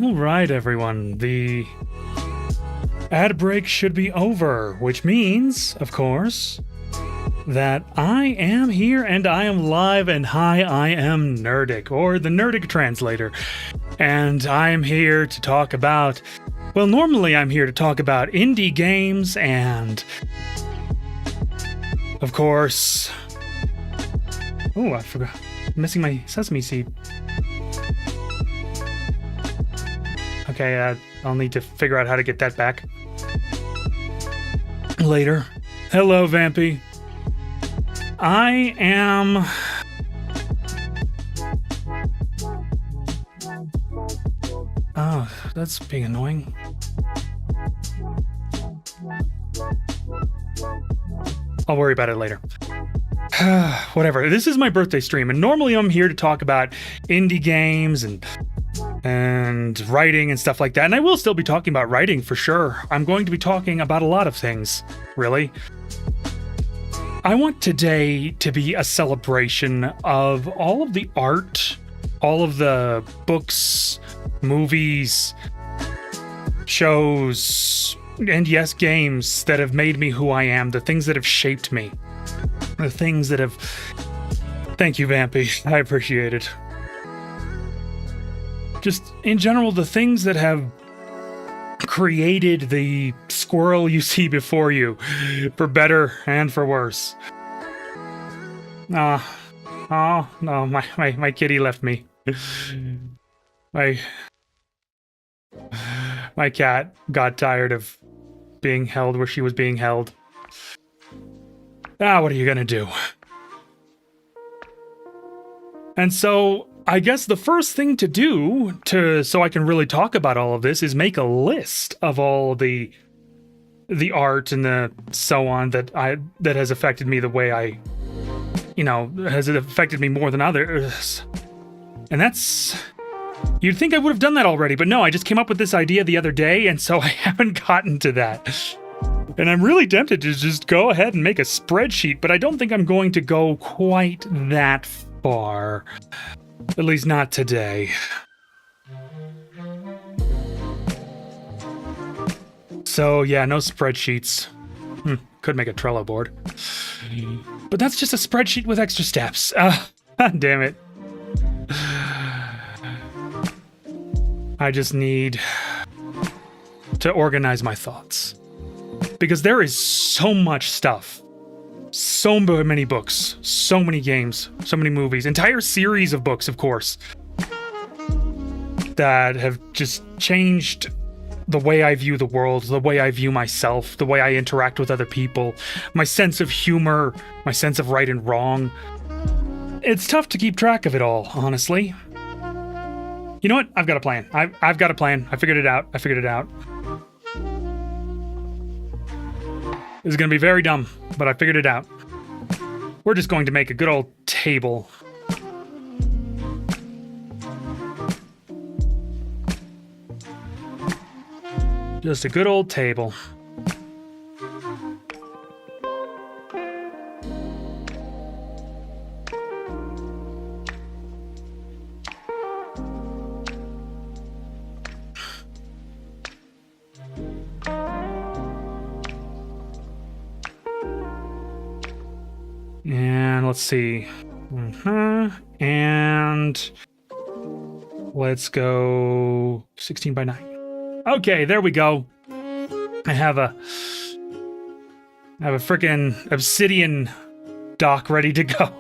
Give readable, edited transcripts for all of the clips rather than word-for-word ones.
All right, everyone. The ad break should be over, which means, of course, that I am here and I am live, and hi, I am Nerdic, or the Nerdic translator. And I'm here to talk about, well, normally I'm here to talk about indie games and, of course, oh, I forgot, I'm missing my sesame seed. Okay, I'll need to figure out how to get that back later. Hello, Vampy. I am... Oh, that's being annoying. I'll worry about it later. Whatever. This is my birthday stream, and normally I'm here to talk about indie games and writing and stuff like that. And I will still be talking about writing for sure. I'm going to be talking about a lot of things, really. I want today to be a celebration of all of the art, all of the books, movies, shows, and yes, games that have made me who I am, the things that have shaped me, the things that have... Thank you, Vampy. I appreciate it. Just, in general, the things that have created the squirrel you see before you, for better and for worse. Oh, no, my kitty left me. My cat got tired of being held where she was being held. What are you gonna do? And so, I guess the first thing to do so I can really talk about all of this is make a list of all the art and the so on that has affected me the way I, has it affected me more than others. And that's, you'd think I would have done that already, but no, I just came up with this idea the other day, and so I haven't gotten to that. And I'm really tempted to just go ahead and make a spreadsheet, but I don't think I'm going to go quite that far. At least not today. So yeah, no spreadsheets. Could make a Trello board. But that's just a spreadsheet with extra steps. Damn it. I just need to organize my thoughts. Because there is so much stuff. So many books, so many games, so many movies, entire series of books, of course, that have just changed the way I view the world, the way I view myself, the way I interact with other people, my sense of humor, my sense of right and wrong. It's tough to keep track of it all, honestly. You know what? I've got a plan. I've got a plan. I figured it out. This is going to be very dumb, but I figured it out. We're just going to make a good old table. Just a good old table. And let's see. And let's go 16 by 9. Okay, there we go. I have a freaking obsidian dock ready to go.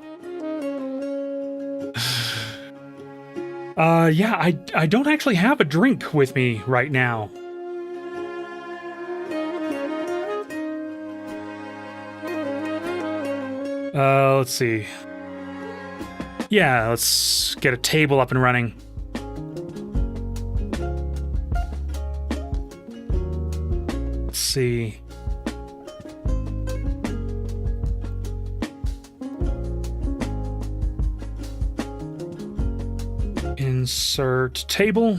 Yeah, I don't actually have a drink with me right now. Let's see. Yeah, let's get a table up and running. Let's see. Insert table.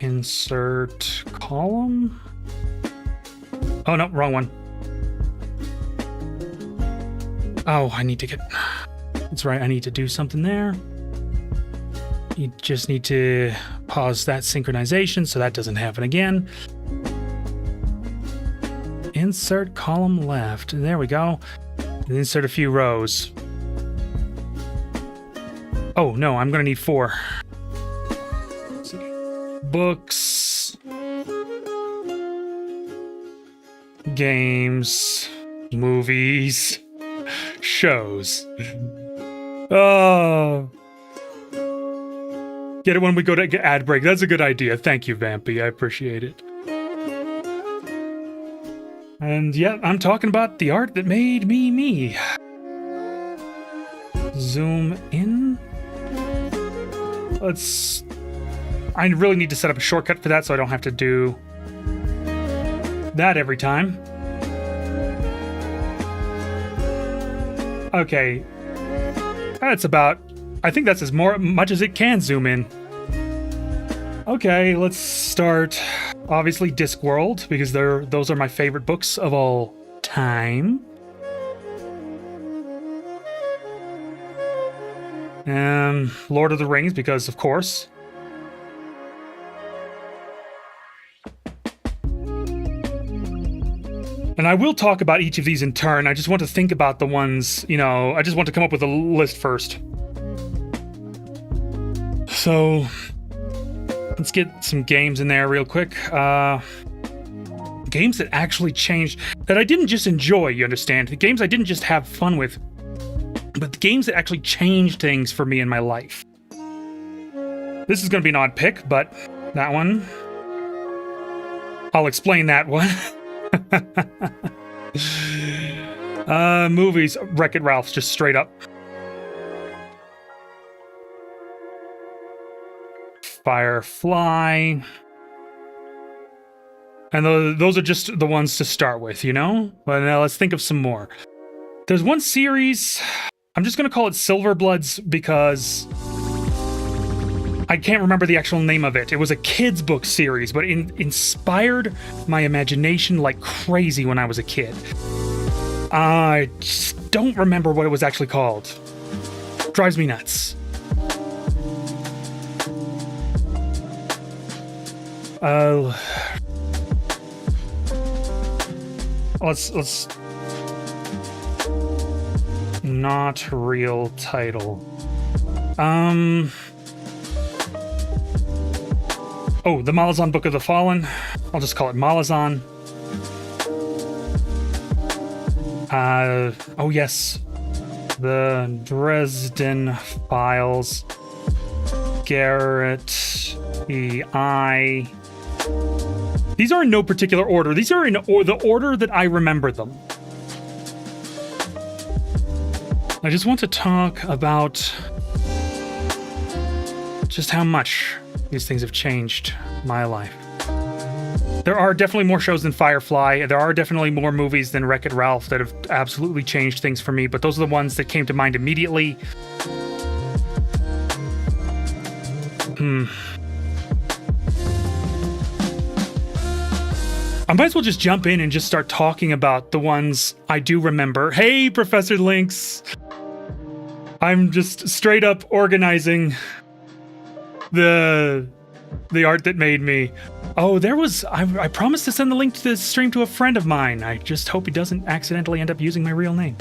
Insert column. Oh no, wrong one. Oh, I need to get... That's right, I need to do something there. You just need to pause that synchronization so that doesn't happen again. Insert column left. There we go. Insert a few rows. Oh, no, I'm going to need 4. Books. Games. Movies. Shows. Oh. Get it when we go to ad break. That's a good idea. Thank you, Vampy. I appreciate it. And yeah, I'm talking about the art that made me me. Zoom in. I really need to set up a shortcut for that so I don't have to do that every time. Okay. That's about... I think that's as much as it can zoom in. Okay, let's start... Obviously Discworld, because those are my favorite books of all time. Lord of the Rings, because of course. And I will talk about each of these in turn. I just want to think about the ones, I just want to come up with a list first. So, let's get some games in there real quick. Games that actually changed, that I didn't just enjoy, you understand? The games I didn't just have fun with, but the games that actually changed things for me in my life. This is going to be an odd pick, but that one, I'll explain that one. Movies, Wreck-It Ralph's just straight up. Firefly. And those are just the ones to start with, you know? But now let's think of some more. There's one series, I'm just going to call it Silverbloods because I can't remember the actual name of it. It was a kid's book series, but it inspired my imagination like crazy when I was a kid. I just don't remember what it was actually called. Drives me nuts. Let's not real title. Oh, the Malazan Book of the Fallen. I'll just call it Malazan. Oh yes. The Dresden Files. Garrett E.I. These are in no particular order. These are in the order that I remember them. I just want to talk about just how much these things have changed my life. There are definitely more shows than Firefly. There are definitely more movies than Wreck-It Ralph that have absolutely changed things for me, but those are the ones that came to mind immediately. I might as well just jump in and just start talking about the ones I do remember. Hey, Professor Lynx! I'm just straight up organizing the art that made me. Oh, there was... I promised to send the link to this stream to a friend of mine. I just hope he doesn't accidentally end up using my real name.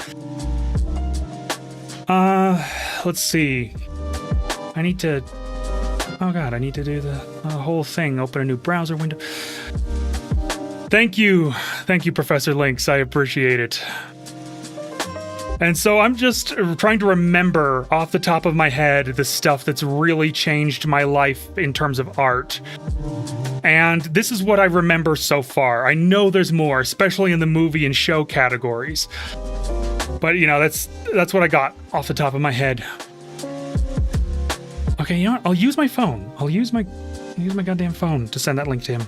Let's see. I need to... Oh god, I need to do the whole thing. Open a new browser window. Thank you, Professor Lynx. I appreciate it. And so I'm just trying to remember off the top of my head the stuff that's really changed my life in terms of art. And this is what I remember so far. I know there's more, especially in the movie and show categories. But, you know, that's what I got off the top of my head. Okay, you know what? I'll use my phone. I'll use my goddamn phone to send that link to him.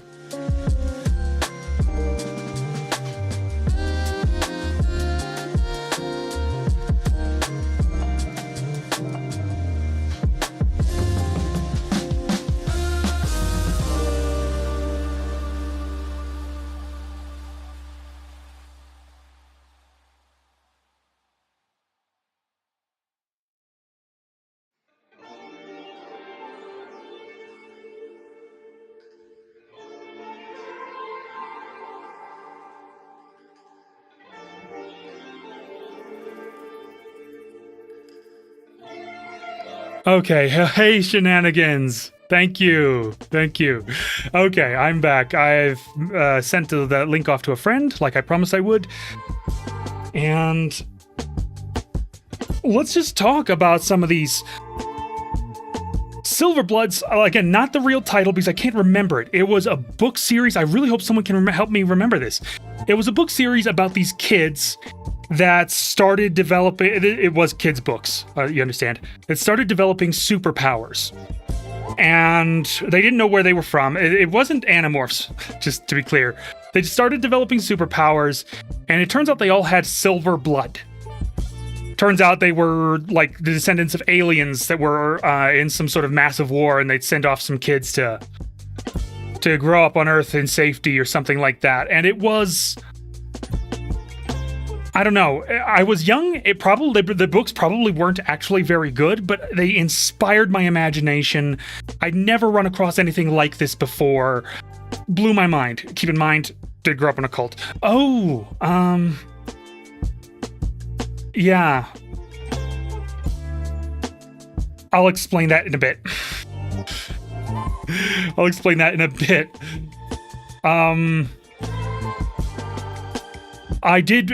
Okay, hey shenanigans. Thank you. Okay, I'm back. I've sent the link off to a friend, like I promised I would. And let's just talk about some of these Silverbloods. Again, not the real title because I can't remember it. It was a book series. I really hope someone can help me remember this. It was a book series about these kids that started developing... It was kids' books, you understand. It started developing superpowers. And they didn't know where they were from. It wasn't Animorphs, just to be clear. They started developing superpowers, and it turns out they all had silver blood. Turns out they were like the descendants of aliens that were in some sort of massive war, and they'd send off some kids to grow up on Earth in safety or something like that. And it was... I don't know. I was young. The books probably weren't actually very good, but they inspired my imagination. I'd never run across anything like this before. Blew my mind. Keep in mind, did grow up in a cult. Oh, yeah. I'll explain that in a bit. I did.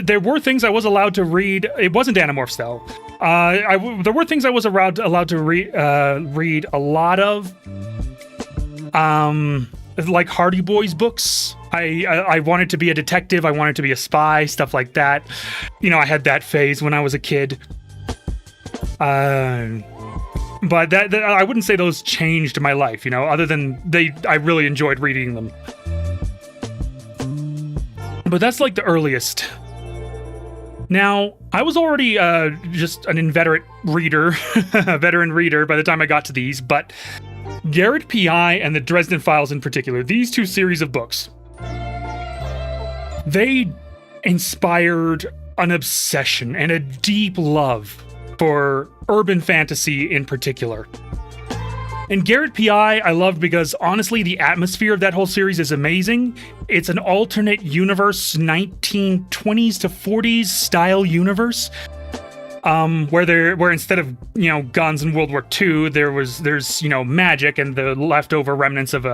There were things I was allowed to read. It wasn't Animorphs, though. There were things I was allowed to read a lot of. Like Hardy Boys books. I wanted to be a detective. I wanted to be a spy. Stuff like that. You know, I had that phase when I was a kid. But that I wouldn't say those changed my life, other than I really enjoyed reading them. But that's like the earliest. Now, I was already just an inveterate reader, a veteran reader by the time I got to these, but Garrett P.I. and the Dresden Files in particular, these two series of books, they inspired an obsession and a deep love for urban fantasy in particular. And Garrett P.I. I loved because, honestly, the atmosphere of that whole series is amazing. It's an alternate universe, 1920s to 40s style universe, where instead of, guns in World War II, there's magic and the leftover remnants of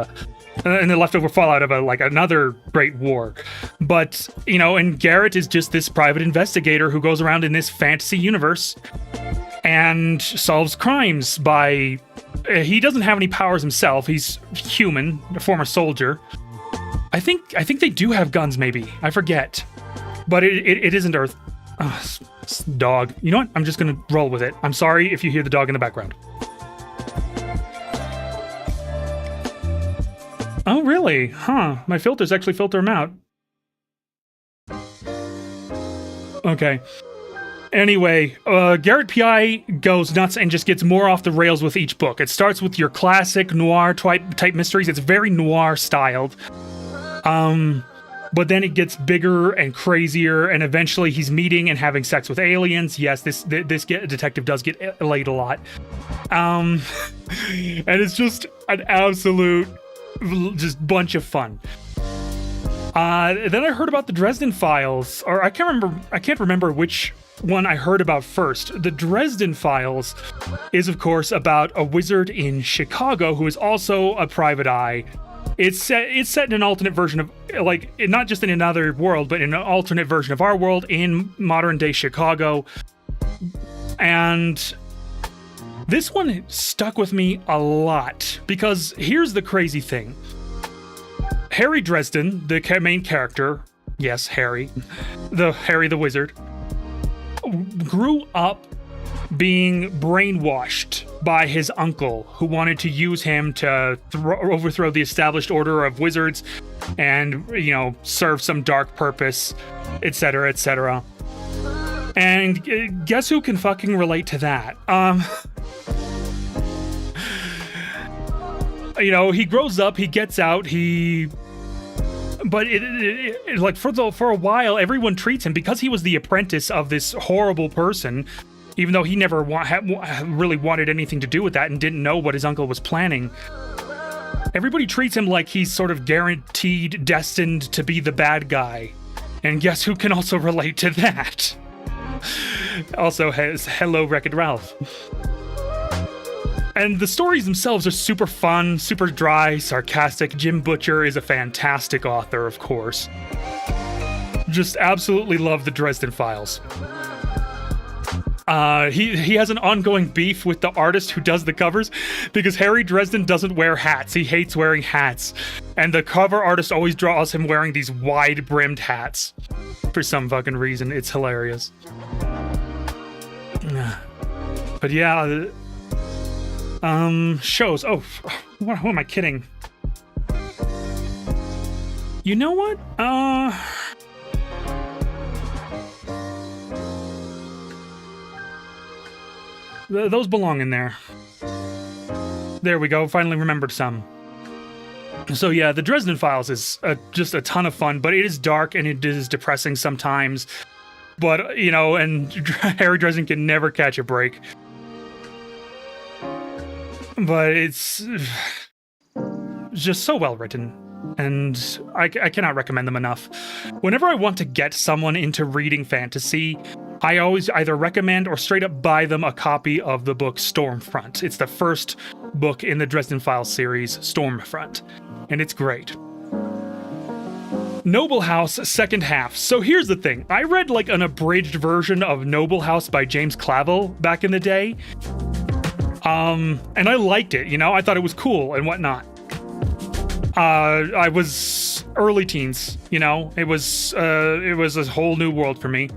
and the leftover fallout of another great war. But, and Garrett is just this private investigator who goes around in this fantasy universe and solves crimes by... He doesn't have any powers himself. He's human, a former soldier. I think they do have guns, maybe. I forget. But it isn't Earth. Dog. You know what? I'm just gonna roll with it. I'm sorry if you hear the dog in the background. Oh, really? Huh. My filters actually filter him out. Okay. Anyway, Garrett P.I. goes nuts and just gets more off the rails with each book. It starts with your classic noir type mysteries. It's very noir styled. But then it gets bigger and crazier, and eventually he's meeting and having sex with aliens. Yes, this detective does get laid a lot. And it's just an absolute just bunch of fun. Then I heard about the Dresden Files, or I can't remember which one I heard about first. The Dresden Files is, of course, about a wizard in Chicago who is also a private eye. It's set in an alternate version of, not just in another world, but in an alternate version of our world in modern day Chicago. And this one stuck with me a lot because here's the crazy thing. Harry Dresden, the main character, yes, Harry the wizard, grew up being brainwashed by his uncle, who wanted to use him to overthrow the established order of wizards and, serve some dark purpose, etc., etc. And guess who can fucking relate to that? He grows up, he gets out, but for a while, everyone treats him, because he was the apprentice of this horrible person, even though he never really wanted anything to do with that and didn't know what his uncle was planning. Everybody treats him like he's sort of guaranteed, destined to be the bad guy. And guess who can also relate to that? Also, hello, Wreck-It Ralph. And the stories themselves are super fun, super dry, sarcastic. Jim Butcher is a fantastic author, of course. Just absolutely love the Dresden Files. He has an ongoing beef with the artist who does the covers because Harry Dresden doesn't wear hats. He hates wearing hats. And the cover artist always draws him wearing these wide-brimmed hats. For some fucking reason. It's hilarious. But yeah... shows. Oh, who am I kidding? You know what? Those belong in there. There we go. Finally remembered some. So yeah, the Dresden Files is just a ton of fun, but it is dark and it is depressing sometimes. But, and Harry Dresden can never catch a break. But it's just so well written, and I cannot recommend them enough. Whenever I want to get someone into reading fantasy, I always either recommend or straight up buy them a copy of the book Stormfront. It's the first book in the Dresden Files series, Stormfront, and it's great. Noble House, second half. So here's the thing. I read an abridged version of Noble House by James Clavell back in the day. And I liked it, I thought it was cool and whatnot. I was early teens, it was a whole new world for me.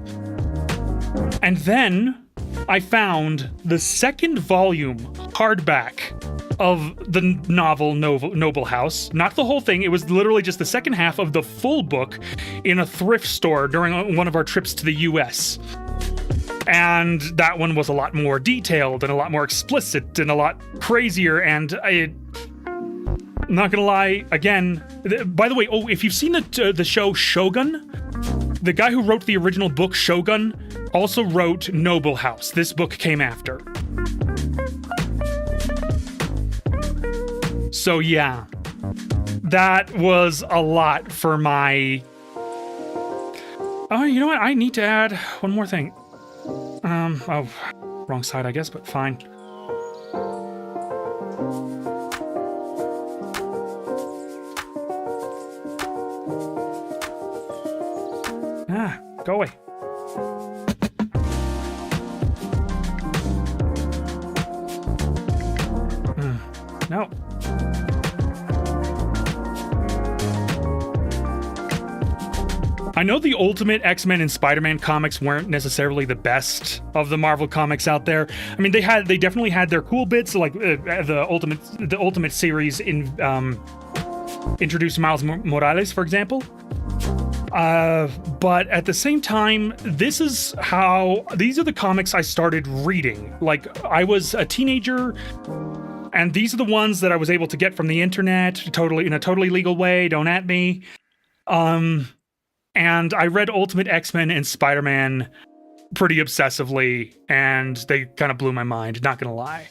And then I found the second volume hardback of the novel Noble House. Not the whole thing. It was literally just the second half of the full book in a thrift store during one of our trips to the US. And that one was a lot more detailed and a lot more explicit and a lot crazier. And I'm not gonna lie, again, by the way, if you've seen the show Shogun, the guy who wrote the original book Shogun also wrote Noble House. This book came after. So yeah, that was a lot for my... Oh, you know what? I need to add one more thing. Oh, wrong side, I guess, but fine. Ah, go away. No. I know the Ultimate X-Men and Spider-Man comics weren't necessarily the best of the Marvel comics out there. I mean, they definitely had their cool bits, like the Ultimate series introduced Miles Morales, for example. But at the same time, these are the comics I started reading. Like, I was a teenager, and these are the ones that I was able to get from the internet, in a totally legal way. Don't at me. And I read Ultimate X-Men and Spider-Man pretty obsessively, and they kind of blew my mind, not gonna lie.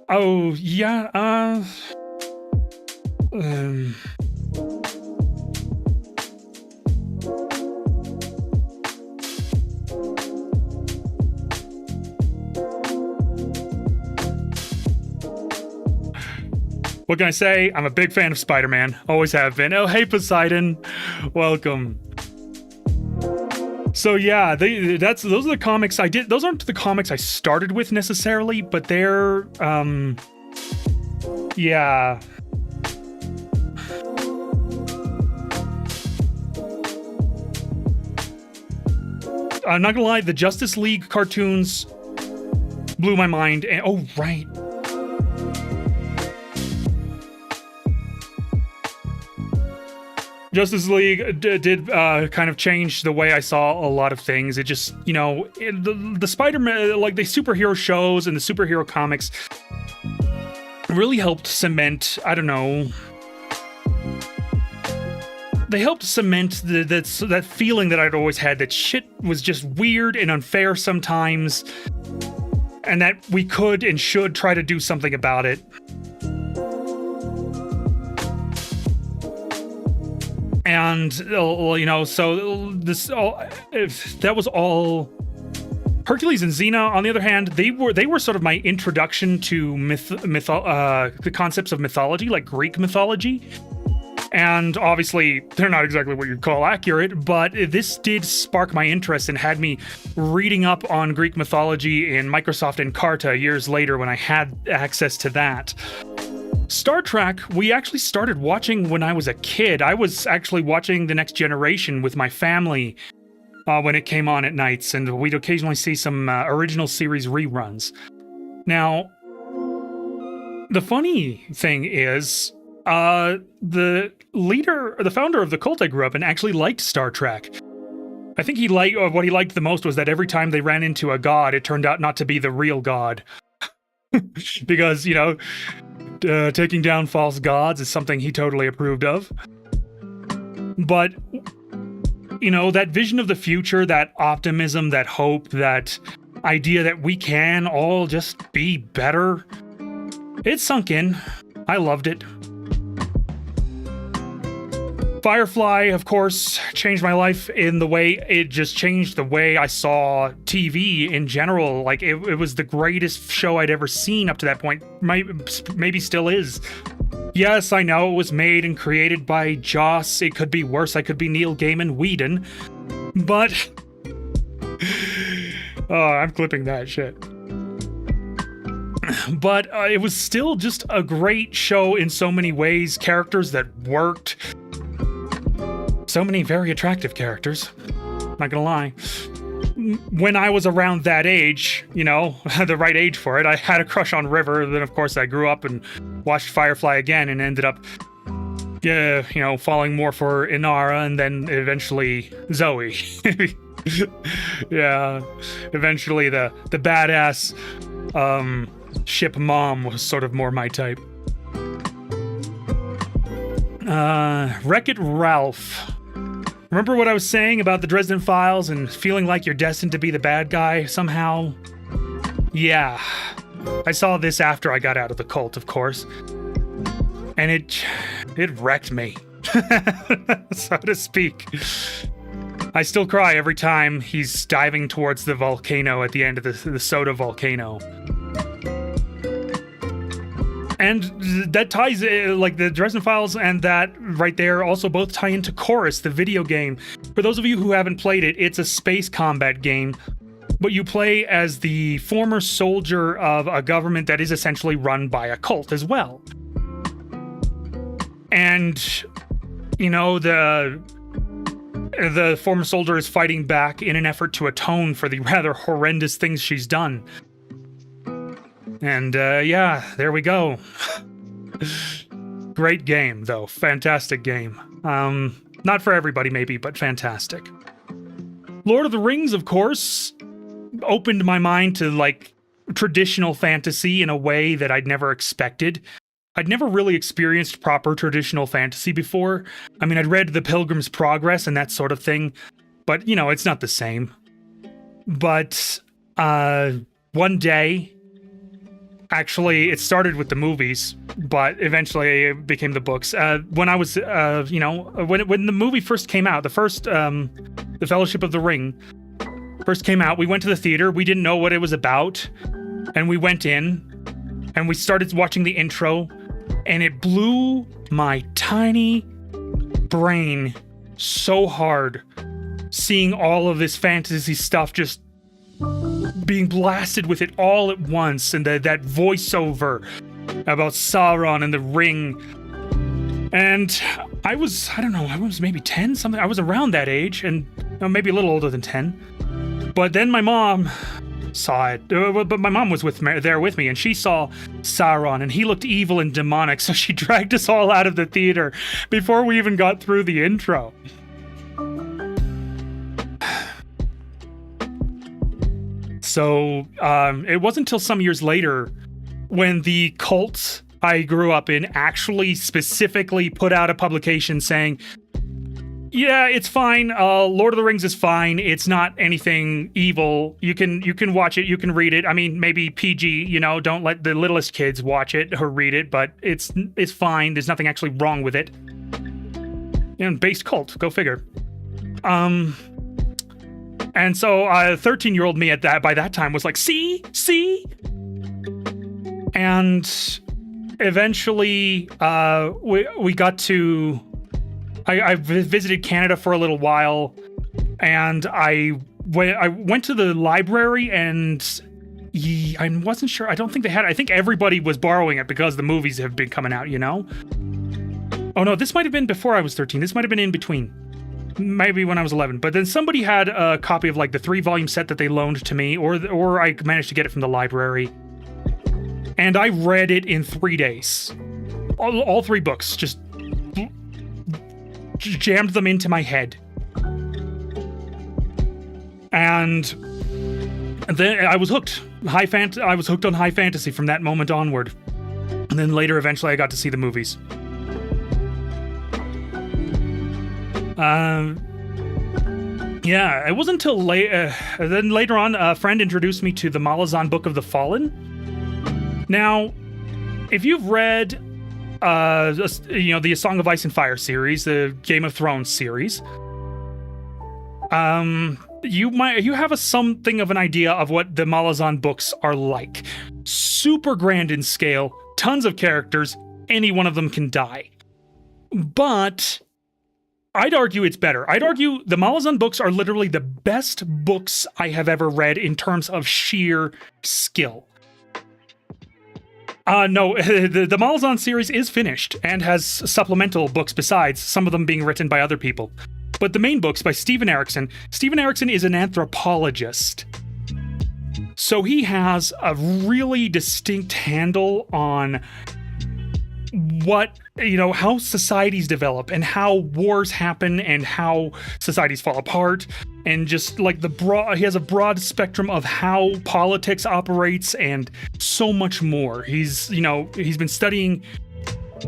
Oh, yeah, what can I say? I'm a big fan of Spider-Man. Always have been. Oh, hey, Poseidon. Welcome. So yeah, those are the comics I did. Those aren't the comics I started with necessarily, but they're, yeah. I'm not gonna lie, the Justice League cartoons blew my mind. And, oh, right. Justice League did kind of change the way I saw a lot of things. It just, the Spider-Man, like the superhero shows and the superhero comics really helped cement, I don't know, they helped cement that feeling that I'd always had, that shit was just weird and unfair sometimes, and that we could and should try to do something about it. And, so that was all. Hercules and Xena, on the other hand, they were sort of my introduction to the concepts of mythology, like Greek mythology. And obviously, they're not exactly what you'd call accurate, but this did spark my interest and had me reading up on Greek mythology in Microsoft Encarta years later when I had access to that. Star Trek, we actually started watching when I was a kid. I was actually watching The Next Generation with my family when it came on at nights, and we'd occasionally see some original series reruns. Now, the funny thing is, the founder of the cult I grew up in actually liked Star Trek. I think what he liked the most was that every time they ran into a god, it turned out not to be the real god. Because, taking down false gods is something he totally approved of. But, that vision of the future, that optimism, that hope, that idea that we can all just be better, it sunk in. I loved it. Firefly, of course, changed my life in the way it just changed the way I saw TV in general. Like, it was the greatest show I'd ever seen up to that point. Maybe still is. Yes, I know it was made and created by Joss. It could be worse. I could be Neil Gaiman Whedon. But... oh, I'm clipping that shit. But it was still just a great show in so many ways. Characters that worked. So many very attractive characters. Not gonna lie. when I was around that age, the right age for it, I had a crush on River. Then, of course, I grew up and watched Firefly again and ended up, falling more for Inara and then eventually Zoe. Yeah, eventually the badass ship mom was sort of more my type. Wreck-It Ralph. Remember what I was saying about the Dresden Files and feeling like you're destined to be the bad guy somehow? Yeah. I saw this after I got out of the cult, of course. And it wrecked me, so to speak. I still cry every time he's diving towards the volcano at the end of the soda volcano. And that ties, like the Dresden Files and that right there also both tie into Chorus, the video game. For those of you who haven't played it, it's a space combat game, but you play as the former soldier of a government that is essentially run by a cult as well. And, the former soldier is fighting back in an effort to atone for the rather horrendous things she's done. And, there we go. Great game, though. Fantastic game. Not for everybody, maybe, but fantastic. Lord of the Rings, of course, opened my mind to, traditional fantasy in a way that I'd never expected. I'd never really experienced proper traditional fantasy before. I mean, I'd read The Pilgrim's Progress and that sort of thing, but, it's not the same. But, one day... Actually, it started with the movies, but eventually it became the books. When I was, when the movie first came out, the first, The Fellowship of the Ring first came out, we went to the theater. We didn't know what it was about, and we went in, and we started watching the intro, and it blew my tiny brain so hard, seeing all of this fantasy stuff just being blasted with it all at once, and that voiceover about Sauron and the ring. And I was maybe 10, something. I was around that age, and maybe a little older than 10. But then my mom saw it. But my mom was there with me, and she saw Sauron, and he looked evil and demonic, so she dragged us all out of the theater before we even got through the intro. So it wasn't until some years later when the cult I grew up in actually specifically put out a publication saying, yeah, it's fine. Lord of the Rings is fine. It's not anything evil. You can watch it. You can read it. I mean, maybe PG, don't let the littlest kids watch it or read it, but it's fine. There's nothing actually wrong with it. Based cult. Go figure. And so 13-year-old me by that time was like, see? And eventually we got to... I visited Canada for a little while, and I went to the library, and I wasn't sure. I don't think they had it. I think everybody was borrowing it because the movies have been coming out, Oh no, this might have been before I was 13. This might have been in between. Maybe when I was 11, but then somebody had a copy of the 3-volume set that they loaned to me, or I managed to get it from the library, and I read it in 3 days. All 3 books, just jammed them into my head. And then I was hooked. I was hooked on high fantasy from that moment onward. And then later, eventually, I got to see the movies. It wasn't until then later on, a friend introduced me to the Malazan Book of the Fallen. Now, if you've read, the A Song of Ice and Fire series, the Game of Thrones series, you have something of an idea of what the Malazan books are like. Super grand in scale, tons of characters, any one of them can die. But I'd argue it's better. I'd argue the Malazan books are literally the best books I have ever read in terms of sheer skill. No, the Malazan series is finished and has supplemental books besides, some of them being written by other people. But the main book's by Steven Erikson. Steven Erikson is an anthropologist. So he has a really distinct handle on what, how societies develop and how wars happen and how societies fall apart, and just like he has a broad spectrum of how politics operates and so much more. He's been studying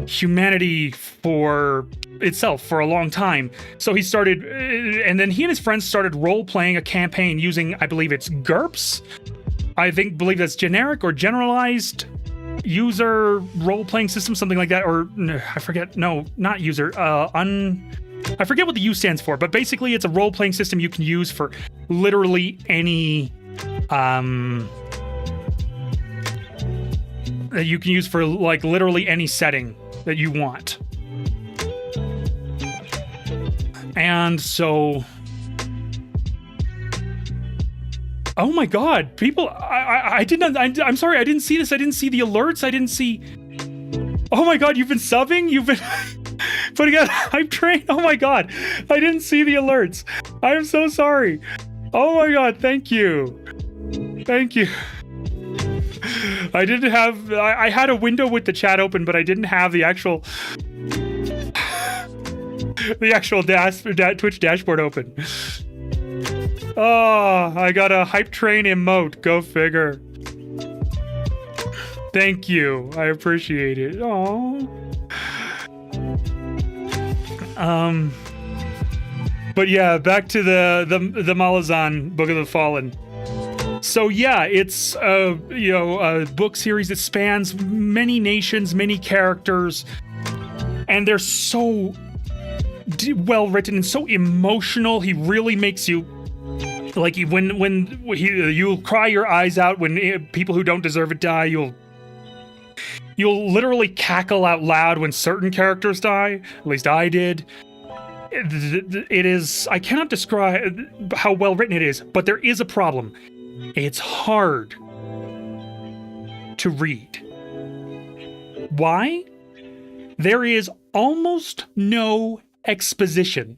humanity for itself for a long time. So he started, and then he and his friends started role-playing a campaign using, I believe it's GURPS. believe that's generic or generalized user role-playing system, something like that, or I forget. No, not user. I forget what the U stands for, but basically it's a role-playing system you can use for literally any that you can use for like literally any setting that you want. And so, oh my God, people, I'm sorry, I didn't see this. I didn't see the alerts. I didn't see, oh my God, you've been subbing? You've been putting out hype train? Oh my God, I didn't see the alerts. I'm so sorry. Oh my God, thank you. Thank you. I had a window with the chat open, but I didn't have the actual Twitch dashboard open. Oh, I got a hype train emote. Go figure. Thank you. I appreciate it. Oh. But yeah, back to the Malazan Book of the Fallen. So yeah, it's a book series that spans many nations, many characters, and they're so well written and so emotional. He really makes you like you'll cry your eyes out when people who don't deserve it die. You'll literally cackle out loud when certain characters die. At least I did. It is, I cannot describe how well written it is, but there is a problem. It's hard to read. Why? There is almost no exposition,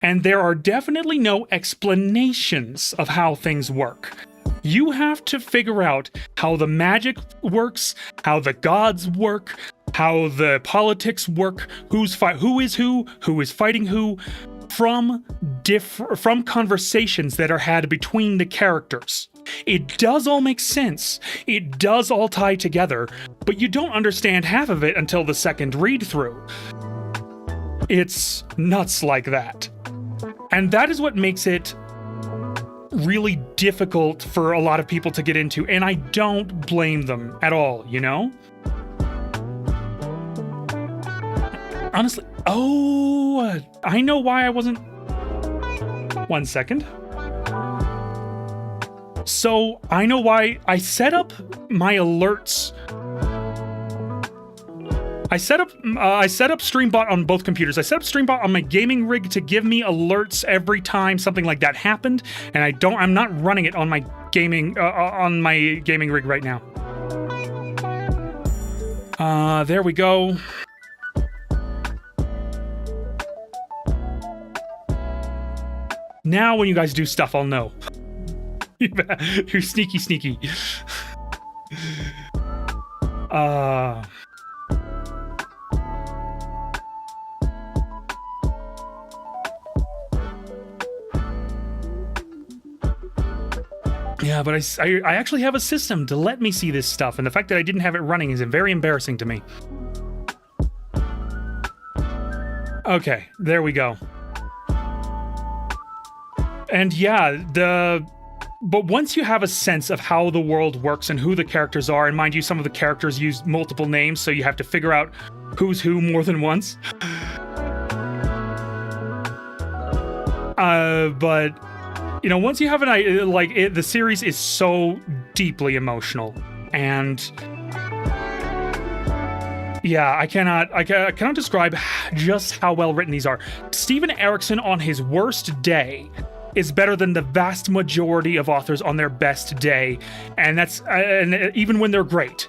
and there are definitely no explanations of how things work. You have to figure out how the magic works, how the gods work, how the politics work, who is fighting who, from conversations that are had between the characters. It does all make sense. It does all tie together, but you don't understand half of it until the second read through. It's nuts like that. And that is what makes it really difficult for a lot of people to get into, and I don't blame them at all, Honestly, I know why I wasn't. 1 second. So I know why I set up my alerts. I set up Streambot on both computers. I set up Streambot on my gaming rig to give me alerts every time something like that happened, and I'm not running it on my gaming rig right now. There we go. Now when you guys do stuff, I'll know. You're sneaky. Yeah, but I actually have a system to let me see this stuff, and the fact that I didn't have it running is very embarrassing to me. Okay, there we go. And yeah, but once you have a sense of how the world works and who the characters are, and mind you, some of the characters use multiple names, so you have to figure out who's who more than once. But once you have an idea, the series is so deeply emotional, and yeah, I cannot describe just how well written these are. Steven Erikson on his worst day is better than the vast majority of authors on their best day, and that's even when they're great.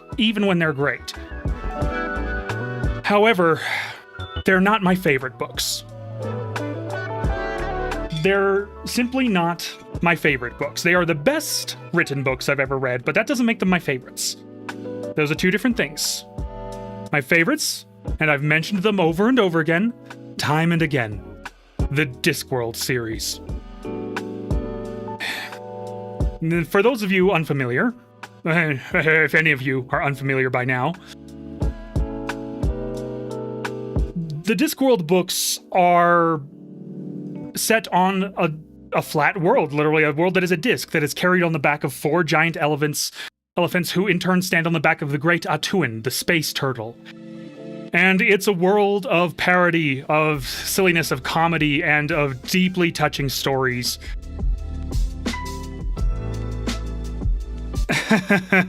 However, they're not my favorite books. they're simply not my favorite books. They are the best written books I've ever read, but that doesn't make them my favorites. Those are two different things. My favorites, and I've mentioned them over and over again, time and again, the Discworld series. For those of you unfamiliar, if any of you are unfamiliar by now, the Discworld books are set on a flat world, literally a world that is a disc that is carried on the back of four giant elephants who in turn stand on the back of the great Atuan, the space turtle. And it's a world of parody, of silliness, of comedy, and of deeply touching stories.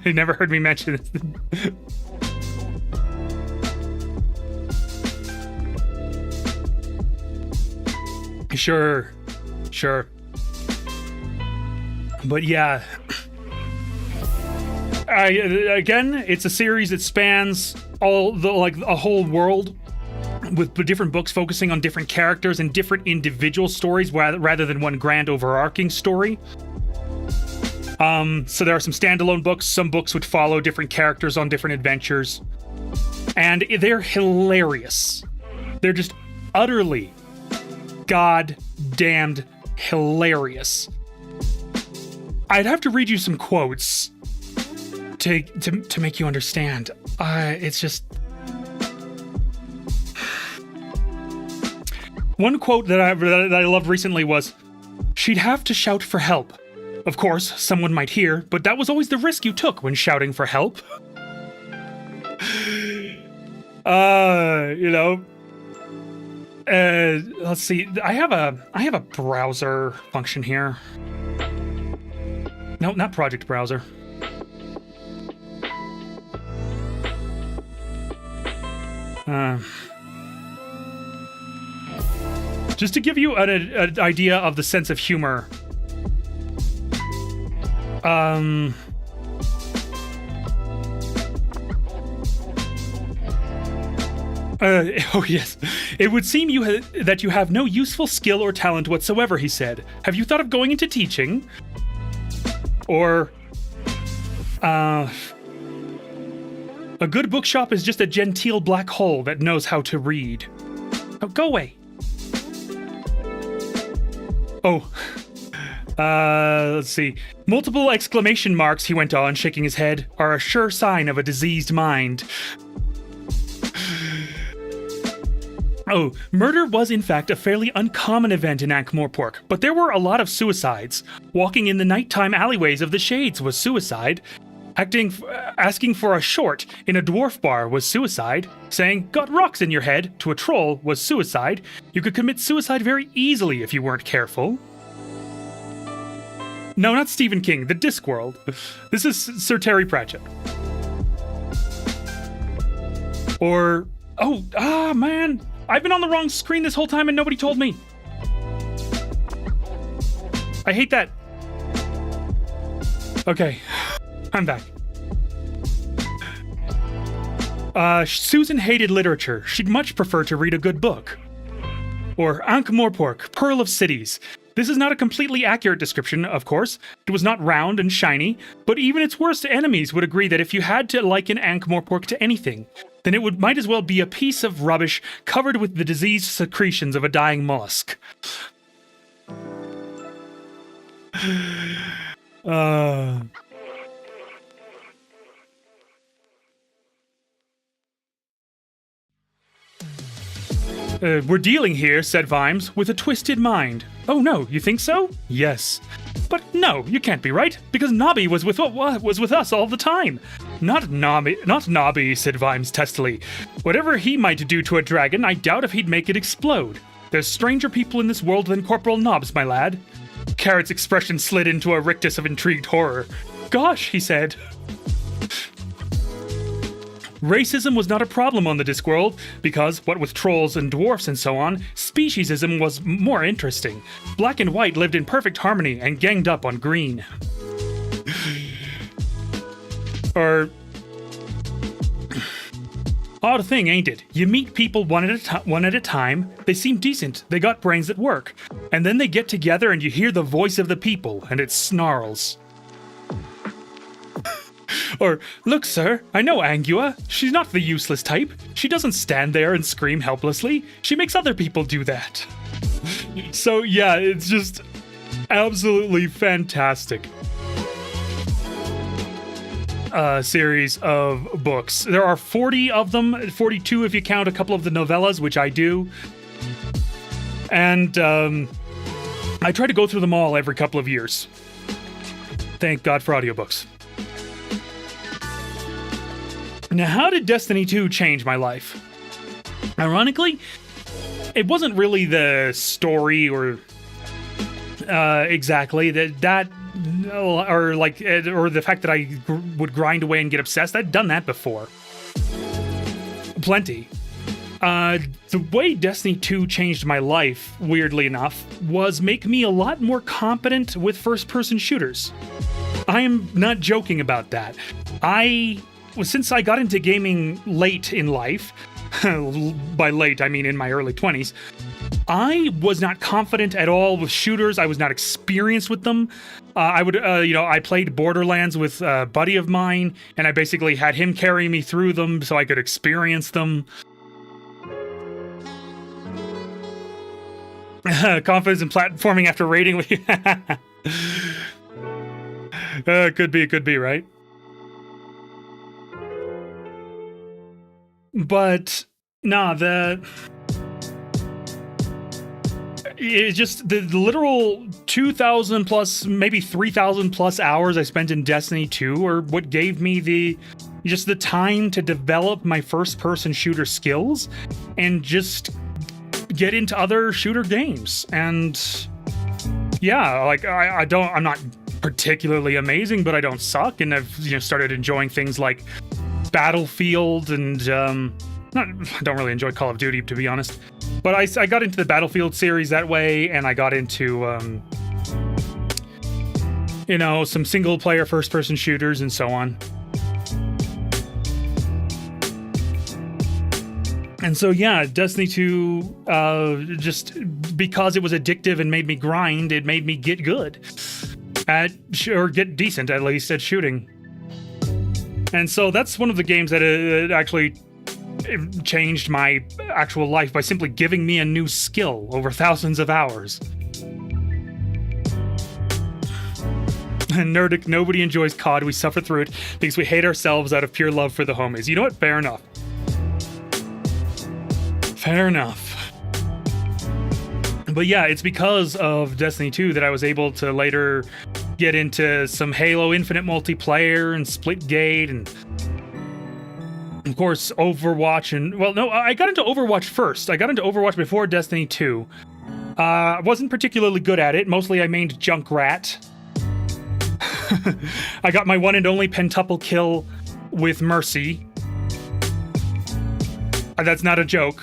You never heard me mention it. Sure. But yeah, again, it's a series that spans a whole world with different books focusing on different characters and different individual stories rather than one grand overarching story. So there are some standalone books, some books would follow different characters on different adventures, and they're hilarious. They're just utterly goddamned hilarious. I'd have to read you some quotes to make you understand. It's just... One quote that I loved recently was, "She'd have to shout for help. Of course, someone might hear, but that was always the risk you took when shouting for help." Let's see. I have a browser function here. No, not project browser. Just to give you an idea of the sense of humor. Oh yes. "It would seem that you have no useful skill or talent whatsoever," he said. "Have you thought of going into teaching?" Or, "A good bookshop is just a genteel black hole that knows how to read." Oh, go away. Oh. Let's see. "Multiple exclamation marks," he went on, shaking his head, "are a sure sign of a diseased mind." Oh, murder was in fact a fairly uncommon event in Ankh-Morpork, but there were a lot of suicides. Walking in the nighttime alleyways of the Shades was suicide. Asking for a short in a dwarf bar was suicide. Saying, "Got rocks in your head," to a troll was suicide. You could commit suicide very easily if you weren't careful. No, not Stephen King, the Discworld. This is Sir Terry Pratchett. Or, man, I've been on the wrong screen this whole time and nobody told me. I hate that. Okay, I'm back. Susan hated literature. She'd much prefer to read a good book. Or Ankh-Morpork, Pearl of Cities. This is not a completely accurate description, of course. It was not round and shiny, but even its worst enemies would agree that if you had to liken Ankh-Morpork to anything, then it might as well be a piece of rubbish covered with the diseased secretions of a dying mollusk. We're dealing here, said Vimes, with a twisted mind. Oh no, you think so? Yes. But no, you can't be right, because Nobby was with us all the time. Not Nobby, said Vimes testily. Whatever he might do to a dragon, I doubt if he'd make it explode. There's stranger people in this world than Corporal Nobbs, my lad. Carrot's expression slid into a rictus of intrigued horror. Gosh, he said. Racism was not a problem on the Discworld, because, what with trolls and dwarfs and so on, speciesism was more interesting. Black and white lived in perfect harmony and ganged up on green. Odd thing, ain't it? You meet people one at a time, they seem decent, they got brains that work, and then they get together and you hear the voice of the people, and it snarls. Or, look, sir, I know Angua. She's not the useless type. She doesn't stand there and scream helplessly. She makes other people do that. So, yeah, it's just absolutely fantastic. Series of books. There are 40 of them, 42 if you count a couple of the novellas, which I do. And I try to go through them all every couple of years. Thank God for audiobooks. Now, how did Destiny 2 change my life? Ironically, it wasn't really the story or exactly that or the fact that I would grind away and get obsessed. I'd done that before. Plenty. The way Destiny 2 changed my life, weirdly enough, was make me a lot more competent with first-person shooters. I am not joking about that. Since I got into gaming late in life, by late I mean in my early 20s, I was not confident at all with shooters. I was not experienced with them. I played Borderlands with a buddy of mine, and I basically had him carry me through them so I could experience them. Confidence in platforming after raiding. Could be, right? But it's just the literal 2,000 plus, maybe 3,000 plus hours I spent in Destiny 2 are what gave me the time to develop my first-person shooter skills and just get into other shooter games. And yeah, like I'm not particularly amazing, but I don't suck, and I've started enjoying things like Battlefield and I don't really enjoy Call of Duty, to be honest, but I got into the Battlefield series that way, and I got into some single player first person shooters and so on. And so yeah, Destiny 2, just because it was addictive and made me grind, it made me get good at, or get decent at least at shooting. And so that's one of the games that actually changed my actual life by simply giving me a new skill over thousands of hours. And Nerdic, nobody enjoys COD. We suffer through it because we hate ourselves out of pure love for the homies. You know what? Fair enough. Fair enough. But yeah, it's because of Destiny 2 that I was able to later get into some Halo Infinite multiplayer and Splitgate and of course Overwatch I got into Overwatch first. I got into Overwatch before Destiny 2. I wasn't particularly good at it. Mostly I mained Junkrat. I got my one and only pentuple kill with Mercy. That's not a joke.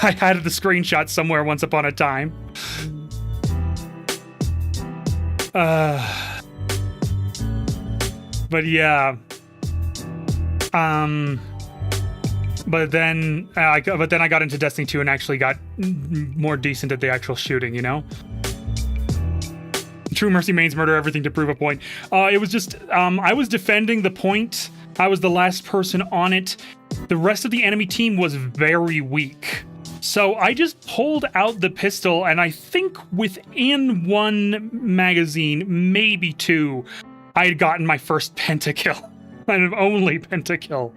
I had the screenshot somewhere once upon a time. But yeah. But then I got into Destiny 2 and actually got more decent at the actual shooting, True Mercy mains murder everything to prove a point. It was just, I was defending the point. I was the last person on it. The rest of the enemy team was very weak. So I just pulled out the pistol, and I think within one magazine, maybe two, I had gotten my first pentakill. And only pentakill.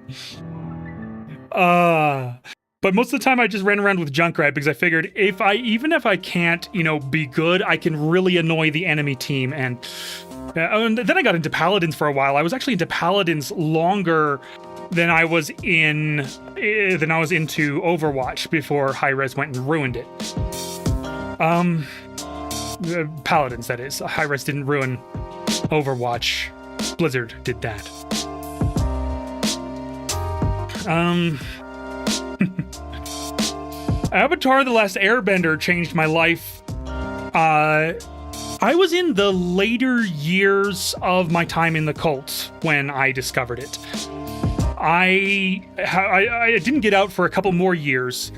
But most of the time I just ran around with Junkrat because I figured even if I can't, be good, I can really annoy the enemy team. And then I got into Paladins for a while. I was actually into Paladins longer than I was into Overwatch before Hi-Rez went and ruined it. Paladins, that is. Hi-Rez didn't ruin Overwatch. Blizzard did that. Avatar: The Last Airbender changed my life. I was in the later years of my time in the cult when I discovered it. I didn't get out for a couple more years,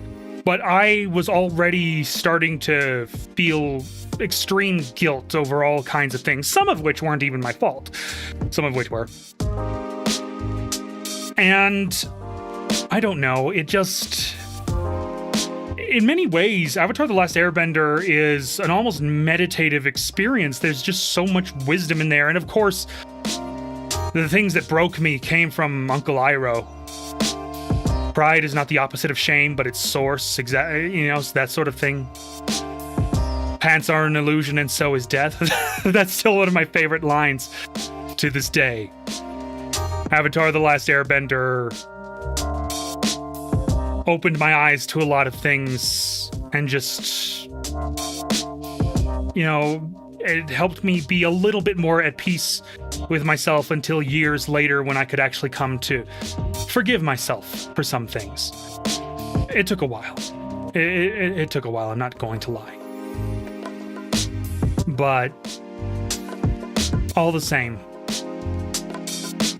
but I was already starting to feel extreme guilt over all kinds of things, some of which weren't even my fault, some of which were. And I don't know, it just... In many ways, Avatar: The Last Airbender is an almost meditative experience. There's just so much wisdom in there. And of course, the things that broke me came from Uncle Iroh. Pride is not the opposite of shame, but its source, that sort of thing. Pants are an illusion and so is death. That's still one of my favorite lines to this day. Avatar: The Last Airbender opened my eyes to a lot of things and just, it helped me be a little bit more at peace with myself until years later when I could actually come to forgive myself for some things. It took a while. It took a while, I'm not going to lie. But all the same,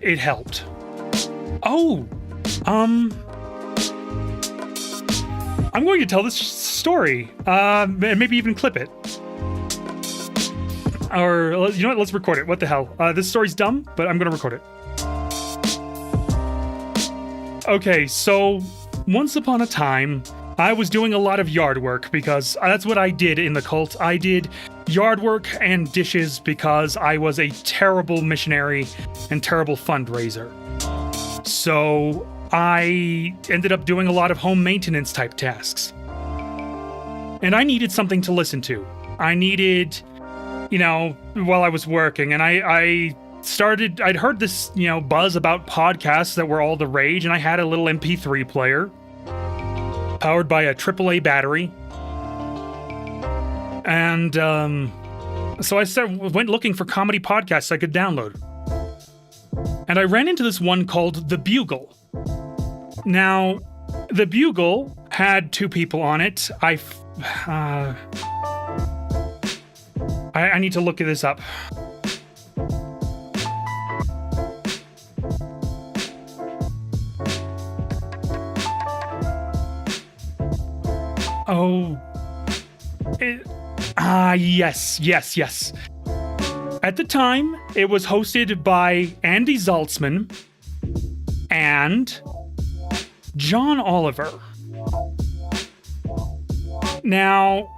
it helped. I'm going to tell this story, and maybe even clip it. Or, you know what, let's record it. What the hell? This story's dumb, but I'm going to record it. Okay, so once upon a time, I was doing a lot of yard work because that's what I did in the cult. I did yard work and dishes because I was a terrible missionary and terrible fundraiser. So I ended up doing a lot of home maintenance type tasks. And I needed something to listen to. I needed, while I was working, and I'd heard this, buzz about podcasts that were all the rage, and I had a little MP3 player powered by a AAA battery. And so I went looking for comedy podcasts I could download. And I ran into this one called The Bugle. Now, The Bugle had two people on it. I need to look this up. Yes. At the time, it was hosted by Andy Zaltzman and John Oliver. Now,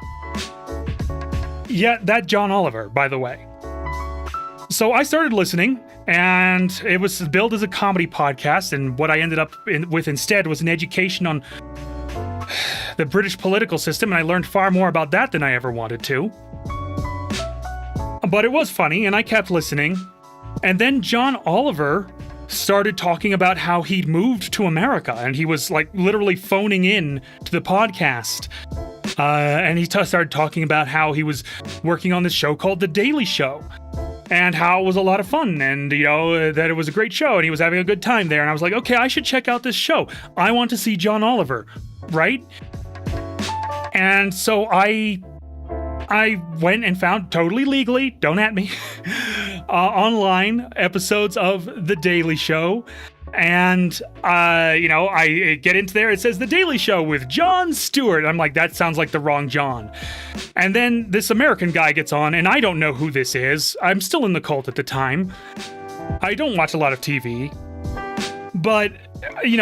that John Oliver, by the way. So I started listening, and it was billed as a comedy podcast, and what I ended up with instead was an education on the British political system, and I learned far more about that than I ever wanted to. But it was funny, and I kept listening. And then John Oliver started talking about how he'd moved to America, and he was literally phoning in to the podcast. And he started talking about how he was working on this show called The Daily Show, and how it was a lot of fun, and that it was a great show, and he was having a good time there. And I was like, okay, I should check out this show. I want to see John Oliver, right? And so I went and found, totally legally, don't at me, online episodes of The Daily Show. And, I get into there, it says The Daily Show with Jon Stewart. I'm like, that sounds like the wrong John. And then this American guy gets on, and I don't know who this is. I'm still in the cult at the time. I don't watch a lot of TV. But, he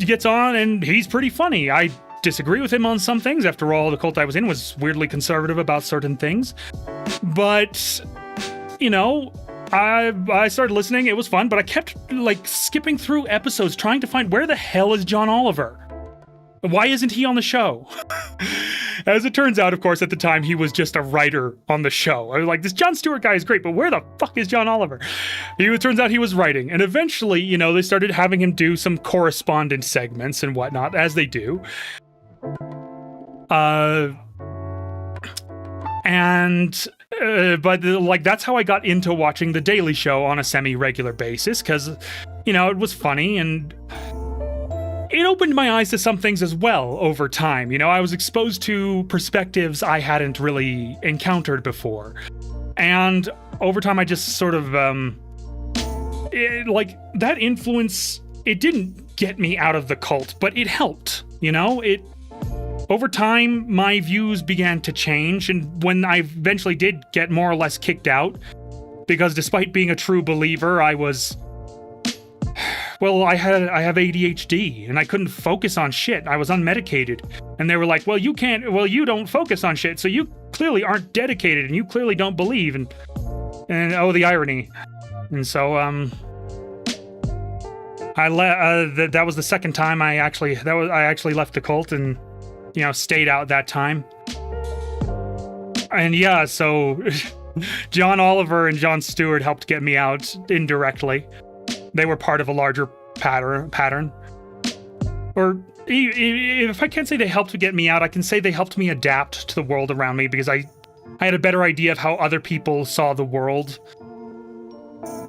gets on, and he's pretty funny. I disagree with him on some things. After all, the cult I was in was weirdly conservative about certain things. But, I started listening. It was fun, but I kept skipping through episodes trying to find where the hell is John Oliver? Why isn't he on the show? As it turns out, of course, at the time, he was just a writer on the show. I was like, this Jon Stewart guy is great, but where the fuck is John Oliver? It turns out he was writing. And eventually, they started having him do some correspondent segments and whatnot, as they do. But that's how I got into watching The Daily Show on a semi-regular basis, because, it was funny, and it opened my eyes to some things as well over time. I was exposed to perspectives I hadn't really encountered before. And over time, I just sort of, that influence it didn't get me out of the cult, but it helped, you know? Over time, my views began to change, and when I eventually did get more or less kicked out, because despite being a true believer, I was... Well, I have ADHD, and I couldn't focus on shit. I was unmedicated. And they were like, well, you don't focus on shit, so you clearly aren't dedicated, and you clearly don't believe, and oh, the irony. And so, that was the second time I actually left the cult and, you know, stayed out that time. And yeah, so John Oliver and Jon Stewart helped get me out indirectly. They were part of a larger pattern. Or if I can't say they helped to get me out, I can say they helped me adapt to the world around me, because I had a better idea of how other people saw the world,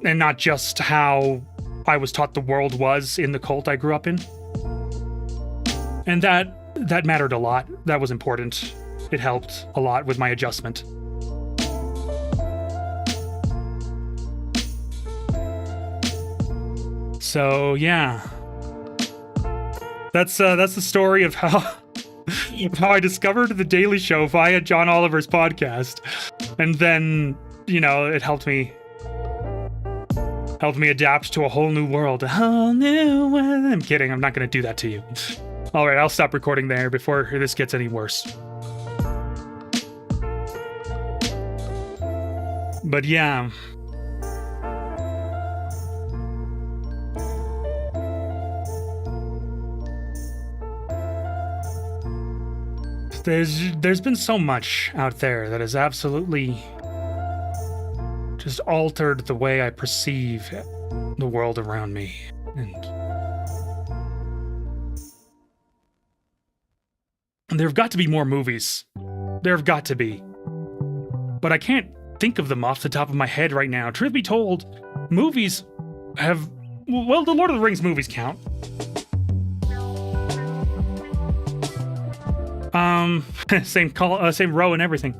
and not just how I was taught the world was in the cult I grew up in. And that mattered a lot. That was important. It helped a lot with my adjustment. So yeah, that's the story of how I discovered The Daily Show via John Oliver's podcast, and then, you know, it helped me adapt to a whole new world. A whole new world. I'm kidding. I'm not going to do that to you. All right, I'll stop recording there before this gets any worse. But yeah. There's been so much out there that has absolutely just altered the way I perceive the world around me. And there have got to be more movies. There have got to be. But I can't think of them off the top of my head right now. Truth be told, movies have... Well, the Lord of the Rings movies count. Same row and everything.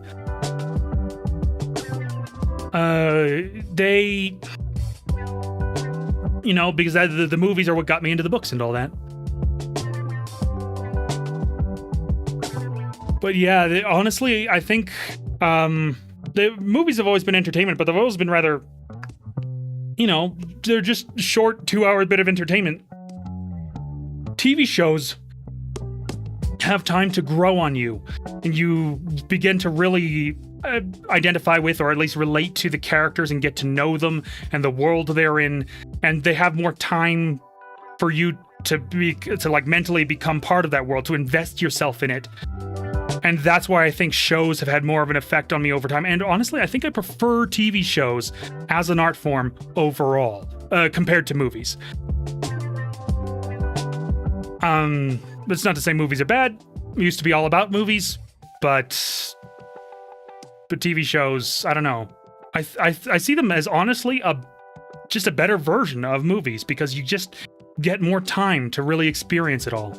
They, you know, because the movies are what got me into the books and all that. But yeah, honestly, I think the movies have always been entertainment, but they've always been rather, you know, they're just short 2-hour bit of entertainment. TV shows have time to grow on you, and you begin to really identify with, or at least relate to, the characters and get to know them and the world they're in, and they have more time for you to like mentally become part of that world, to invest yourself in it. And that's why I think shows have had more of an effect on me over time. And honestly, I think I prefer TV shows as an art form overall, compared to movies. It's not to say movies are bad. It used to be all about movies, but TV shows, I don't know. I see them as honestly just a better version of movies, because you just get more time to really experience it all.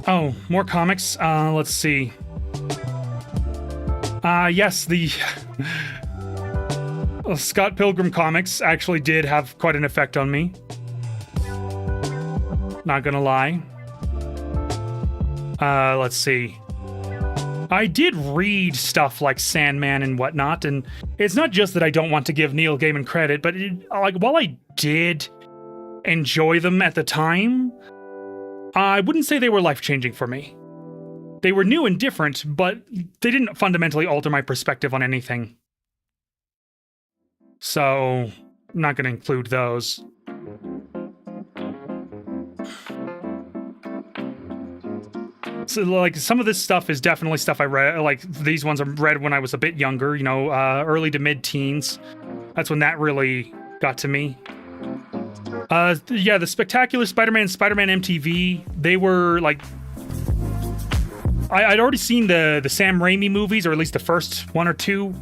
Oh, more comics. Let's see. Yes, the Scott Pilgrim comics actually did have quite an effect on me. Not gonna lie. Let's see. I did read stuff like Sandman and whatnot, and it's not just that I don't want to give Neil Gaiman credit, but while I did enjoy them at the time, I wouldn't say they were life-changing for me. They were new and different, but they didn't fundamentally alter my perspective on anything. So, I'm not going to include those. So, like, some of this stuff is definitely stuff I read. Like, these ones I read when I was a bit younger, you know, early to mid-teens. That's when that really got to me. Yeah, the Spectacular Spider-Man, Spider-Man MTV, they were, like... I'd already seen the Sam Raimi movies, or at least the first one or two,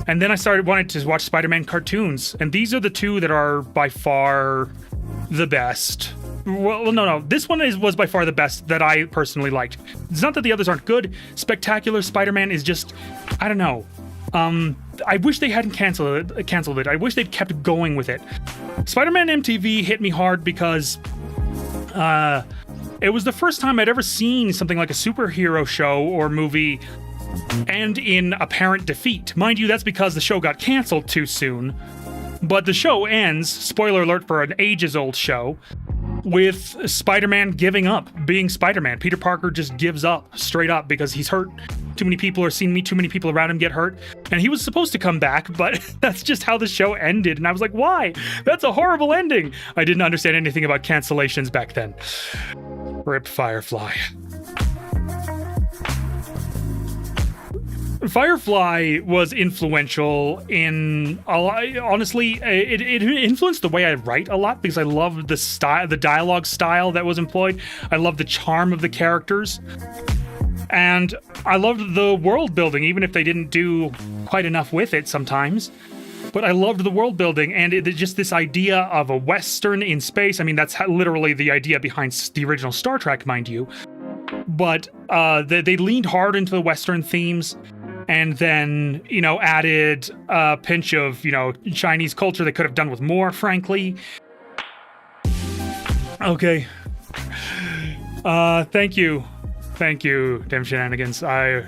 and then I wanted to watch Spider-Man cartoons, and these are the two that are by far the best Well, no. This one was by far the best that I personally liked. It's not that the others aren't good. Spectacular Spider-Man is just, I don't know. I wish they hadn't canceled it. I wish they'd kept going with it. Spider-Man MTV hit me hard because it was the first time I'd ever seen something like a superhero show or movie end in apparent defeat. Mind you, that's because the show got canceled too soon. But the show ends, spoiler alert for an ages-old show, with Spider-Man giving up being Spider-Man. Peter Parker just gives up straight up because he's hurt. Too many people are seeing me, too many people around him get hurt. And he was supposed to come back, but that's just how the show ended. And I was like, why? That's a horrible ending. I didn't understand anything about cancellations back then. Rip Firefly. Firefly was influential in a lot. Honestly, it influenced the way I write a lot because I love the style, the dialogue style that was employed. I love the charm of the characters, and I loved the world building, even if they didn't do quite enough with it sometimes. But I loved the world building and just this idea of a Western in space. I mean, that's literally the idea behind the original Star Trek, mind you. But they leaned hard into the Western themes. And then, added a pinch of, Chinese culture they could have done with more, frankly. Okay. Thank you. Thank you, Dim Shenanigans. And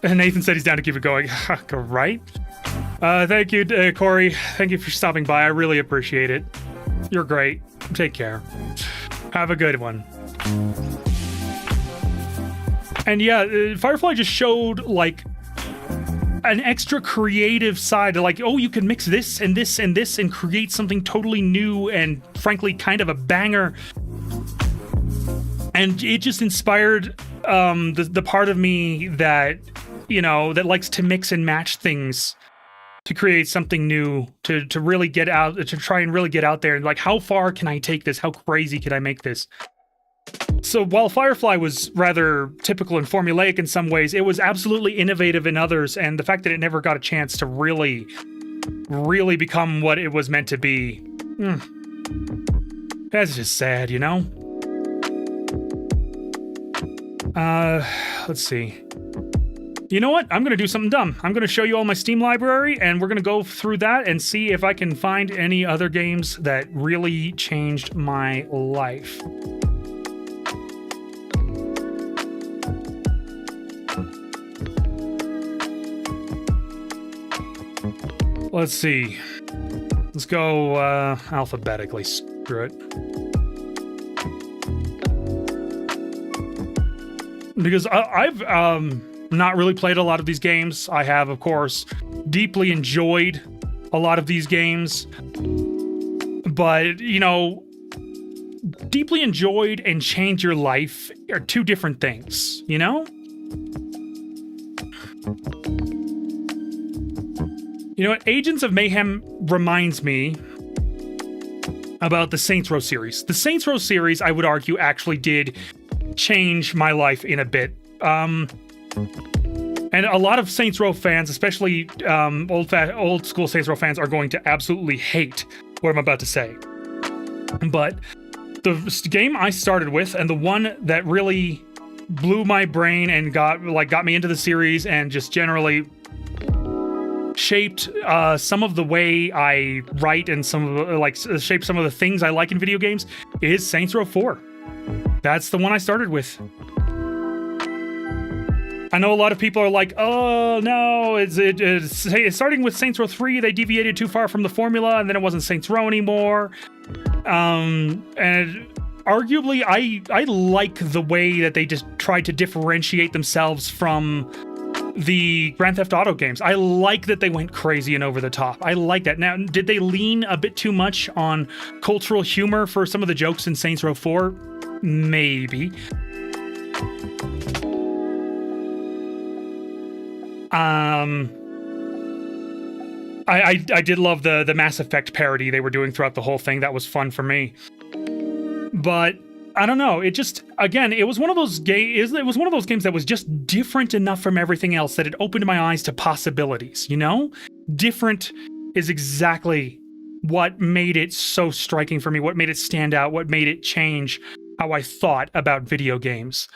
Nathan said he's down to keep it going. Right? Thank you, Corey. Thank you for stopping by. I really appreciate it. You're great. Take care. Have a good one. And yeah, Firefly just showed, like, an extra creative side. Like, oh, you can mix this and this and this and create something totally new and, frankly, kind of a banger. And it just inspired the part of me that, that likes to mix and match things to create something new, to really get out, to try and really get out there. And, like, how far can I take this? How crazy can I make this? So while Firefly was rather typical and formulaic in some ways, it was absolutely innovative in others, and the fact that it never got a chance to really become what it was meant to be, that's just sad, Let's see. You know what? I'm going to do something dumb. I'm going to show you all my Steam library, and we're going to go through that and see if I can find any other games that really changed my life. Let's see. Let's go alphabetically. Screw it. Because I've not really played a lot of these games. I have, of course, deeply enjoyed a lot of these games. But, deeply enjoyed and change your life are two different things, You know what? Agents of Mayhem reminds me about the Saints Row series. The Saints Row series, I would argue, actually did change my life in a bit. And a lot of Saints Row fans, especially old school Saints Row fans, are going to absolutely hate what I'm about to say. But the game I started with, and the one that really blew my brain and got me into the series and just generally shaped some of the way I write and shaped some of the things I like in video games is Saints Row 4. That's the one I started with. I know a lot of people are like, oh no, it's starting with Saints Row 3, they deviated too far from the formula and then it wasn't Saints Row anymore. And arguably I like the way that they just tried to differentiate themselves from the Grand Theft Auto games. I like that they went crazy and over the top. I like that. Now, did they lean a bit too much on cultural humor for some of the jokes in Saints Row 4? Maybe. I did love the Mass Effect parody they were doing throughout the whole thing. That was fun for me. But I don't know. It just, again, it was one of those games that was just different enough from everything else that it opened my eyes to possibilities, Different is exactly what made it so striking for me, what made it stand out, what made it change how I thought about video games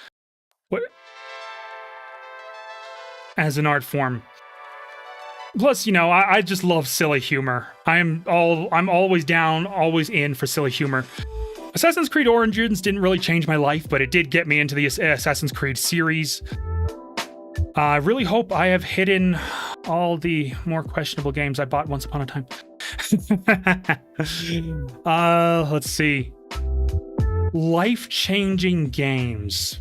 as an art form. Plus, I just love silly humor. I'm always down, always in for silly humor. Assassin's Creed Origins didn't really change my life, but it did get me into the Assassin's Creed series. I really hope I have hidden all the more questionable games I bought once upon a time. Let's see. Life-changing games.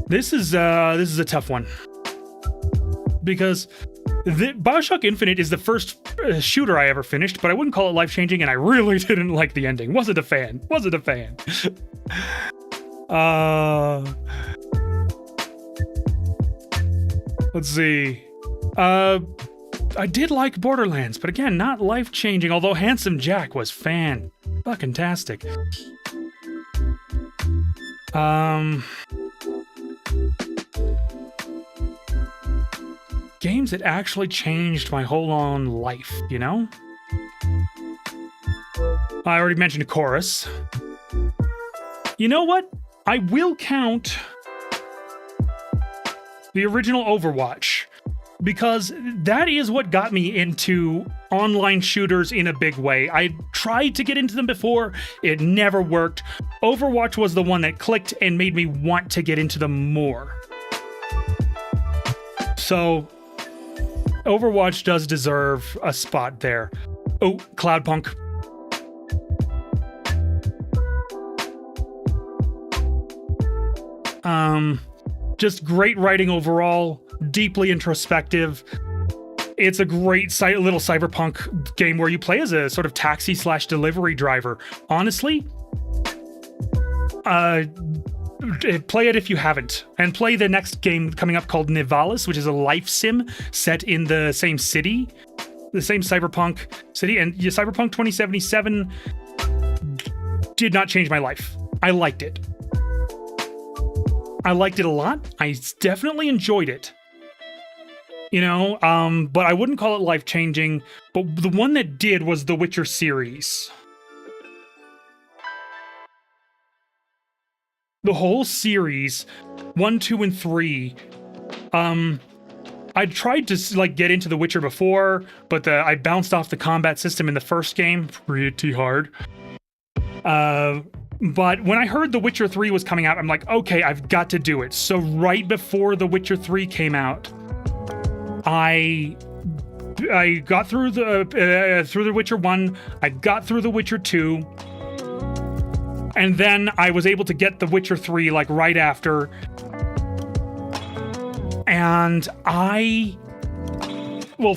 This is a tough one. Because BioShock Infinite is the first shooter I ever finished, but I wouldn't call it life-changing, and I really didn't like the ending. Wasn't a fan. Let's see. I did like Borderlands, but again, not life-changing, although Handsome Jack was fucking-tastic. Games that actually changed my whole on life, I already mentioned Chorus. You know what? I will count the original Overwatch, because that is what got me into online shooters in a big way. I tried to get into them before, it never worked. Overwatch was the one that clicked and made me want to get into them more. So, Overwatch does deserve a spot there. Oh, Cloudpunk. Just great writing overall, deeply introspective. It's a great little cyberpunk game where you play as a sort of taxi/delivery driver. Honestly, play it if you haven't, and play the next game coming up called Nivalis, which is a life sim set in the same city, the same cyberpunk city. And Cyberpunk 2077 did not change my life. I liked it. I liked it a lot. I definitely enjoyed it. But I wouldn't call it life-changing. But the one that did was the Witcher series. The whole series, 1, 2, and 3. I tried to get into The Witcher before, but I bounced off the combat system in the first game pretty hard. But when I heard The Witcher 3 was coming out, I'm like, okay, I've got to do it. So right before The Witcher 3 came out, I got through The Witcher 1, I got through The Witcher 2, and then I was able to get The Witcher 3 right after. And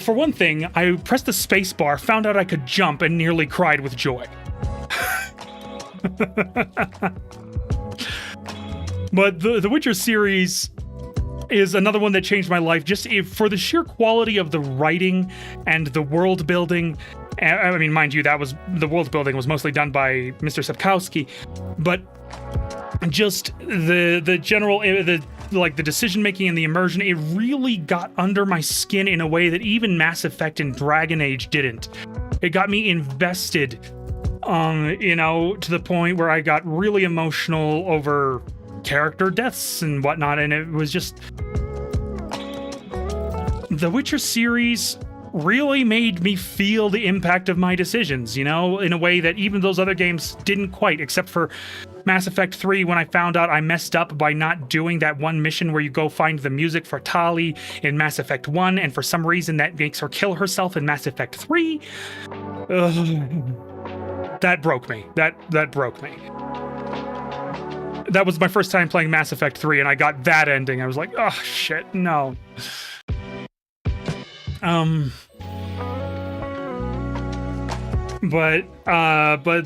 for one thing, I pressed the space bar, found out I could jump, and nearly cried with joy. But the Witcher series is another one that changed my life, just for the sheer quality of the writing and the world building. I mean, mind you, the world building was mostly done by Mr. Sapkowski, but just the general, the decision making and the immersion, it really got under my skin in a way that even Mass Effect and Dragon Age didn't. It got me invested, to the point where I got really emotional over character deaths and whatnot, and it was just... The Witcher series really made me feel the impact of my decisions, in a way that even those other games didn't quite, except for Mass Effect 3, when I found out I messed up by not doing that one mission where you go find the music for Tali in Mass Effect 1, and for some reason that makes her kill herself in Mass Effect 3. That broke me. That broke me. That was my first time playing Mass Effect 3, and I got that ending. I was like, oh, shit, no. But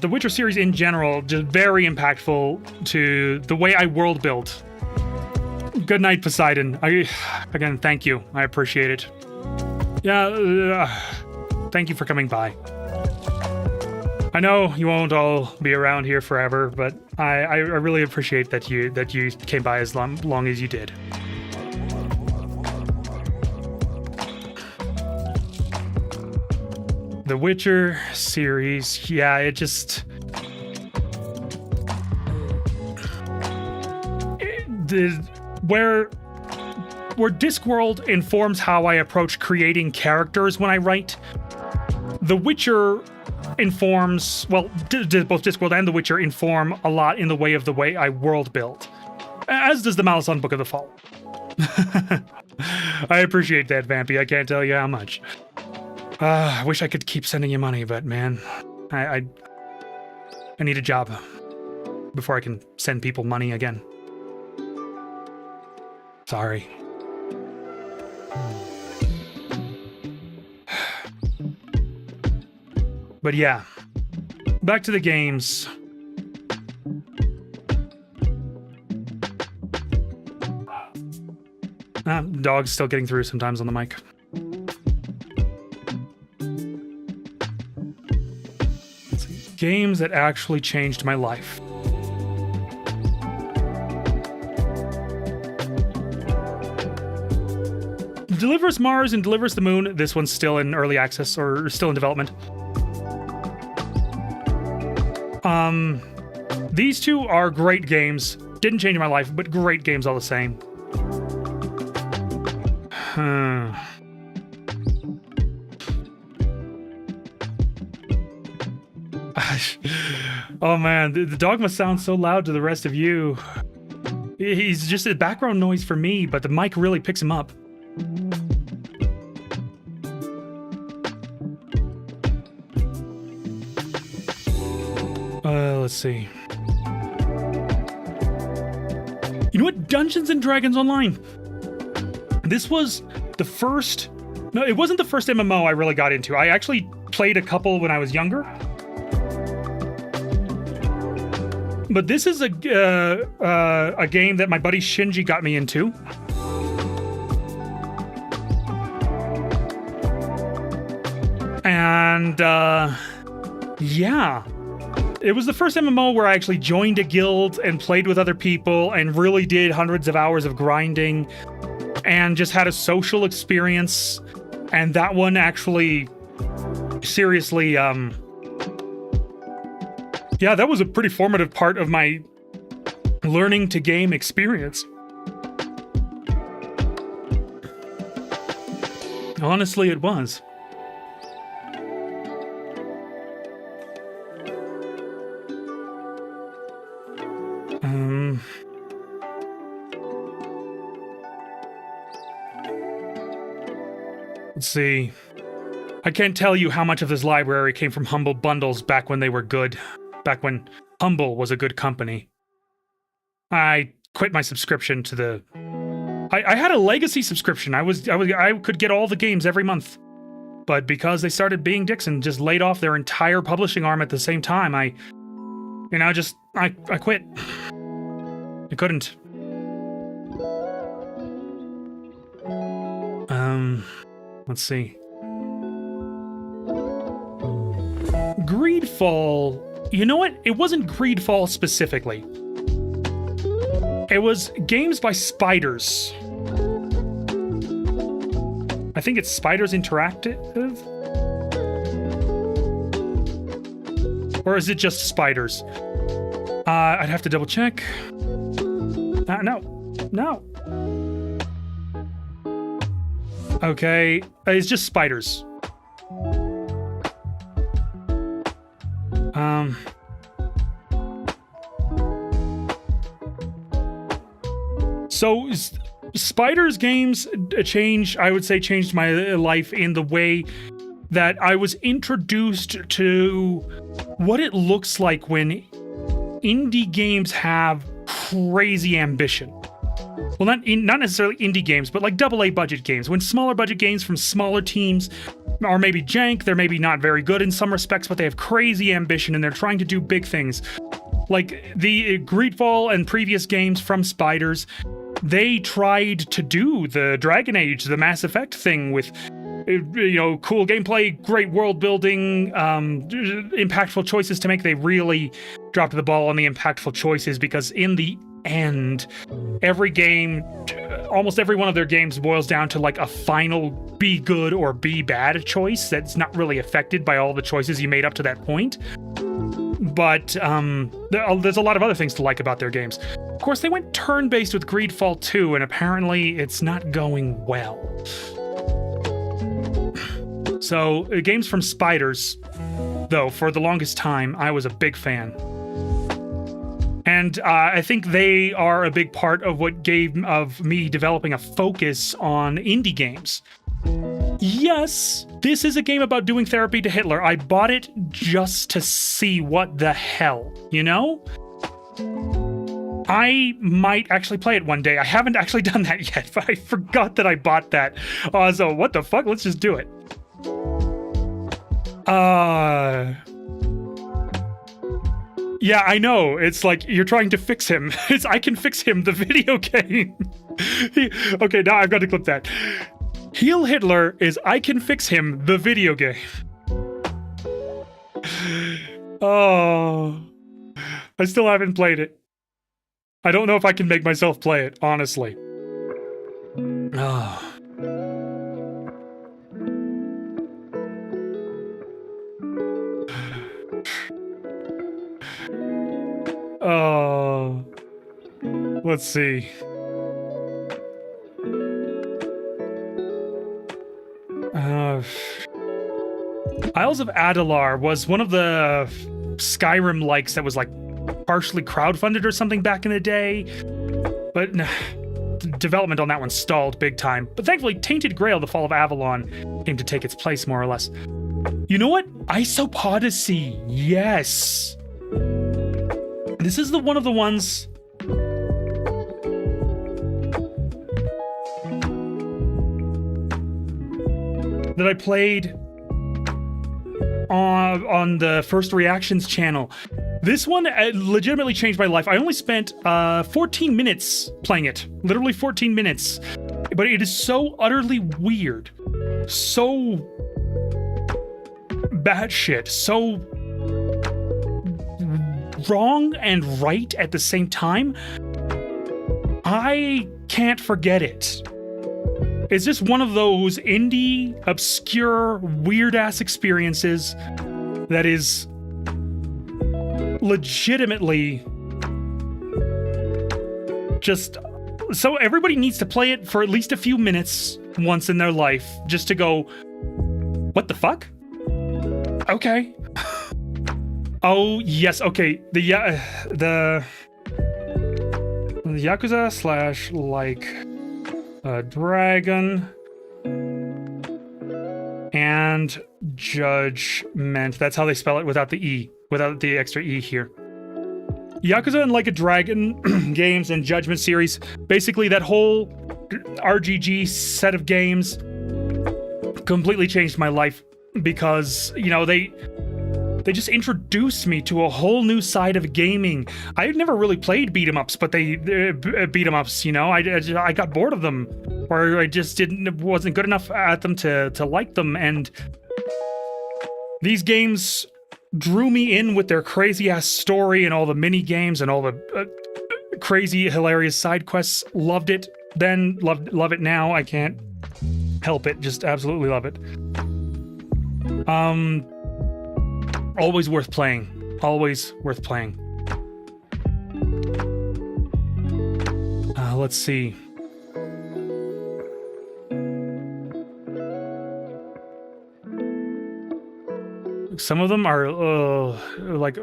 the Witcher series in general, just very impactful to the way I world build. Good night, Poseidon. Again, thank you. I appreciate it. Yeah, thank you for coming by. I know you won't all be around here forever, but I really appreciate that you came by as long as you did. Witcher series, yeah, it just... Where Discworld informs how I approach creating characters when I write, The Witcher informs, well, both Discworld and The Witcher inform a lot in the way I world build, as does the Malison Book of the Fall. I appreciate that, Vampy. I can't tell you how much. I wish I could keep sending you money, but man, I need a job before I can send people money again. Sorry. But yeah, back to the games. Dog's still getting through sometimes on the mic. Let's see. Games that actually changed my life. Deliver Us Mars and Deliver Us the Moon. This one's still in early access or still in development. These two are great games. Didn't change my life, but great games all the same. Oh man, the dog must sound so loud to the rest of you. He's just a background noise for me, but the mic really picks him up. Let's see. You know what? Dungeons and Dragons Online. This was the first... No, it wasn't the first MMO I really got into. I actually played a couple when I was younger. But this is a game that my buddy Shinji got me into. And, yeah. It was the first MMO where I actually joined a guild and played with other people and really did hundreds of hours of grinding and just had a social experience. And that one actually, seriously, yeah, that was a pretty formative part of my learning to game experience. Honestly, it was. Let's see. I can't tell you how much of this library came from Humble Bundles back when they were good. Back when Humble was a good company. I quit my subscription to the... I had a legacy subscription. I could get all the games every month. But because they started being dicks and just laid off their entire publishing arm at the same time, I quit. I couldn't. Let's see. Greedfall. You know what? It wasn't Greedfall specifically. It was games by Spiders. I think it's Spiders Interactive? Or is it just Spiders? I'd have to double check. No. Okay, it's just Spiders. So Spiders games I would say changed my life in the way that I was introduced to what it looks like when indie games have crazy ambition. Well, not necessarily indie games, but like AA budget games. When smaller budget games from smaller teams are maybe jank, they're maybe not very good in some respects, but they have crazy ambition and they're trying to do big things. Like the Greedfall and previous games from Spiders, they tried to do the Dragon Age, the Mass Effect thing with, cool gameplay, great world building, impactful choices to make. They really dropped the ball on the impactful choices because in the end, every game almost every one of their games boils down to like a final be good or be bad choice that's not really affected by all the choices you made up to that point. But there's a lot of other things to like about their games. Of course, they went turn-based with Greedfall 2, and apparently it's not going well. So, games from Spiders, though, for the longest time, I was a big fan. And I think they are a big part of what gave of me developing a focus on indie games. Yes, this is a game about doing therapy to Hitler. I bought it just to see what the hell, you know? I might actually play it one day. I haven't actually done that yet, but I forgot that I bought that. So what the fuck? Let's just do it. Yeah, I know. It's like you're trying to fix him. It's I Can Fix Him, the video game. Okay, now I've got to clip that. Heal Hitler is I Can Fix Him, the video game. Oh, I still haven't played it. I don't know if I can make myself play it, honestly. Oh. Oh. Let's see. Isles of Adalar was one of the Skyrim likes that was like partially crowdfunded or something back in the day, but development on that one stalled big time. But thankfully, Tainted Grail: The Fall of Avalon came to take its place, more or less. You know what? Isopodacy, yes. This is one of the ones that I played on the First Reactions channel. This one legitimately changed my life. I only spent 14 minutes playing it. Literally 14 minutes. But it is so utterly weird. So batshit. So wrong and right at the same time. I can't forget it. It's just one of those indie, obscure, weird-ass experiences that is legitimately just... So everybody needs to play it for at least a few minutes once in their life, just to go, what the fuck? Okay. Oh, yes, okay. The Yakuza slash, like... Dragon and Judgment. That's how they spell it without the E, without the extra E here. Yakuza and Like a Dragon games and Judgment series. Basically, that whole RGG set of games completely changed my life because, you know, they just introduced me to a whole new side of gaming. I had never really played beat-em-ups, but beat-em-ups, you know, I got bored of them, or I just wasn't good enough at them to like them, and these games drew me in with their crazy-ass story and all the mini-games and all the crazy, hilarious side quests. Loved it then, love it now. I can't help it, just absolutely love it. Always worth playing. Always worth playing. Let's see. Some of them are, like...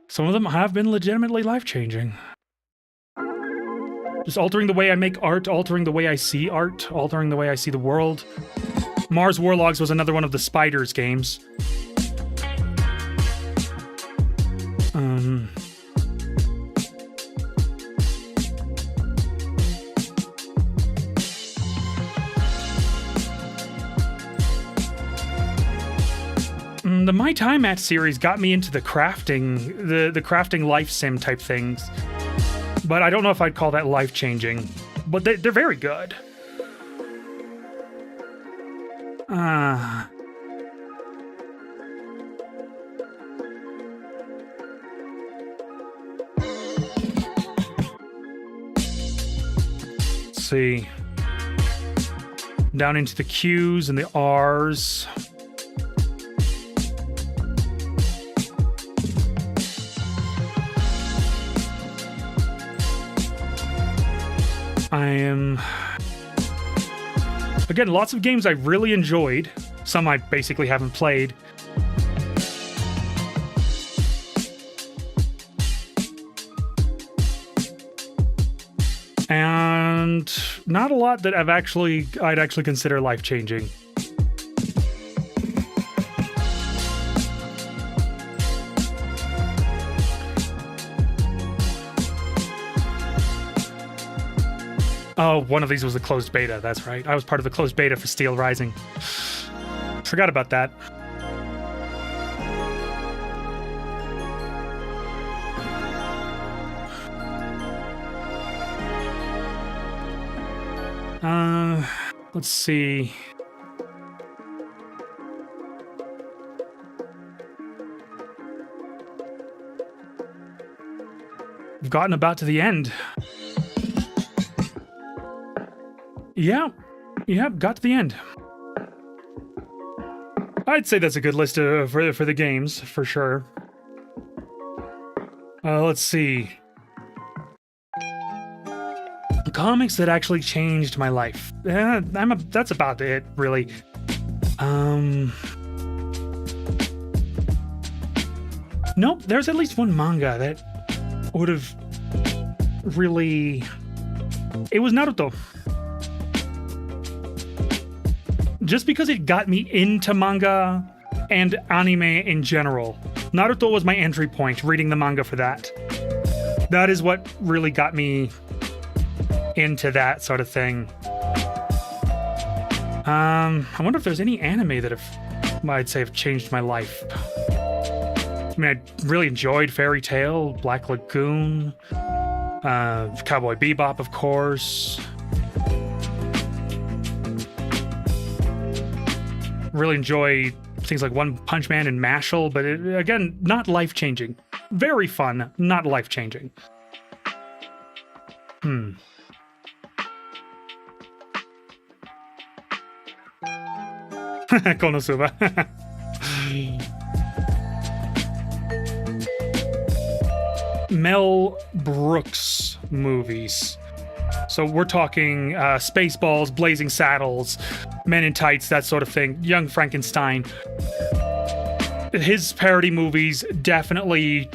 Some of them have been legitimately life-changing. Just altering the way I make art, altering the way I see art, altering the way I see the world. Mars Warlogs was another one of the Spiders games. The My Time At series got me into the crafting, the crafting life sim type things. But I don't know if I'd call that life-changing. But they're very good. see. Down into the Q's and the R's. I am... Again, lots of games I really enjoyed. Some I basically haven't played. And not a lot that I'd actually consider life-changing. Oh, one of these was a closed beta, that's right. I was part of the closed beta for Steel Rising. Forgot about that. Let's see. We've gotten about to the end. Yeah, got to the end. I'd say that's a good list for the games, for sure. Let's see. Comics that actually changed my life. That's about it, really. Nope, there's at least one manga that would have really... It was Naruto. Just because it got me into manga and anime in general. Naruto was my entry point, reading the manga for that. That is what really got me into that sort of thing. I wonder if there's any anime that I'd say have changed my life. I mean, I really enjoyed Fairy Tail, Black Lagoon, Cowboy Bebop, of course. Really enjoy things like One Punch Man and Mashal, but again, not life-changing. Very fun, not life-changing. Konosuba. Mel Brooks movies. So we're talking Spaceballs, Blazing Saddles, Men in Tights, that sort of thing. Young Frankenstein. His parody movies definitely,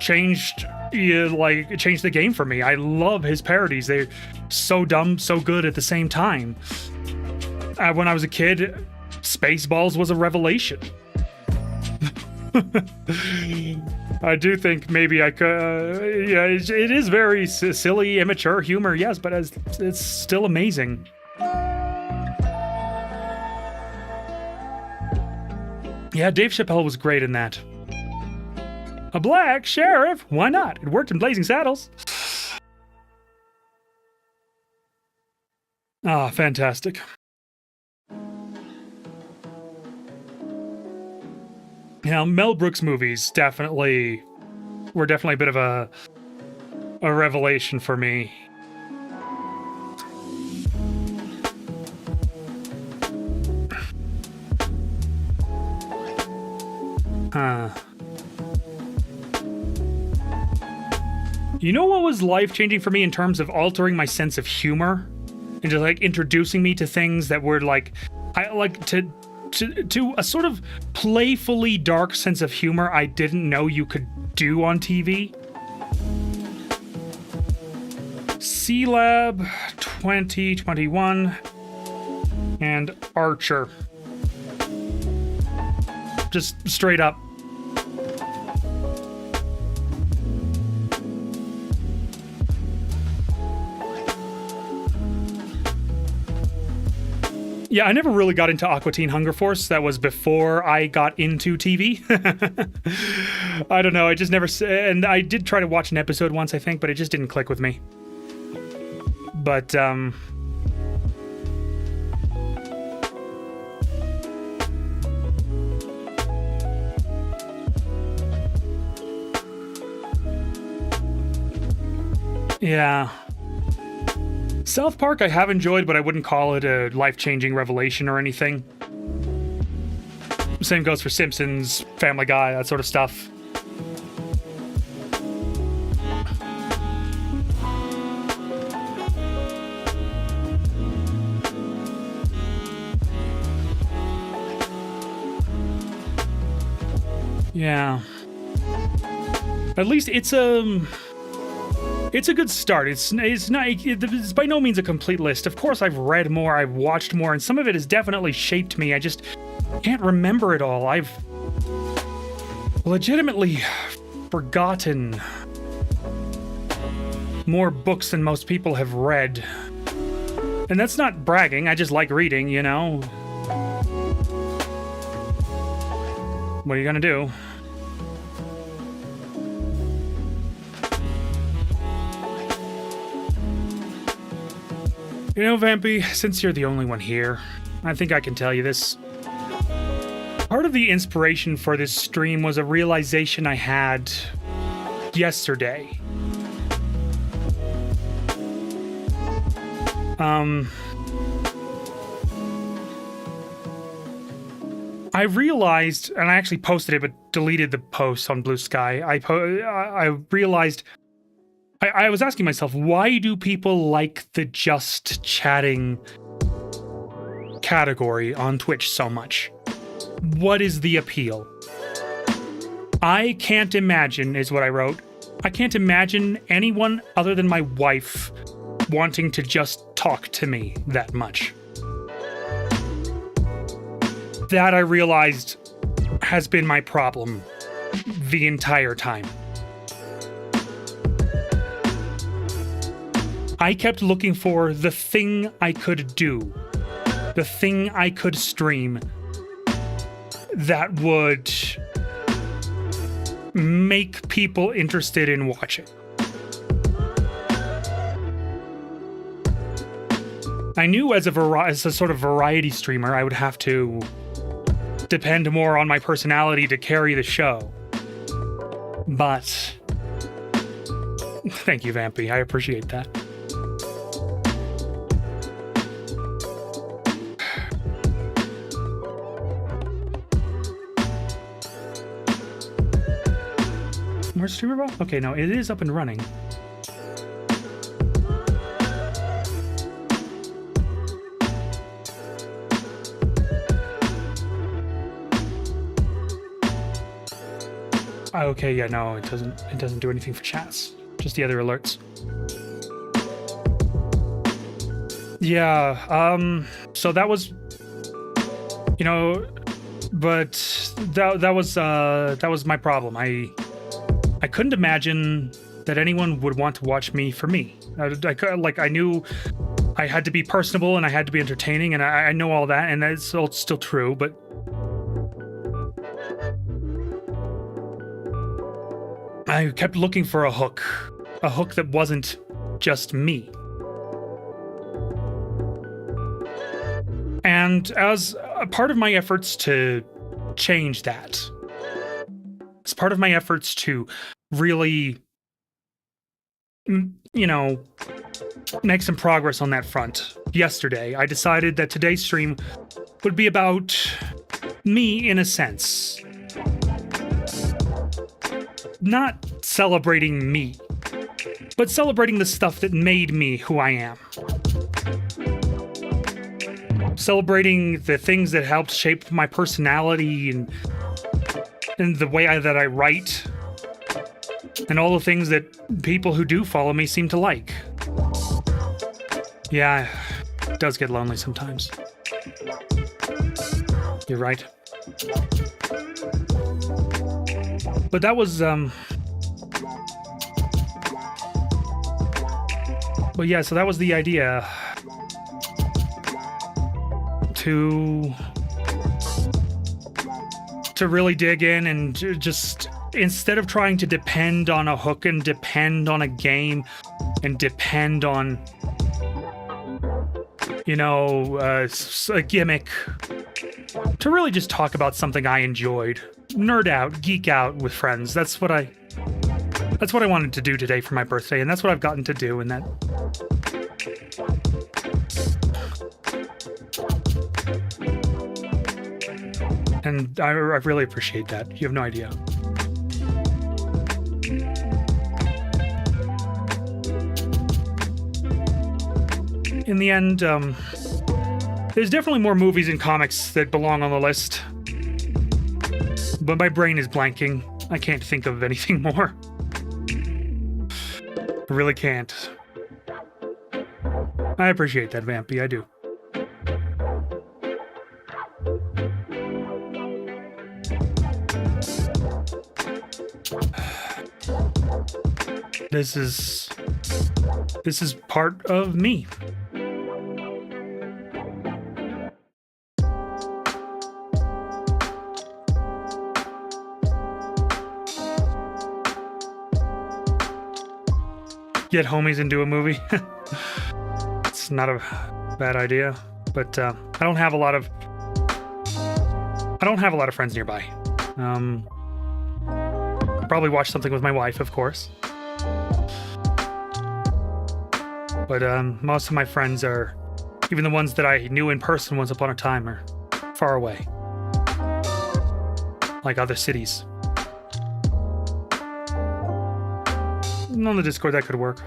changed the game for me. I love his parodies. They're so dumb, so good at the same time. When I was a kid, Spaceballs was a revelation. I do think maybe I could... it is very silly, immature humor, yes, but it's still amazing. Yeah, Dave Chappelle was great in that. A black sheriff? Why not? It worked in Blazing Saddles. Ah, fantastic. Yeah, Mel Brooks movies were definitely a bit of a revelation for me. You know what was life-changing for me in terms of altering my sense of humor? And just introducing me to things that were to a sort of playfully dark sense of humor I didn't know you could do on TV. C-Lab 2021 and Archer. Just straight up. Yeah, I never really got into Aqua Teen Hunger Force. That was before I got into TV. I don't know, I just never... And I did try to watch an episode once, I think, but it just didn't click with me. But, yeah. South Park I have enjoyed, but I wouldn't call it a life-changing revelation or anything. Same goes for Simpsons, Family Guy, that sort of stuff. Yeah. At least it's a good start. It's by no means a complete list. Of course, I've read more, I've watched more, and some of it has definitely shaped me. I just can't remember it all. I've legitimately forgotten more books than most people have read. And that's not bragging, I just like reading, you know? What are you gonna do? You know, Vampy, since you're the only one here, I think I can tell you this. Part of the inspiration for this stream was a realization I had yesterday. I realized, and I actually posted it but deleted the post on Blue Sky. I realized I was asking myself, why do people like the just chatting category on Twitch so much? What is the appeal? I can't imagine, is what I wrote. I can't imagine anyone other than my wife wanting to just talk to me that much. That I realized has been my problem the entire time. I kept looking for the thing I could do, the thing I could stream that would make people interested in watching. I knew as a sort of variety streamer, I would have to depend more on my personality to carry the show. But thank you, Vampy. I appreciate that. Where's StreamerBot? Okay, no, it is up and running. Okay, yeah, no, it doesn't do anything for chats. Just the other alerts. Yeah, so that was, you know, but that was my problem. I couldn't imagine that anyone would want to watch me for me. I knew I had to be personable and I had to be entertaining, and I know all that, and that's still true, but I kept looking for a hook that wasn't just me. And as a part of my efforts to change that, as part of my efforts to really, you know, make some progress on that front, yesterday, I decided that today's stream would be about me in a sense. Not celebrating me, but celebrating the stuff that made me who I am. Celebrating the things that helped shape my personality and the way that I write, and all the things that people who do follow me seem to like. Yeah, it does get lonely sometimes. You're right. But that was, well, yeah, so that was the idea. To really dig in and just, instead of trying to depend on a hook and depend on a game and depend on, you know, a gimmick, to really just talk about something I enjoyed. Nerd out, geek out with friends. That's what I wanted to do today for my birthday, and that's what I've gotten to do, and that And I really appreciate that. You have no idea. In the end, there's definitely more movies and comics that belong on the list. But my brain is blanking. I can't think of anything more. I really can't. I appreciate that, Vampy. I do. This is part of me. Get homies and do a movie. It's not a bad idea, but I don't have a lot of friends nearby. Probably watch something with my wife, of course. But most of my friends are, even the ones that I knew in person once upon a time, are far away. Like other cities. On the Discord, that could work.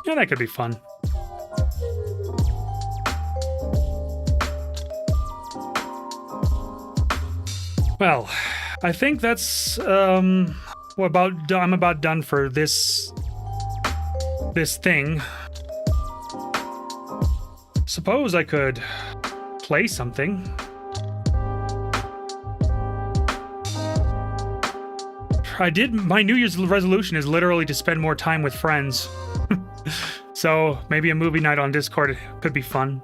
Yeah, that could be fun. Well, I think that's I'm about done for this thing. Suppose I could play something. My New Year's resolution is literally to spend more time with friends. So maybe a movie night on Discord could be fun.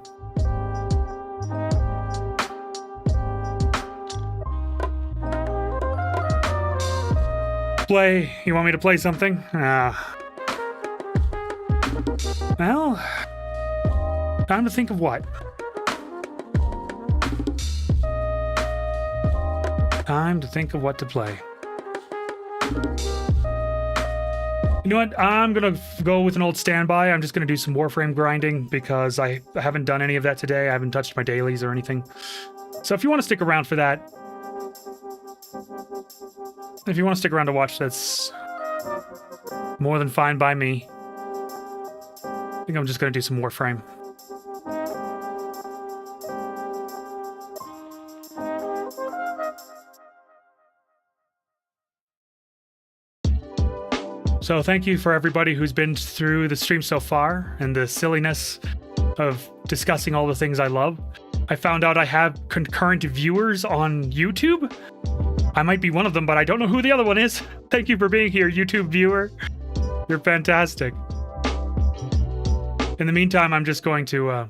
You want me to play something? Well, time to think of what? Time to think of what to play. You know what? I'm gonna go with an old standby. I'm just gonna do some Warframe grinding because I haven't done any of that today. I haven't touched my dailies or anything. So if you want to stick around for that, if you want to stick around to watch, that's more than fine by me. I think I'm just gonna do some Warframe. So thank you for everybody who's been through the stream so far and the silliness of discussing all the things I love. I found out I have concurrent viewers on YouTube. I might be one of them, but I don't know who the other one is. Thank you for being here, YouTube viewer. You're fantastic. In the meantime, I'm just going to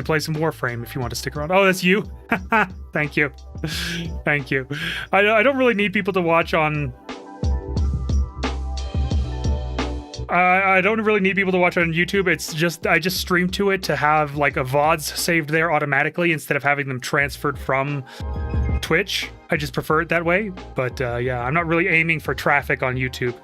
play some Warframe if you want to stick around. Oh, that's you? Thank you. Thank you. I don't really need people to watch on... I don't really need people to watch on YouTube. It's just, I just stream to it to have like a VODs saved there automatically instead of having them transferred from Twitch. I just prefer it that way. But yeah, I'm not really aiming for traffic on YouTube.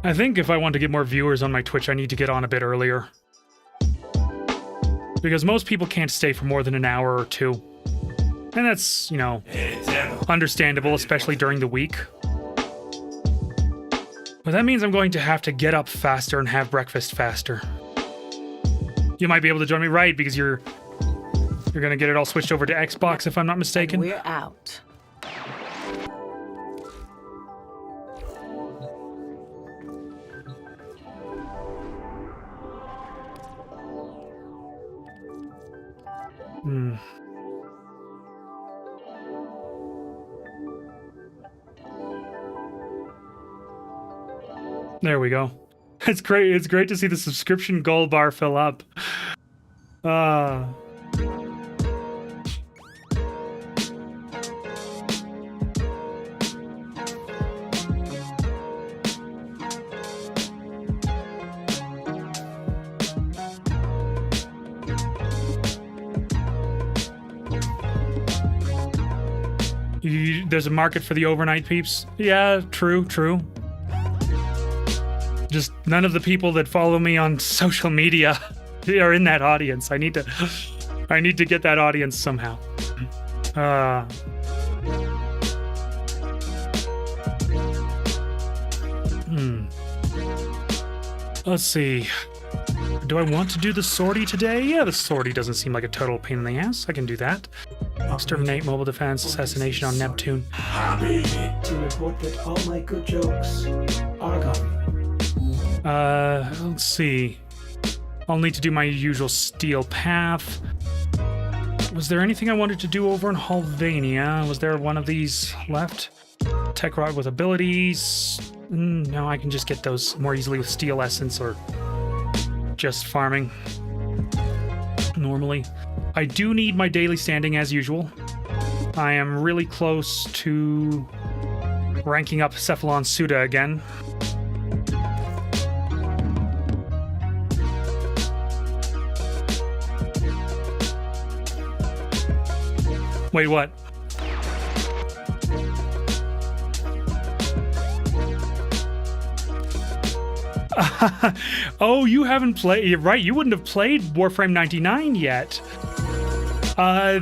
I think if I want to get more viewers on my Twitch, I need to get on a bit earlier. Because most people can't stay for more than an hour or two. And that's, you know, understandable, especially during the week. But that means I'm going to have to get up faster and have breakfast faster. You might be able to join me, right? Because you're gonna get it all switched over to Xbox, if I'm not mistaken. We're out. Hmm. There we go. It's great. It's great to see the subscription gold bar fill up. There's a market for the overnight peeps. Yeah, true. Just none of the people that follow me on social media are in that audience. I need to get that audience somehow. Let's see. Do I want to do the sortie today? Yeah, the sortie doesn't seem like a total pain in the ass. I can do that. Exterminate, mobile defense, assassination on Neptune. Happy to report that all my good jokes are gone. Let's see. I'll need to do my usual steel path. Was there anything I wanted to do over in Halvania? Was there one of these left? Tech rod with abilities. No, I can just get those more easily with steel essence or just farming normally. I do need my daily standing as usual. I am really close to ranking up Cephalon Suda again. Wait, what? Oh, you haven't played. You're right, you wouldn't have played Warframe 99 yet.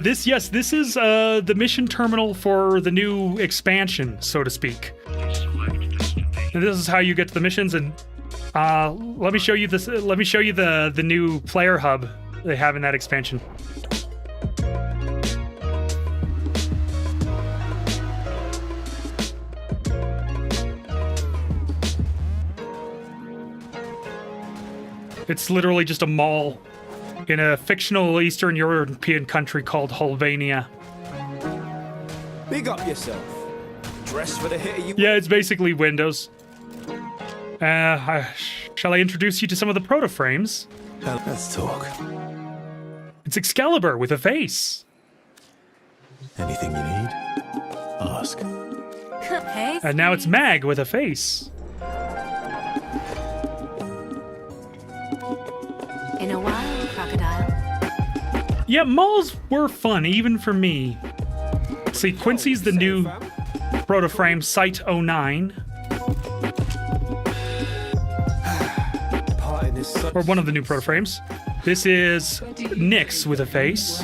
This is the mission terminal for the new expansion, so to speak. And this is how you get to the missions. And let me show you this. Let me show you the new player hub they have in that expansion. It's literally just a mall in a fictional Eastern European country called Halvania. Big up yourself. Dress for the hit you. Yeah, it's basically Windows. Shall I introduce you to some of the proto-frames? Let's talk. It's Excalibur with a face. Anything you need, ask. Hey, And now it's Mag with a face. in a while, crocodile. Yeah, malls were fun, even for me. See, Quincy's the new proto-frame Site 09. Or one of the new proto-frames. This is Nyx with a face.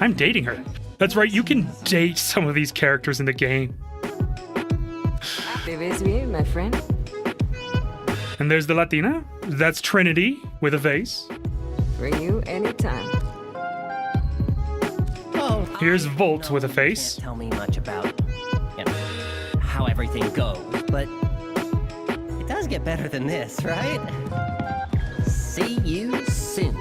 I'm dating her. That's right, you can date some of these characters in the game. My friend. And there's the Latina. That's Trinity with a face. For you anytime. Oh, Here's I Volt know with a you face. Can't tell me much about, how everything goes, but it does get better than this, right? See you soon.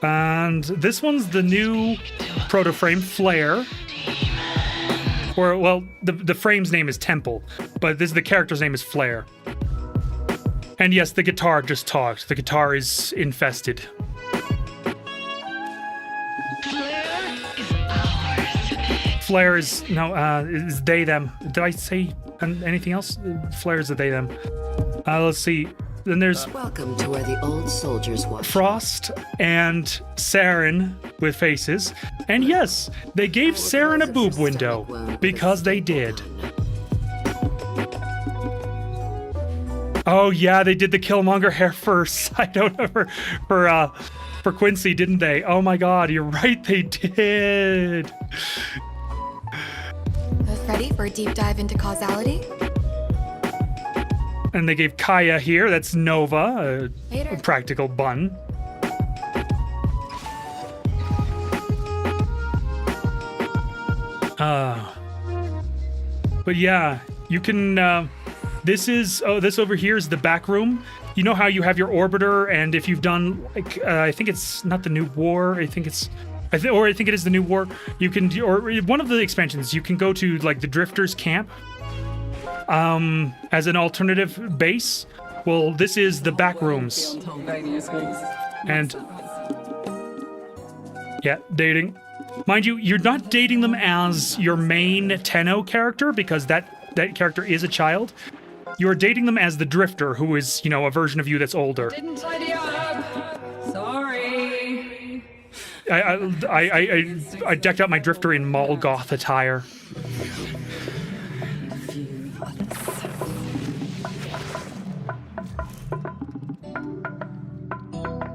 And this one's the new proto-frame Flare. Or, well, the frame's name is Temple, but the character's name is Flare. And yes, the guitar just talked. The guitar is infested. Flare is they, them. Did I say anything else? Flare is a they, them. Let's see. Then there's Welcome to where the old soldiers watch. Frost and Saren with faces. And yes, they gave Saren a boob window because they did. Oh yeah, they did the Killmonger hair first. I don't know for Quincy, didn't they? Oh my god, you're right, they did. Ready for a deep dive into causality? And they gave Kaya here, that's Nova, a practical bun. But yeah, you can, this over here is the back room. You know how you have your orbiter, and if you've done, like, I think it's not the New War, I think it is the New War, you can, or one of the expansions, you can go to, like, the Drifters camp, as an alternative base. Well, this is the back rooms. And, yeah, dating. Mind you, you're not dating them as your main Tenno character, because that character is a child. You're dating them as the Drifter, who is, you know, a version of you that's older. Didn't tidy up. Sorry. I decked out my Drifter in mall goth attire.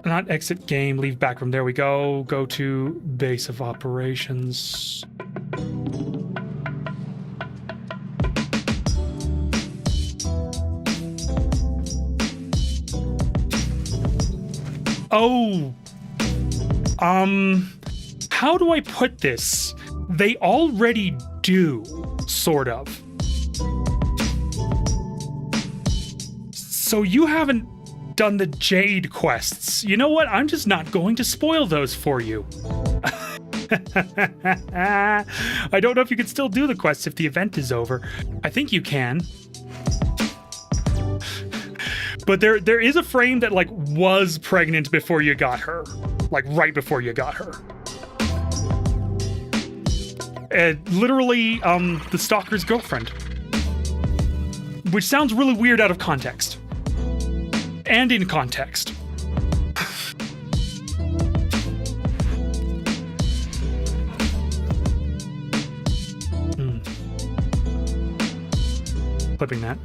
Not exit game, leave back room. There we go. Go to base of operations. Oh, how do I put this? They already do, sort of. So you haven't done the Jade quests. You know what? I'm just not going to spoil those for you. I don't know if you can still do the quests if the event is over. I think you can. But there is a frame that, like, was pregnant before you got her. Like, right before you got her. Literally, the stalker's girlfriend. Which sounds really weird out of context. And in context. Clipping that.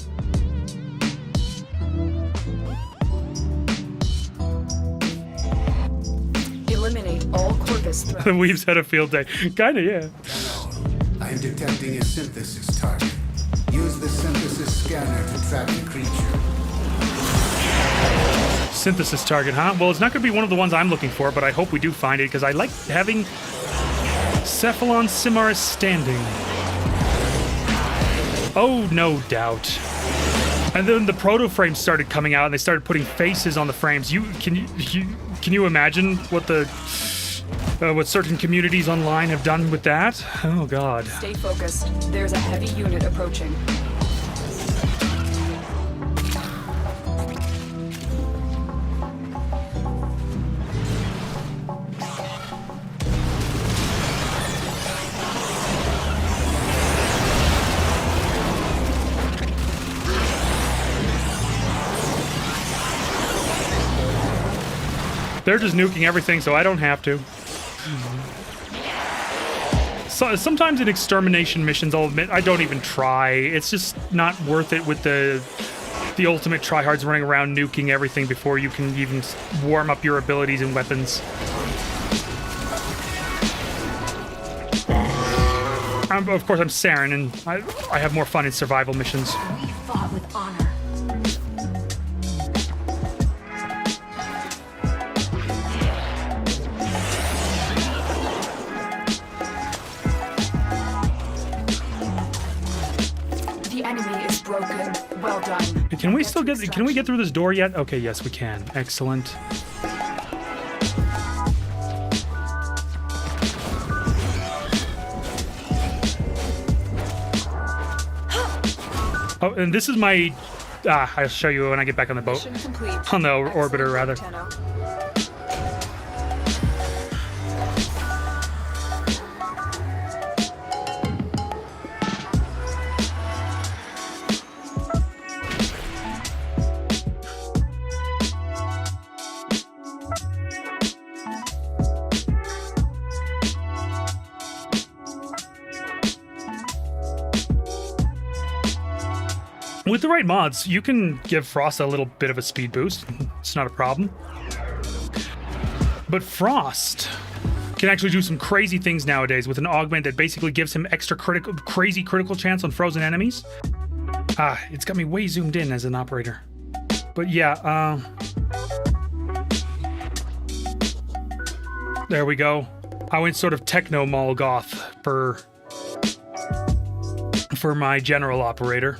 Eliminate all Corvus threats. The Weaves had a field day. Kinda, yeah. I am detecting a synthesis target. Use the synthesis scanner to track the creature. Synthesis target, huh? Well, it's not going to be one of the ones I'm looking for, but I hope we do find it, because I like having Cephalon Simaris standing. Oh, no doubt. And then the proto frames started coming out, and they started putting faces on the frames. Can you imagine what what certain communities online have done with that? Oh God. Stay focused. There's a heavy unit approaching. They're just nuking everything, so I don't have to. So, sometimes in extermination missions, I'll admit, I don't even try. It's just not worth it with the ultimate tryhards running around nuking everything before you can even warm up your abilities and weapons. Of course, I'm Saren, and I have more fun in survival missions. We fought with honor. The enemy is broken. Well done. Can we still get? Can we get through this door yet? Okay, yes, we can. Excellent. Oh, and this is my... I'll show you when I get back on the boat. Mission complete. On the orbiter, rather. Tenno. With the right mods, you can give Frost a little bit of a speed boost. It's not a problem. But Frost can actually do some crazy things nowadays with an augment that basically gives him extra crazy critical chance on frozen enemies. Ah, it's got me way zoomed in as an operator. But yeah, there we go. I went sort of techno mall goth for my general operator.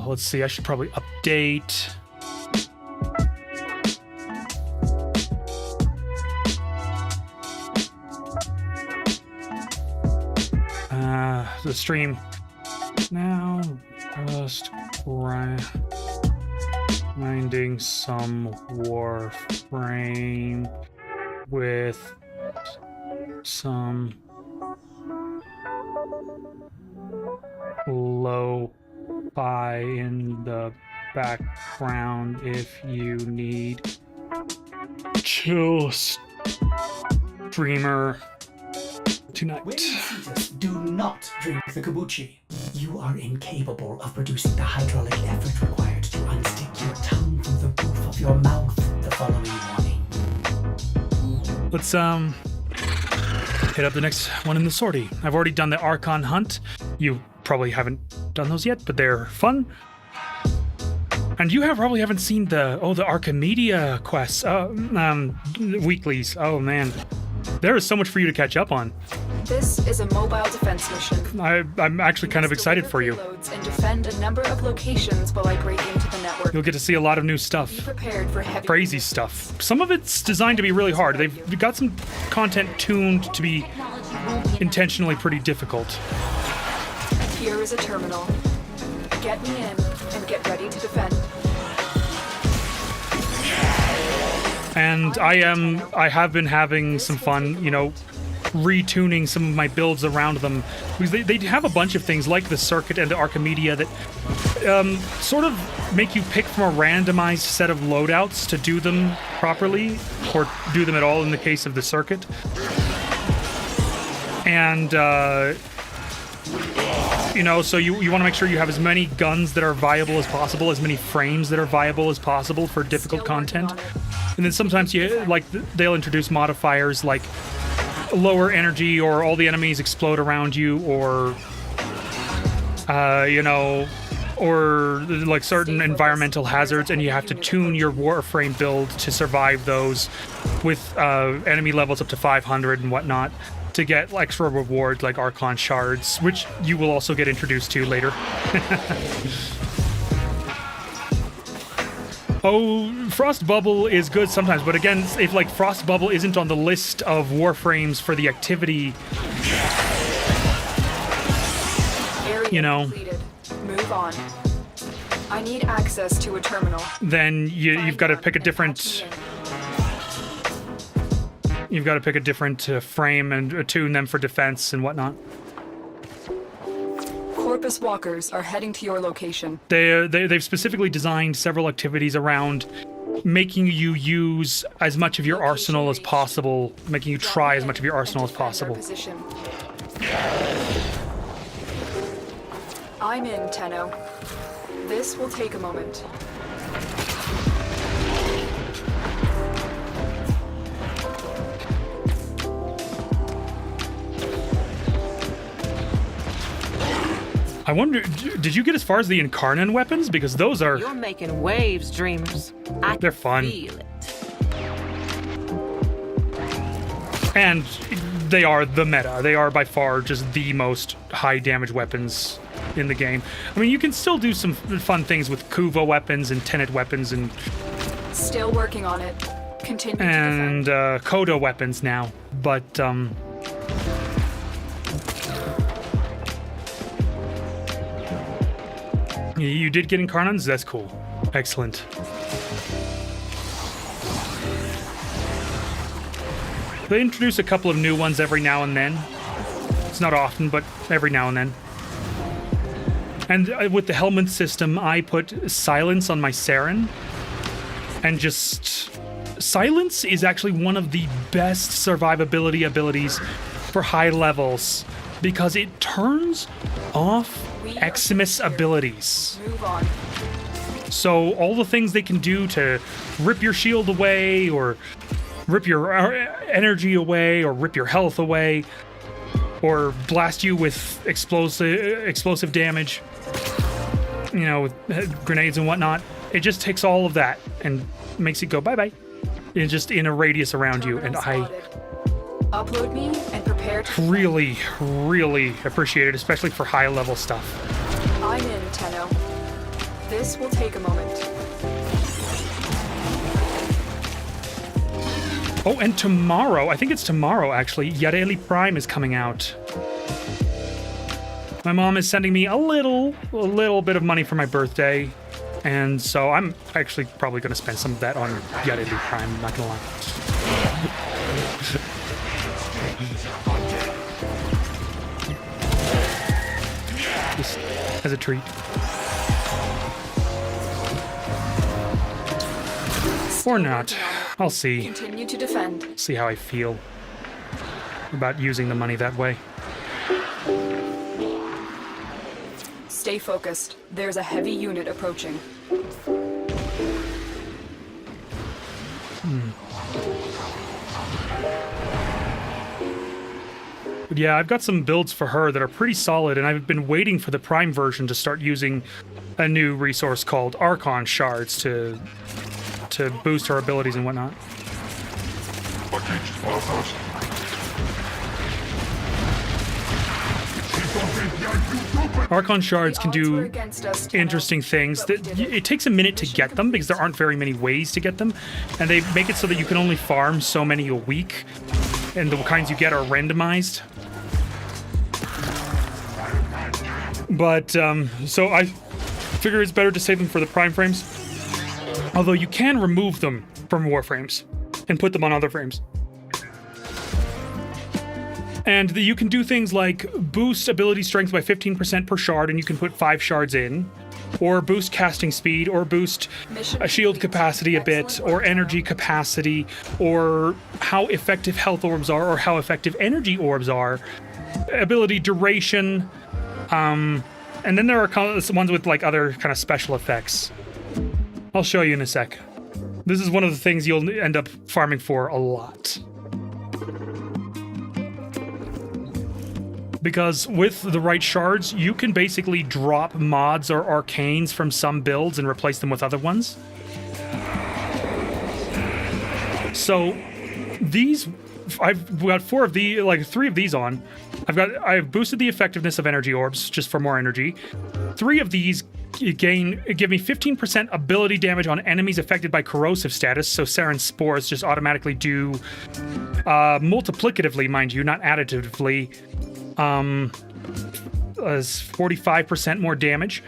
Let's see, I should probably update. The stream now, just grinding some Warframe with some lo-fi in the background if you need chill streamer tonight. When you see this, do not drink the kombucha. You are incapable of producing the hydraulic effort required to unstick your tongue from the roof of your mouth the following morning. Let's hit up the next one in the sortie. I've already done the Archon hunt. You probably haven't done those yet, but they're fun. And you probably haven't seen the Archimedia quests, weeklies. Oh man, there is so much for you to catch up on. This is a mobile defense mission. I'm actually kind of excited for you. And defend a number of locations while I break into the network. You'll get to see a lot of new stuff. Be prepared for heavy Crazy stuff. Some of it's designed to be really hard. They've got some content tuned to be intentionally pretty difficult. Here is a terminal. Get me in and get ready to defend. And I have been having some fun, you know, retuning some of my builds around them, because they have a bunch of things like the circuit and the Archimedia that sort of make you pick from a randomized set of loadouts to do them properly, or do them at all in the case of the circuit. And you know, so you want to make sure you have as many guns that are viable as possible, as many frames that are viable as possible for difficult content. And then sometimes they'll introduce modifiers like lower energy, or all the enemies explode around you, or you know, or like certain environmental hazards, and you have to tune your Warframe build to survive those with enemy levels up to 500 and whatnot, to get extra rewards like Archon shards, which you will also get introduced to later. Oh, Frost Bubble is good sometimes, but again, if like Frost Bubble isn't on the list of Warframes for the activity, you know, completed. Move on. I need access to a terminal. then you've got to pick a different. You've got to pick a different frame and tune them for defense and whatnot. Corpus walkers are heading to your location. They've specifically designed several activities around making you use as much of your arsenal as possible, making you try as much of your arsenal as possible. Position. I'm in, Tenno. This will take a moment. I wonder, did you get as far as the Incarnon weapons? Because those are... You're making waves, dreamers. They're fun. Feel it. And they are the meta. They are by far just the most high damage weapons in the game. I mean, you can still do some fun things with Kuva weapons and Tenet weapons and... Still working on it. Continue and Kodo weapons now, but you did get Incarnons? That's cool. Excellent. They introduce a couple of new ones every now and then. It's not often, but every now and then. And with the helmet system, I put silence on my Saren. And just... Silence is actually one of the best survivability abilities for high levels, because it turns off We are Eximus here. abilities. Move on. So all the things they can do to rip your shield away, or rip your energy away, or rip your health away, or blast you with explosive damage, you know, with grenades and whatnot. It just takes all of that and makes it go bye-bye. It's just in a radius around you, and Terminal spotted. Upload me and prepare to really, really appreciate it, especially for high-level stuff. I'm in, Tenno. This will take a moment. Oh, and tomorrow, I think it's tomorrow actually, Yareli Prime is coming out. My mom is sending me a little bit of money for my birthday, and so I'm actually probably going to spend some of that on Yareli Prime, I'm not going to lie. Just as a treat. Or not. I'll see. Continue to defend. See how I feel about using the money that way. Stay focused. There's a heavy unit approaching. But yeah, I've got some builds for her that are pretty solid, and I've been waiting for the Prime version to start using a new resource called Archon Shards to boost her abilities and whatnot. Archon Shards can do interesting things. It takes a minute to get them because there aren't very many ways to get them, and they make it so that you can only farm so many a week, and the kinds you get are randomized. But, so I figure it's better to save them for the Prime frames. Although you can remove them from Warframes and put them on other frames. And you can do things like boost ability strength by 15% per shard, and you can put 5 shards in. Or boost casting speed, or boost a shield capacity a bit, or energy capacity, or how effective health orbs are, or how effective energy orbs are. Ability duration. And then there are ones with like other kind of special effects. I'll show you in a sec. This is one of the things you'll end up farming for a lot. Because with the right shards, you can basically drop mods or arcanes from some builds and replace them with other ones. So these, I've got 4 of the, like 3 of these on. I've boosted the effectiveness of energy orbs just for more energy. 3 of these give me 15% ability damage on enemies affected by corrosive status, so Saren's spores just automatically do multiplicatively, mind you, not additively, 45% more damage.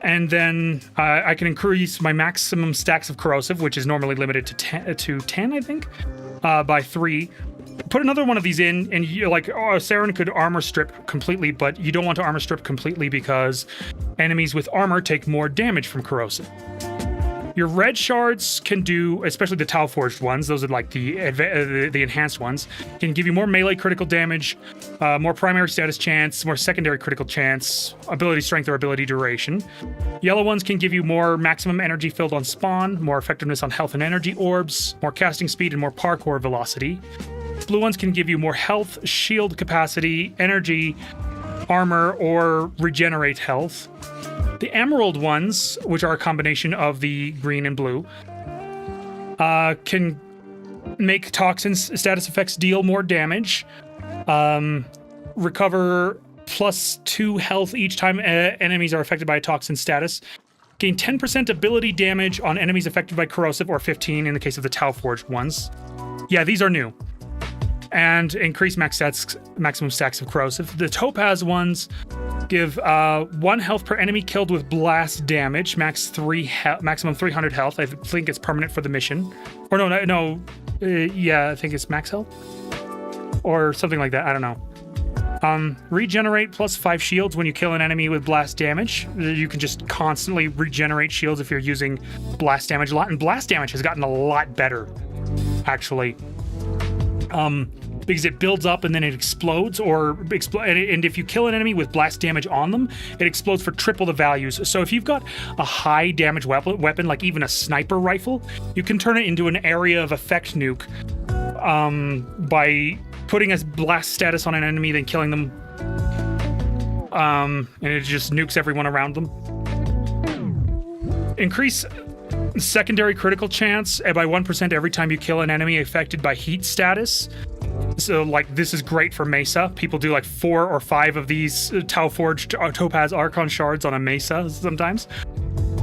And then I can increase my maximum stacks of corrosive, which is normally limited to 10, I think, by 3. Put another one of these in, and you're like, oh, Saren could armor strip completely, but you don't want to armor strip completely because enemies with armor take more damage from corrosive. Your red shards can do, especially the Tau Forged ones, those are like the enhanced ones, can give you more melee critical damage, more primary status chance, more secondary critical chance, ability strength or ability duration. Yellow ones can give you more maximum energy filled on spawn, more effectiveness on health and energy orbs, more casting speed and more parkour velocity. Blue ones can give you more health, shield capacity, energy, armor, or regenerate health. The emerald ones, which are a combination of the green and blue, can make toxins status effects deal more damage, recover +2 health each time enemies are affected by a toxin status, gain 10% ability damage on enemies affected by corrosive, or 15 in the case of the Tau Forged ones. Yeah, these are new. And increase maximum stacks of corrosive. The topaz ones give 1 health per enemy killed with blast damage, maximum 300 health. I think it's permanent for the mission. Or no, yeah, I think it's max health or something like that. I don't know. Regenerate +5 shields when you kill an enemy with blast damage. You can just constantly regenerate shields if you're using blast damage a lot, and blast damage has gotten a lot better, actually. because it builds up and then it explodes, and if you kill an enemy with blast damage on them, it explodes for triple the values. So if you've got a high damage weapon, like even a sniper rifle, you can turn it into an area of effect nuke by putting a blast status on an enemy, then killing them, and it just nukes everyone around them. Increase secondary critical chance by 1% every time you kill an enemy affected by heat status. So, like, this is great for Mesa. People do like 4 or 5 of these Tau Forged Topaz Archon shards on a Mesa sometimes.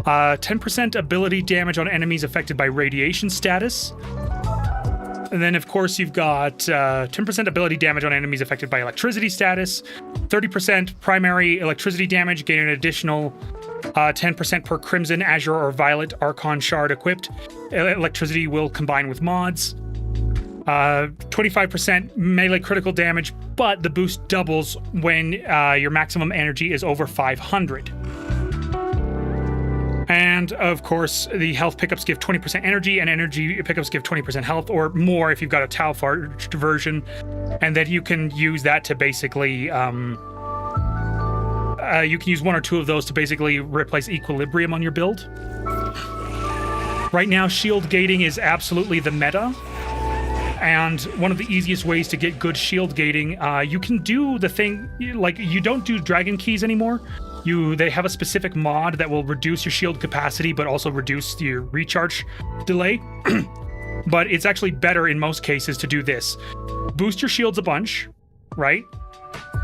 10% ability damage on enemies affected by radiation status. And then, of course, you've got 10% ability damage on enemies affected by electricity status. 30% primary electricity damage, gain an additional 10% per Crimson, Azure, or Violet Archon shard equipped. Electricity will combine with mods. 25% melee critical damage, but the boost doubles when your maximum energy is over 500. And, of course, the health pickups give 20% energy, and energy pickups give 20% health, or more if you've got a Tau Forged version. And then you can use that to basically... you can use 1 or 2 of those to basically replace equilibrium on your build. Right now, shield gating is absolutely the meta. And one of the easiest ways to get good shield gating, you can do the thing, like, you don't do dragon keys anymore. They have a specific mod that will reduce your shield capacity, but also reduce your recharge delay. But it's actually better in most cases to do this. Boost your shields a bunch, right?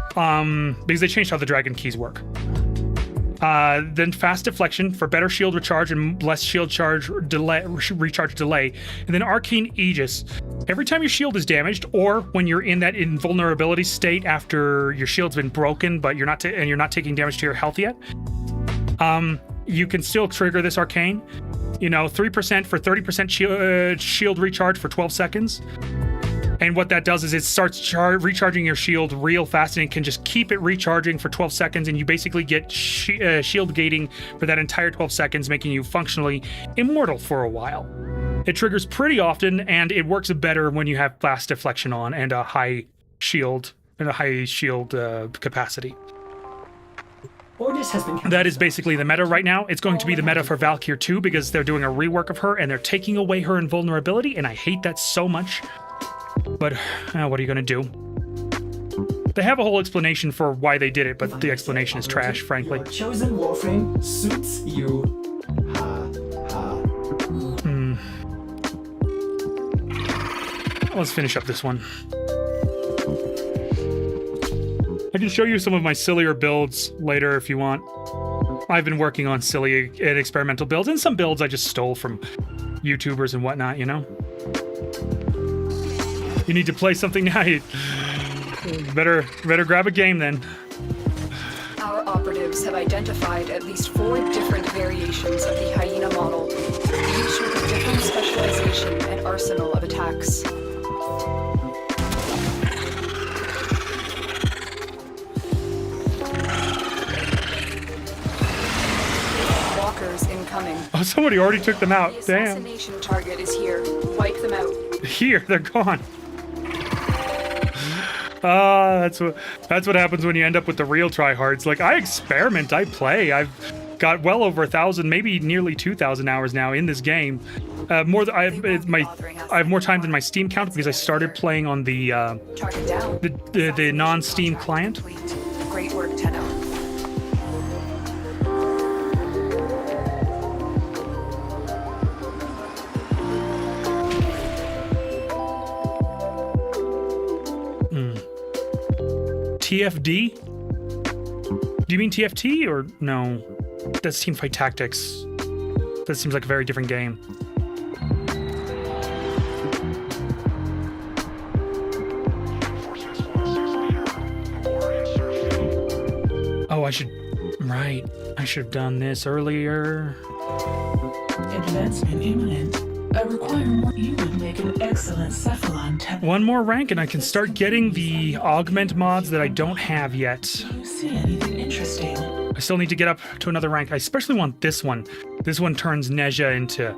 Because they changed how the dragon keys work. Then fast deflection for better shield recharge and less shield recharge delay. And then arcane aegis. Every time your shield is damaged, or when you're in that invulnerability state after your shield's been broken, but you're not taking damage to your health yet, you can still trigger this arcane. 3% for 30% shield recharge for 12 seconds. And what that does is it starts recharging your shield real fast, and it can just keep it recharging for 12 seconds, and you basically get shield gating for that entire 12 seconds, making you functionally immortal for a while. It triggers pretty often, and it works better when you have fast deflection on and a high shield capacity. That is basically the meta right now. It's going to be the meta for Valkyr 2 because they're doing a rework of her, and they're taking away her invulnerability, and I hate that so much. But what are you going to do? They have a whole explanation for why they did it, but the explanation is trash, frankly. Your chosen warframe suits you. Let's finish up this one. I can show you some of my sillier builds later if you want. I've been working on silly and experimental builds, and some builds I just stole from YouTubers and whatnot, You need to play something now. You better grab a game then. Our operatives have identified at least 4 different variations of the hyena model, each with a different specialization and arsenal of attacks. Walkers incoming. Oh, somebody already took them out. The Damn. assassination target is here. Wipe them out. Here, they're gone. That's what happens when you end up with the real tryhards. Like, I experiment, I play. I've got well over 1,000, maybe nearly 2,000 hours now in this game. I have more time than my Steam count because I started playing on the non-Steam client. Great work, Tenno. TFD? Do you mean TFT or no? That's Teamfight Tactics. That seems like a very different game. Oh, I should have done this earlier. Advancement imminent. I require more. You would make an excellent cephalon tech. One more rank and I can start getting the augment mods that I don't have yet. Do you see anything interesting? I still need to get up to another rank. I especially want this one. This one turns Nezha into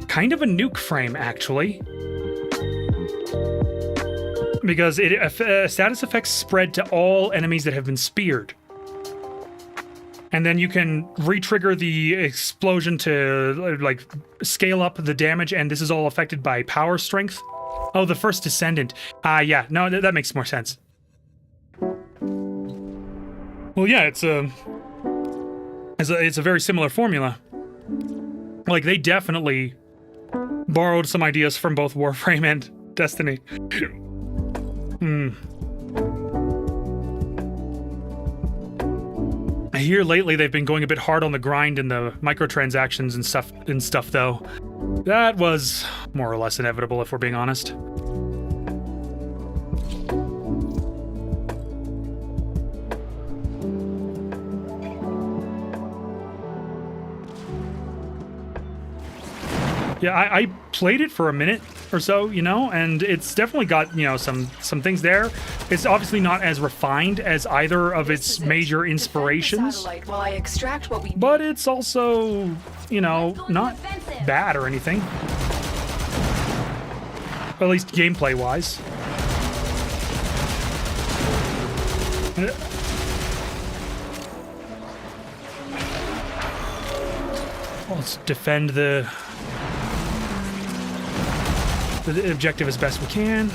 kind of a nuke frame, actually. because status effects spread to all enemies that have been speared. And then you can re-trigger the explosion to, like, scale up the damage, and this is all affected by power strength. Oh, the first descendant. Yeah, no, that makes more sense. Well, yeah, it's a very similar formula. Like, they definitely borrowed some ideas from both Warframe and Destiny. I hear lately they've been going a bit hard on the grind and the microtransactions and stuff though. That was more or less inevitable, if we're being honest. Yeah, I played it for a minute or so, you know, and it's definitely got, you know, some things there. It's obviously not as refined as either of its major inspirations, While I extract what we but it's also, you know, not bad or anything. At least gameplay-wise. Let's defend the objective as best we can.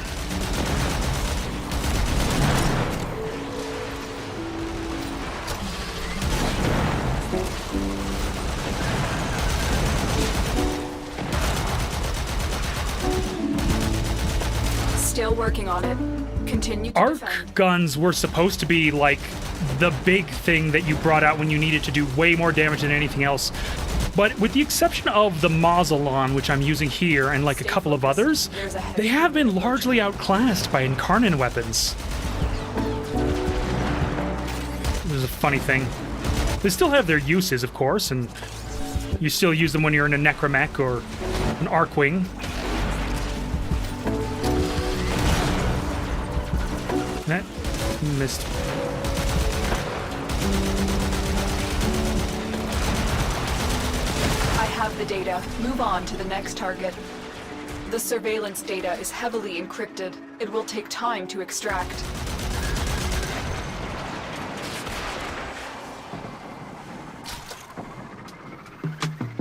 Still working on it. Continue to Arc defend. guns were supposed to be like the big thing that you brought out when you needed to do way more damage than anything else. But with the exception of the Mausolon, which I'm using here, and like a couple of others, they have been largely outclassed by Incarnate weapons. This is a funny thing. They still have their uses, of course, and you still use them when you're in a Necromech or an Archwing. That missed. Have the data. Move on to the next target. The surveillance data is heavily encrypted. It will take time to extract.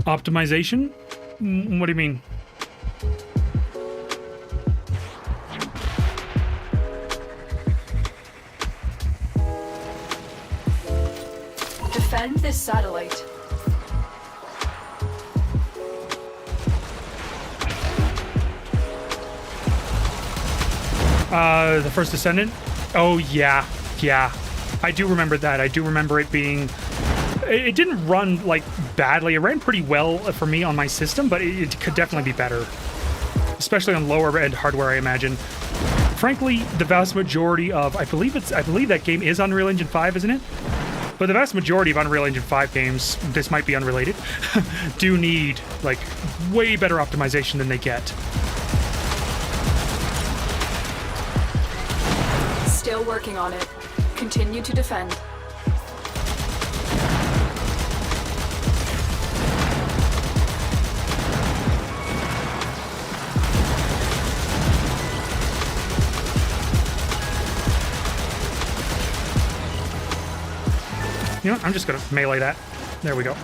Optimization? What do you mean? Defend this satellite. The first Descendant? Oh, yeah. Yeah. I do remember that. I do remember it being... It didn't run, like, badly. It ran pretty well for me on my system, but it could definitely be better. Especially on lower-end hardware, I imagine. Frankly, the vast majority of... I believe that game is Unreal Engine 5, isn't it? But the vast majority of Unreal Engine 5 games, this might be unrelated, do need, like, way better optimization than they get. Still working on it. Continue to defend. You know what? I'm just gonna melee that. There we go.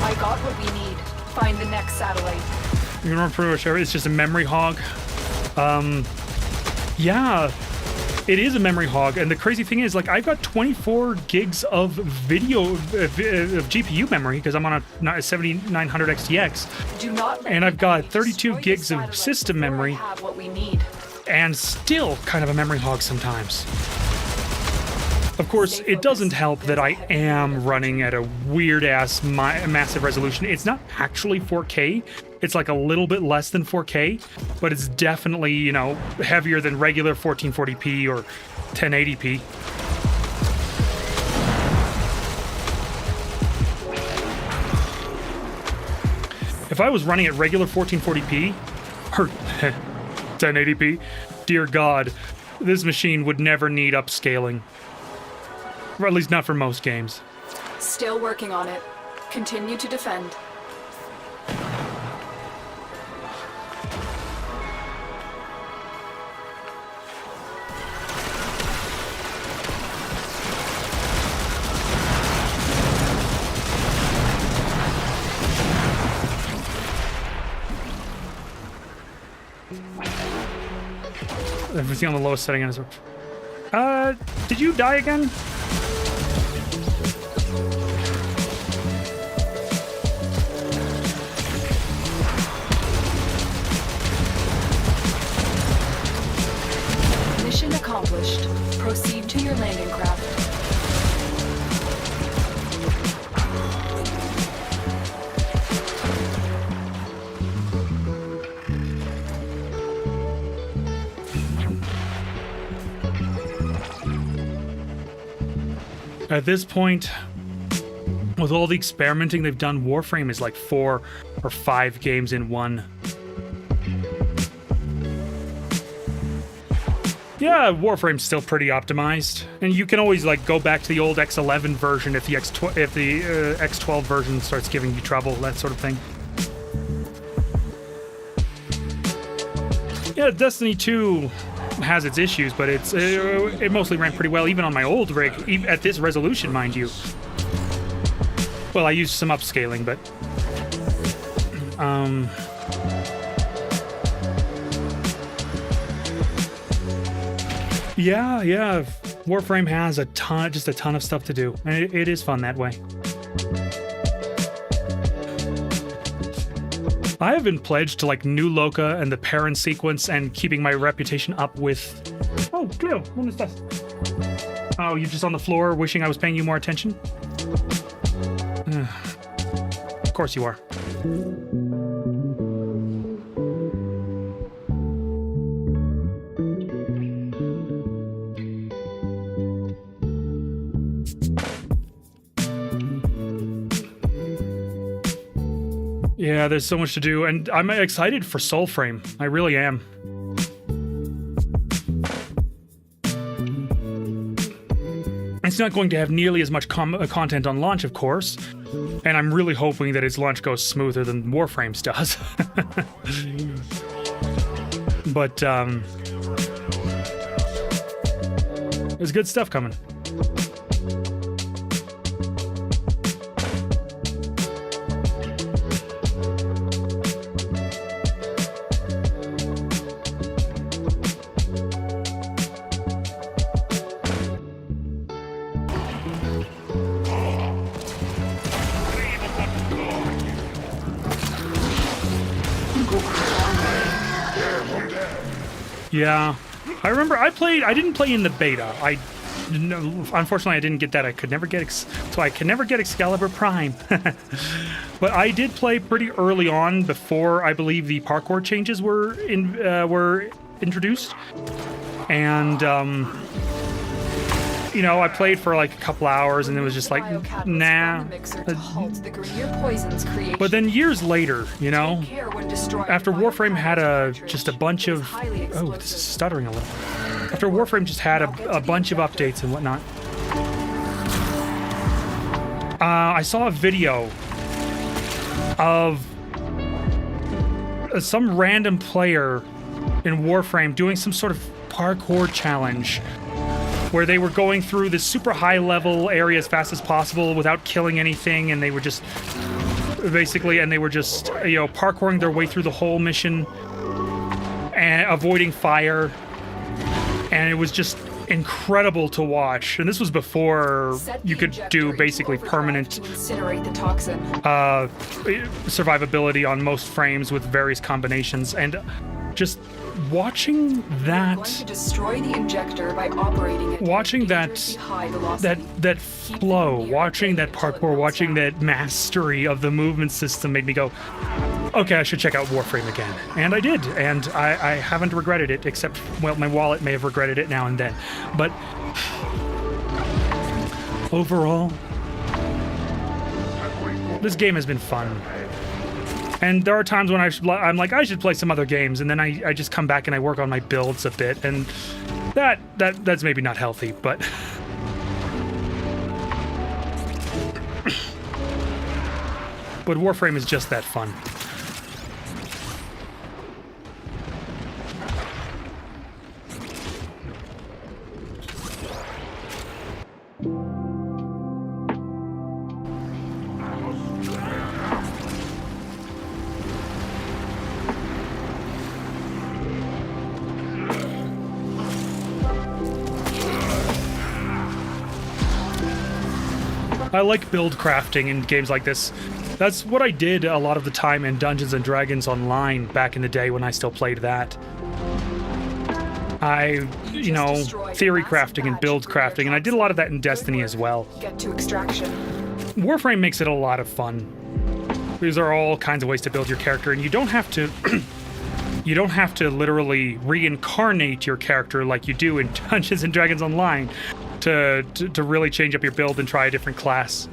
I got what we need. Find the next satellite. You know, pretty much it's just a memory hog. Yeah, it is a memory hog, and the crazy thing is, like, I've got 24 gigs of video of GPU memory because I'm on a 7900 XTX, Do not let and I've got the 32 enemy gigs destroy the of satellite system before I memory, have what we need. and still kind of a memory hog sometimes. Of course, it doesn't help that I am running at a weird-ass massive resolution. It's not actually 4K. It's like a little bit less than 4K, but it's definitely, you know, heavier than regular 1440p or 1080p. If I was running at regular 1440p, Or 1080p. Dear God, this machine would never need upscaling. Or at least not for most games. Still working on it. Continue to defend. Everything on the lowest setting is. Did you die again? Mission accomplished. Proceed to your landing craft. At this point, with all the experimenting they've done, Warframe is like 4 or 5 games in one. Yeah, Warframe's still pretty optimized, and you can always like go back to the old X11 version if the X12 version starts giving you trouble, that sort of thing. Yeah, Destiny 2 has its issues, but it mostly ran pretty well, even on my old rig, at this resolution, mind you. Well, I used some upscaling, but yeah, Warframe has just a ton of stuff to do, and it is fun that way. I have been pledged to like New Loka and the Parent sequence and keeping my reputation up with... Oh, Cleo, ¿dónde estás? Oh, you're just on the floor wishing I was paying you more attention? Of course you are. Yeah, there's so much to do, and I'm excited for Soulframe. I really am. It's not going to have nearly as much content on launch, of course, and I'm really hoping that its launch goes smoother than Warframe's does. But, there's good stuff coming. Yeah, I remember I didn't play in the beta. Unfortunately, I didn't get that. I could never get Excalibur Prime. But I did play pretty early on, before I believe the parkour changes were introduced. And you know, I played for like a couple hours and it was just like, nah. But then years later, you know, after Warframe had just a bunch of... Oh, this is stuttering a little. After Warframe just had a bunch of updates and whatnot, I saw a video of some random player in Warframe doing some sort of parkour challenge where they were going through this super high level area as fast as possible without killing anything, and they were just basically, you know, parkouring their way through the whole mission and avoiding fire. And it was just incredible to watch. And this was before you could do basically permanent survivability on most frames with various combinations. And just watching that, watching that flow, watching that parkour, watching that mastery of the movement system made me go, okay, I should check out Warframe again. And I did, and I haven't regretted it, except, well, my wallet may have regretted it now and then. But overall, this game has been fun. And there are times when I'm like, I should play some other games, and then I just come back and I work on my builds a bit, and that's maybe not healthy, but but Warframe is just that fun. I like build crafting in games like this. That's what I did a lot of the time in Dungeons and Dragons Online back in the day when I still played that. You know, theory crafting and build crafting, and I did a lot of that in Destiny as well. Get to extraction. Warframe makes it a lot of fun. These are all kinds of ways to build your character, and you don't have to you don't have to literally reincarnate your character like you do in Dungeons and Dragons Online to really change up your build and try a different class.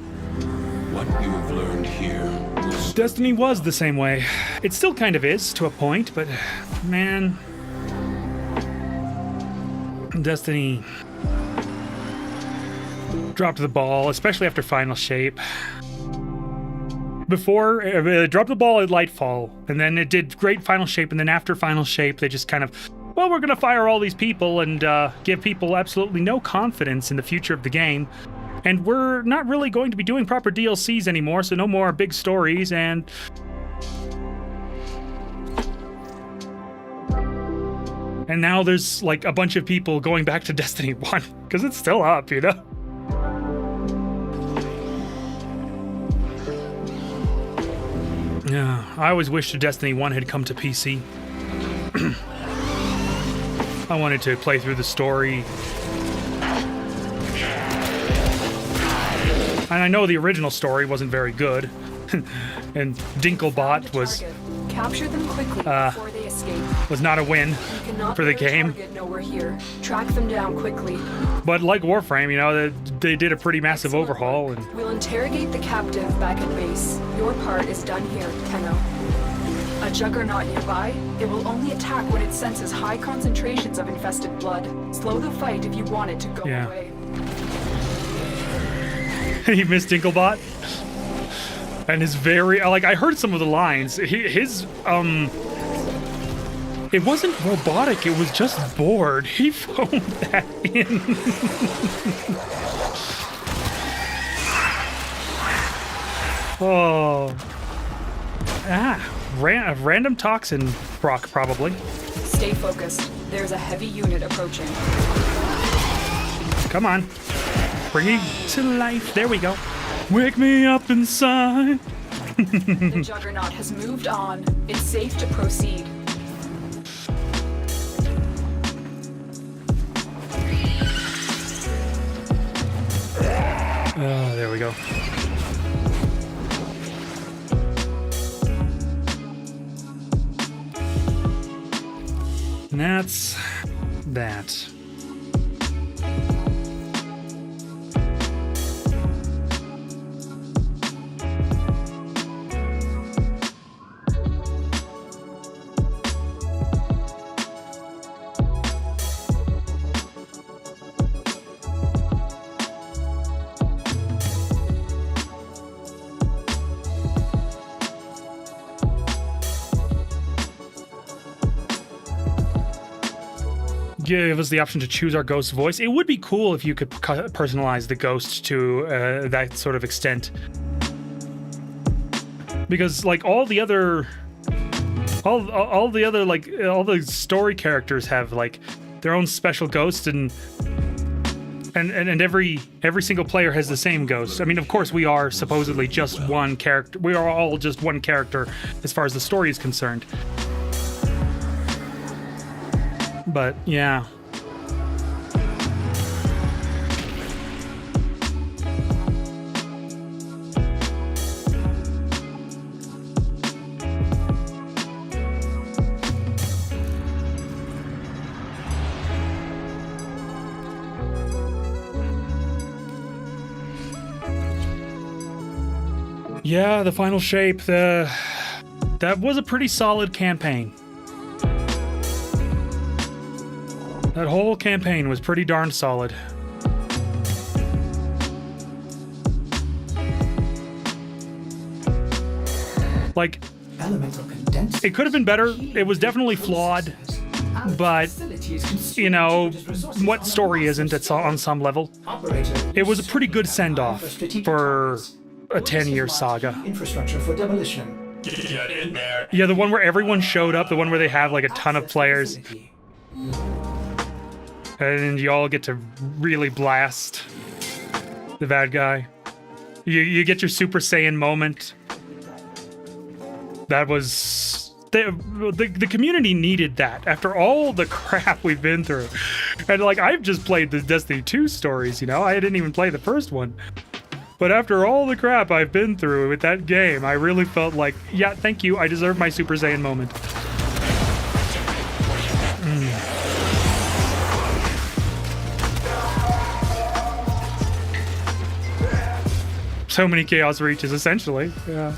What you have learned here will Destiny was the same way. It still kind of is to a point, but man, Destiny dropped the ball, especially after Final Shape. Before, it dropped the ball at Lightfall, and then it did great Final Shape, and then after Final Shape, they just kind of, well, we're going to fire all these people and give people absolutely no confidence in the future of the game. And we're not really going to be doing proper DLCs anymore, so no more big stories, and now there's like a bunch of people going back to Destiny 1, because it's still up, you know? Yeah, I always wished Destiny 1 had come to PC. I wanted to play through the story. And I know the original story wasn't very good. And Dinklebot was Capture them quickly before they escape. Was not a win for the game. No, we're here. Track them down quickly. But like Warframe, you know, they did a pretty massive overhaul. And we'll interrogate the captive back at base. Your part is done here, Tenno. A juggernaut nearby, it will only attack when it senses high concentrations of infested blood. Slow the fight if you want it to go away. He missed Dinklebot. And his very, like, I heard some of the lines. His it wasn't robotic, it was just bored. He phoned that in. Oh. Random toxin proc, probably. Stay focused. There's a heavy unit approaching. Come on. Bring me to life. There we go. Wake me up inside. The juggernaut has moved on. It's safe to proceed. Oh, there we go. And that's that. Give us the option to choose our ghost voice. It would be cool if you could personalize the ghost to that sort of extent, because like all the other story characters have like their own special ghost, and every single player has the same ghost. I mean, of course, we are supposedly just one character. We are all just one character as far as the story is concerned. But yeah. Yeah, the final shape, That was a pretty solid campaign. That whole campaign was pretty darn solid. Like, Elemental condenser. it could have been better. It was definitely flawed. But, you know, what story isn't at on some level? It was a pretty good send-off for a 10-year saga. Infrastructure for demolition. Get in there. Yeah, the one where everyone showed up, the one where they have like a ton of players. And you all get to really blast the bad guy. You get your Super Saiyan moment. That was... The community needed that after all the crap we've been through. And like, I've just played the Destiny 2 stories, you know? I didn't even play the first one. But after all the crap I've been through with that game, I really felt like, yeah, thank you, I deserve my Super Saiyan moment. So many Chaos Reaches, essentially. Yeah.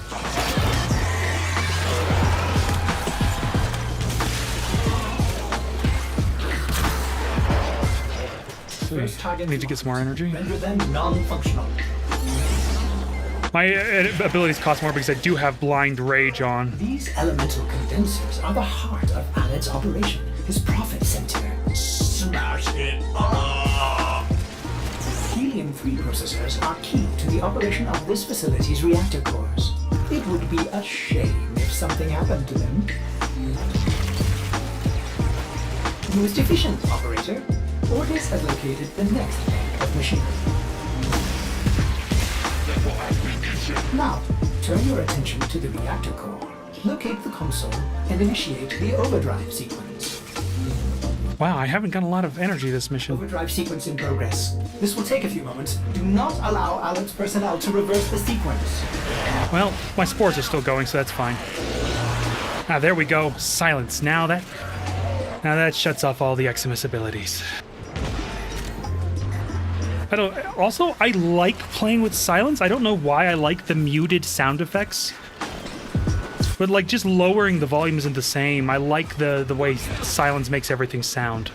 First target Need to get some more energy. render them non-functional. My abilities cost more because I do have Blind Rage on. These elemental condensers are the heart of Alad's operation, his profit center. Smash it up. Helium-3 processors are key to the operation of this facility's reactor cores. It would be a shame if something happened to them. Most efficient operator, Ordis has located the next bank of machinery. Now, turn your attention to the reactor core. Locate the console and initiate the overdrive sequence. Wow, I haven't got a lot of energy this mission. Overdrive sequence in progress. This will take a few moments. Do not allow Alad's personnel to reverse the sequence. Well, my spores are still going, so that's fine. Ah, there we go. Silence. Now that shuts off all the Eximus abilities. I like playing with silence. I don't know why I like the muted sound effects. But like just lowering the volume isn't the same. I like the way silence makes everything sound.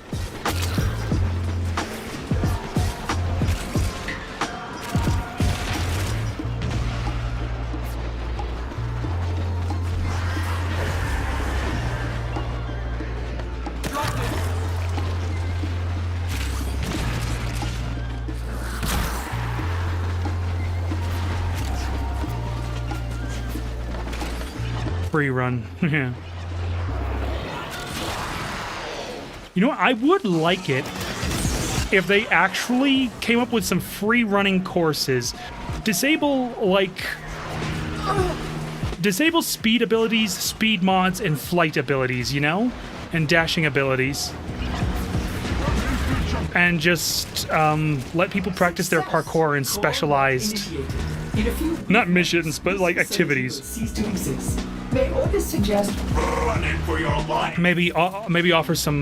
Free run. Yeah. You know what? I would like it if they actually came up with some free running courses. Disable speed abilities, speed mods, and flight abilities, you know? And dashing abilities. And just let people practice their parkour in specialized, not missions, but like activities. Cease to exist. May Ordis suggest Running for your life. Maybe offer some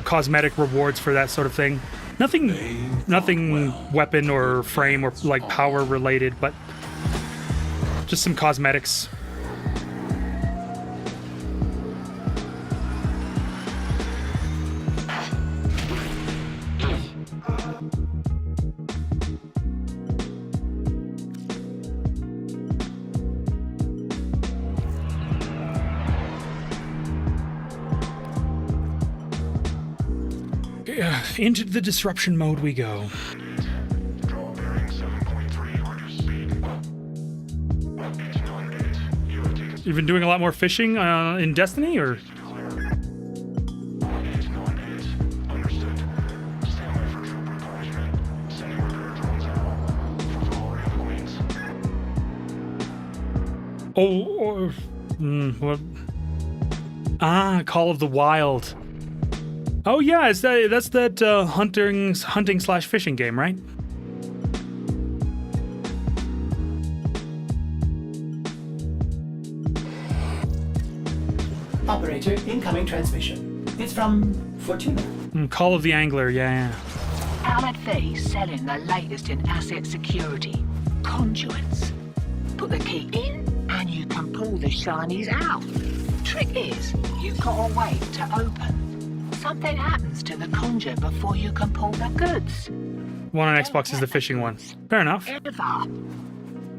cosmetic rewards for that sort of thing. Nothing weapon or frame or like power related, but just some cosmetics. Into the disruption mode we go. You've been doing a lot more fishing in Destiny, or? What? Ah, Call of the Wild. Oh yeah, that's that hunting/fishing game, right? Operator, incoming transmission. It's from Fortuna. Call of the Angler, yeah. Alad Faye selling the latest in asset security. Conduits. put the key in, and you can pull the shinies out. Trick is, you've got to wait to open. Something happens to the conjure before you can pull the goods. One on Xbox is the fishing one. Fair enough. Ever.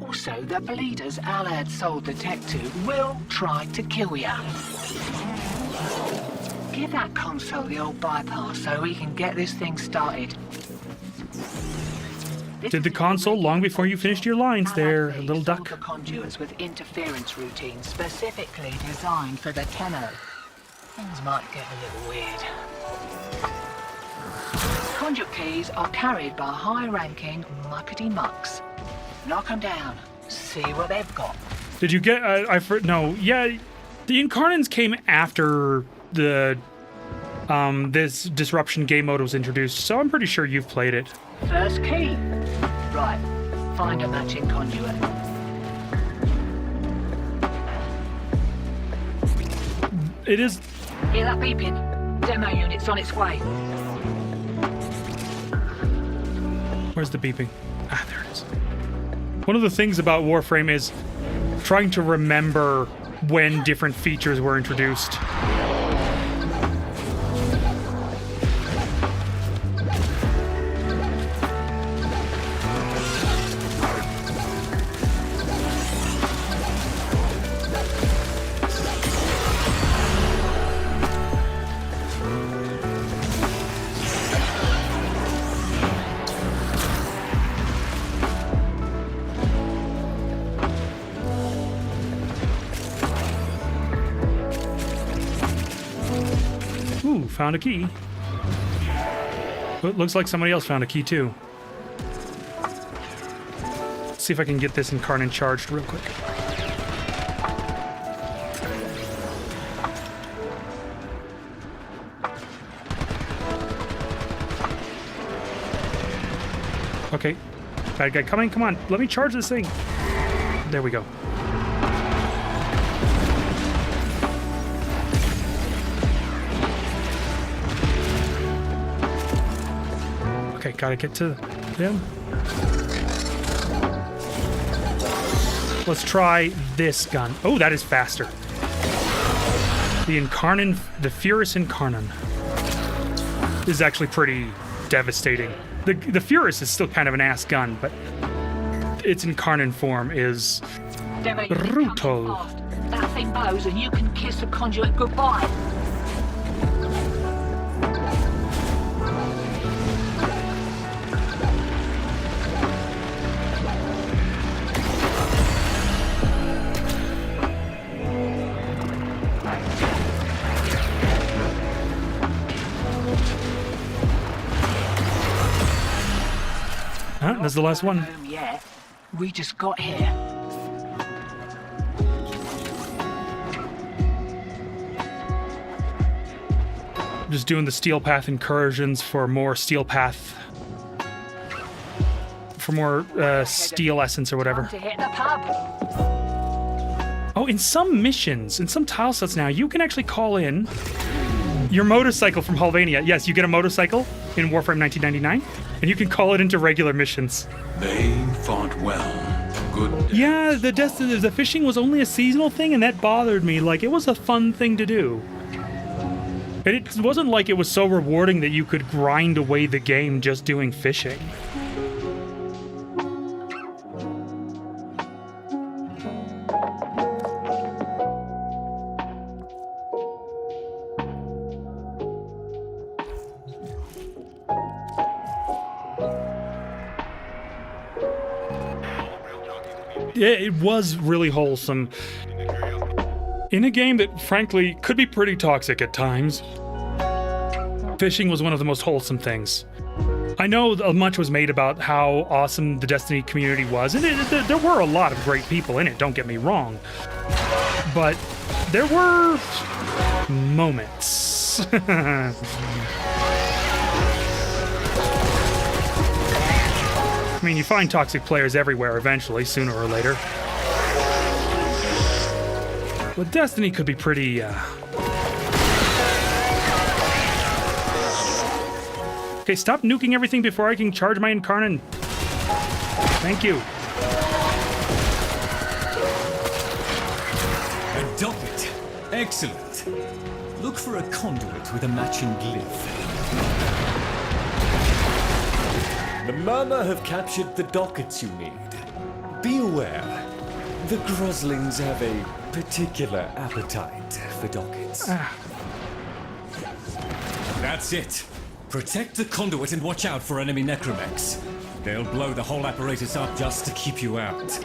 Also, the bleeders Al had sold the tech to will try to kill you. Give that console the old bypass so we can get this thing started. Did the console long before you finished your lines there, little duck. The conduits with interference routines specifically designed for the Tenno. Things might get a little weird. Conduit keys are carried by high-ranking muckety-mucks. Knock them down. See what they've got. Did you get... no, yeah, the Incarnans came after the... this Disruption game mode was introduced, so I'm pretty sure you've played it. First key. Right. Find a matching conduit. It is... Hear that beeping? Demo unit's on its way. Where's the beeping? Ah, there it is. One of the things about Warframe is trying to remember when different features were introduced. Ooh, found a key. It looks like somebody else found a key too. Let's see if I can get this Incarnate charged real quick. Okay. Bad guy coming, come on. Let me charge this thing. There we go. Okay, gotta get to them. Let's try this gun. Oh, that is faster. The Incarnon, the Furus Incarnon is actually pretty devastating. The Furus is still kind of an ass gun, but its Incarnon form is brutal. That thing blows and you can kiss the conduit goodbye. That's the last one. Yeah, we just got here. Just doing the Steel Path incursions for more Steel Path, for more Steel Essence or whatever. To hit the pub. Oh, in some missions, in some tile sets now, you can actually call in your motorcycle from Halvania. Yes, you get a motorcycle in Warframe 1999, and you can call it into regular missions. They fought well. Good. Yeah, the fishing was only a seasonal thing, and that bothered me. Like, it was a fun thing to do. And it wasn't like it was so rewarding that you could grind away the game just doing fishing. It was really wholesome. In a game that, frankly, could be pretty toxic at times, fishing was one of the most wholesome things. I know much was made about how awesome the Destiny community was, and there were a lot of great people in it, don't get me wrong. But there were moments. I mean, you find toxic players everywhere eventually, sooner or later. But Destiny could be pretty, Okay, stop nuking everything before I can charge my Incarnon. Thank you. docket. Excellent. Look for a conduit with a matching glyph. The Murmur have captured the dockets you need. Be aware, the Groslings have a particular appetite for dockets. That's it. Protect the conduit and watch out for enemy necromechs. They'll blow the whole apparatus up just to keep you out.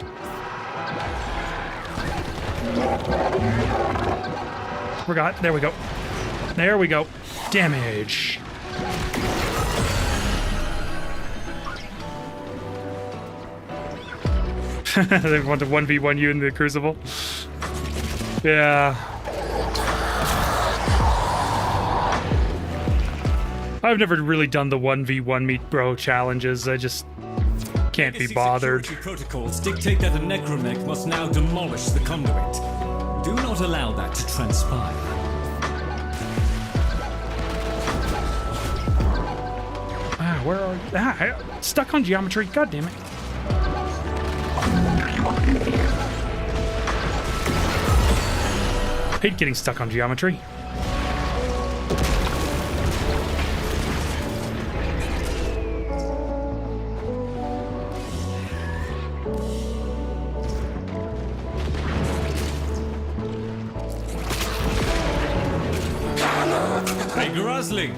There we go. There we go. Damage. They want to 1v1 you in the Crucible. Yeah. I've never really done the 1v1 meet bro challenges. I just can't be bothered. Security protocols dictate that a necromech must now demolish the conduit. Do not allow that to transpire. Where are you? Stuck on geometry. God damn it. Hate getting stuck on geometry. Hey, Grosling!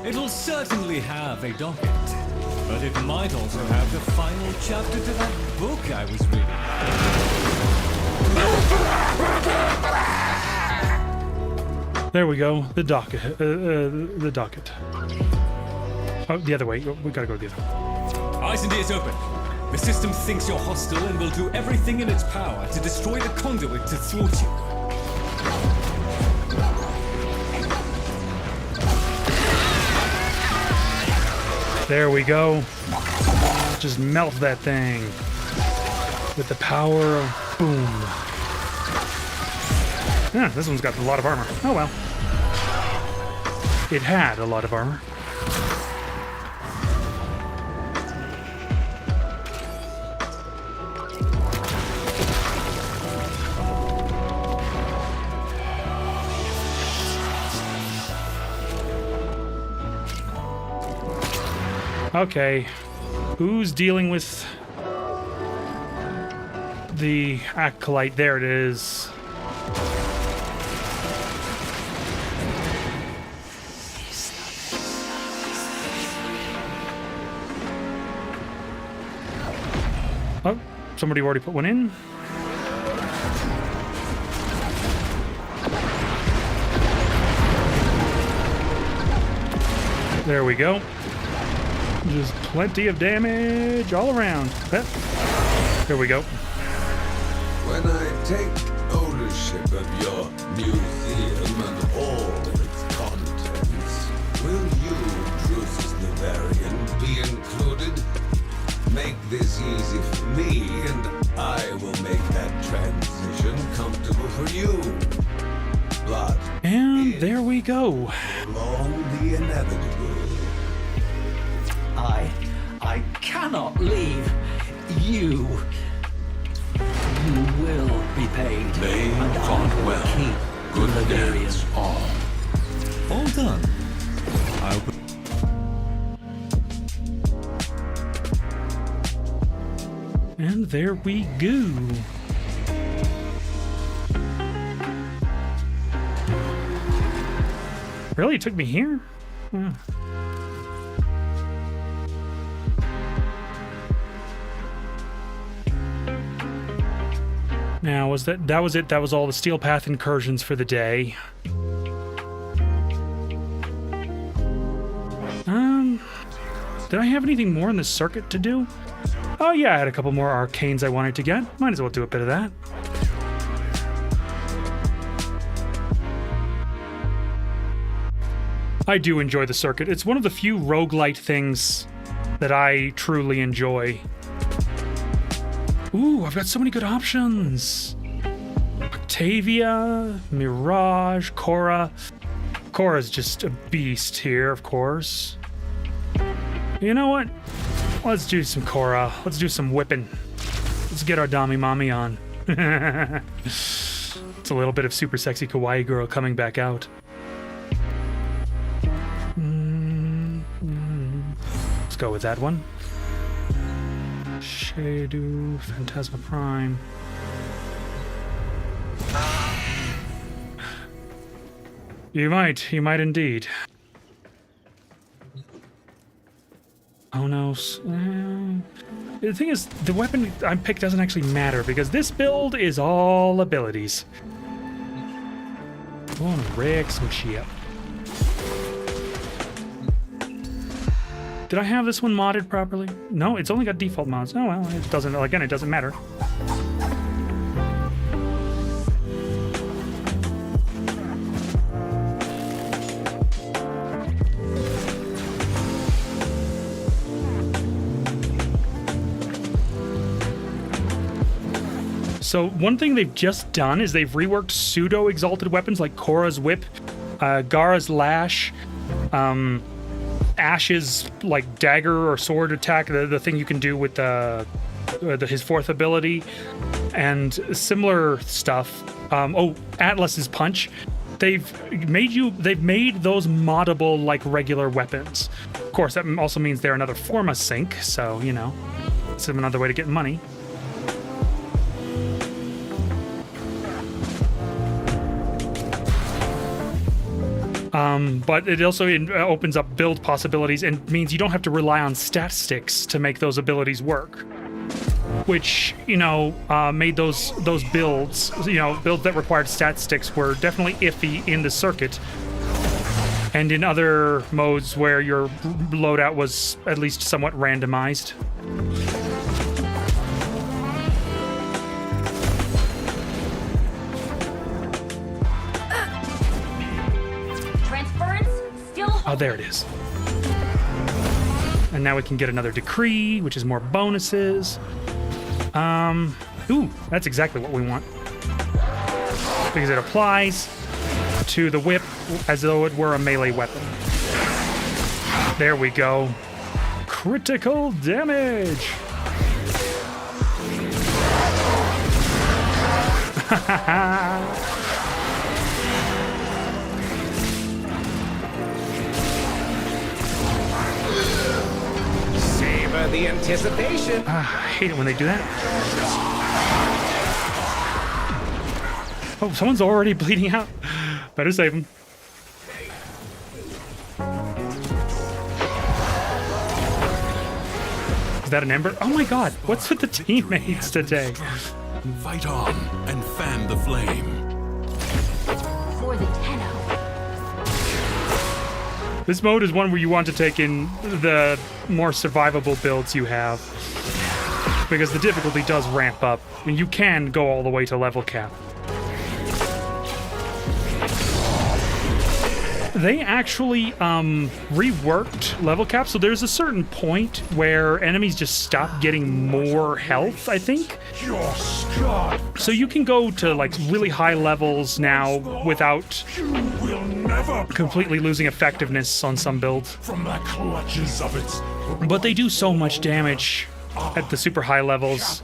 It'll certainly have a docket, but it might also have the final chapter to that book I was reading. There we go. The docket. The docket. Oh, the other way. We gotta go the other way. Eyes and ears open. The system thinks you're hostile and will do everything in its power to destroy the conduit to thwart you. There we go. Just melt that thing with the power of boom. Yeah, this one's got a lot of armor. Oh well. It had a lot of armor. Okay, who's dealing with the acolyte? There it is. Oh, somebody already put one in. There we go. Just plenty of damage all around. There we go. When I take ownership of your museum and all of its contents, will you, Drusus Nivarian, be included? Make this easy for me, and I will make that transition comfortable for you. But and there we go. Long the inevitable. I cannot leave. You will be paid. They fought well. Good dance all. All done. And there we go. Really? It took me here? Hmm. Now, that was it? That was all the Steel Path incursions for the day. Did I have anything more in the circuit to do? Oh yeah, I had a couple more arcanes I wanted to get. Might as well do a bit of that. I do enjoy the circuit. It's one of the few roguelite things that I truly enjoy. Ooh, I've got so many good options. Octavia, Mirage, Cora. Cora's just a beast here, of course. You know what? Let's do some Cora. Let's do some whipping. Let's get our Dami Mami on. It's a little bit of super sexy kawaii girl coming back out. Let's go with that one. Shadu, Phantasma Prime. You might indeed. Oh no. The thing is, the weapon I picked doesn't actually matter because this build is all abilities. I want to rig some shit. Did I have this one modded properly? No, it's only got default mods. Oh well, it doesn't, again, it doesn't matter. So one thing they've just done is they've reworked pseudo-exalted weapons like Korra's Whip, Gara's Lash, Ash's like dagger or sword attack, the thing you can do with his fourth ability, and similar stuff. Atlas's Punch. They've made those moddable like regular weapons. Of course, that also means they're another form of sync, so you know, it's another way to get money. But it also opens up build possibilities and means you don't have to rely on stat sticks to make those abilities work. Which, you know, made those builds, builds that required stat sticks were definitely iffy in the circuit. And in other modes where your loadout was at least somewhat randomized. Oh, there it is. And now we can get another decree, which is more bonuses. Ooh, that's exactly what we want. Because it applies to the whip as though it were a melee weapon. There we go. Critical damage! The anticipation. I hate it when they do that. Oh, someone's already bleeding out. Better save him. Is that an ember? Oh my god, what's with the teammates today? Fight on and fan the flame. For the Tenno. This mode is one where you want to take in the more survivable builds you have, because the difficulty does ramp up, and you can go all the way to level cap. They actually reworked level cap, so there's a certain point where enemies just stop getting more health, I think. So you can go to like really high levels now without completely losing effectiveness on some builds. From the clutches of its... But they do so much damage at the super high levels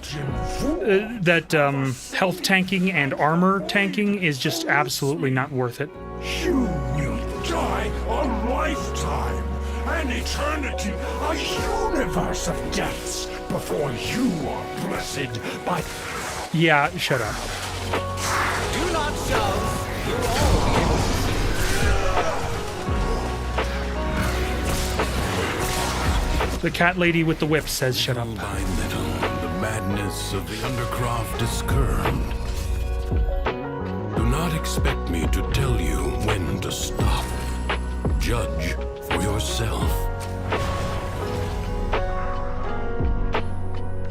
that health tanking and armor tanking is just absolutely not worth it. You will die a lifetime, an eternity, a universe of deaths before you are blessed by... Yeah, shut up. Do not shove. You all be able to... The cat lady with the whip says shut up. Little by little, the madness of the Undercroft is curbed. Do not expect me to tell you when to stop. Judge for yourself.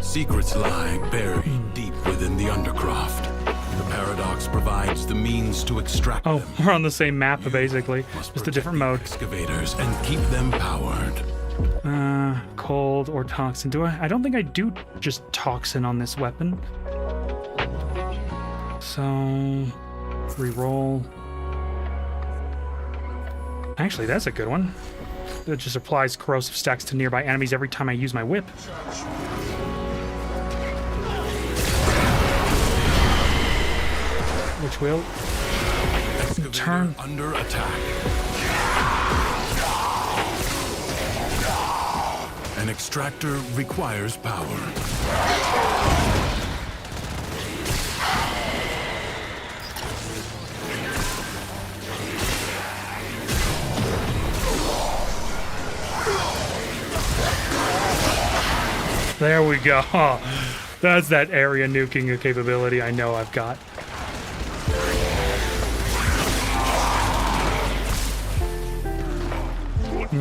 Secrets lie buried deep within the Undercroft. The paradox provides the means to extract them. Oh, we're on the same map, basically. Just a different mode. Excavators and keep them powered. Cold or toxin. I don't think I do just toxin on this weapon. So, reroll. Actually, that's a good one. It just applies corrosive stacks to nearby enemies every time I use my whip. which will turn under attack. An extractor requires power. There we go. That's that area nuking capability I know I've got. A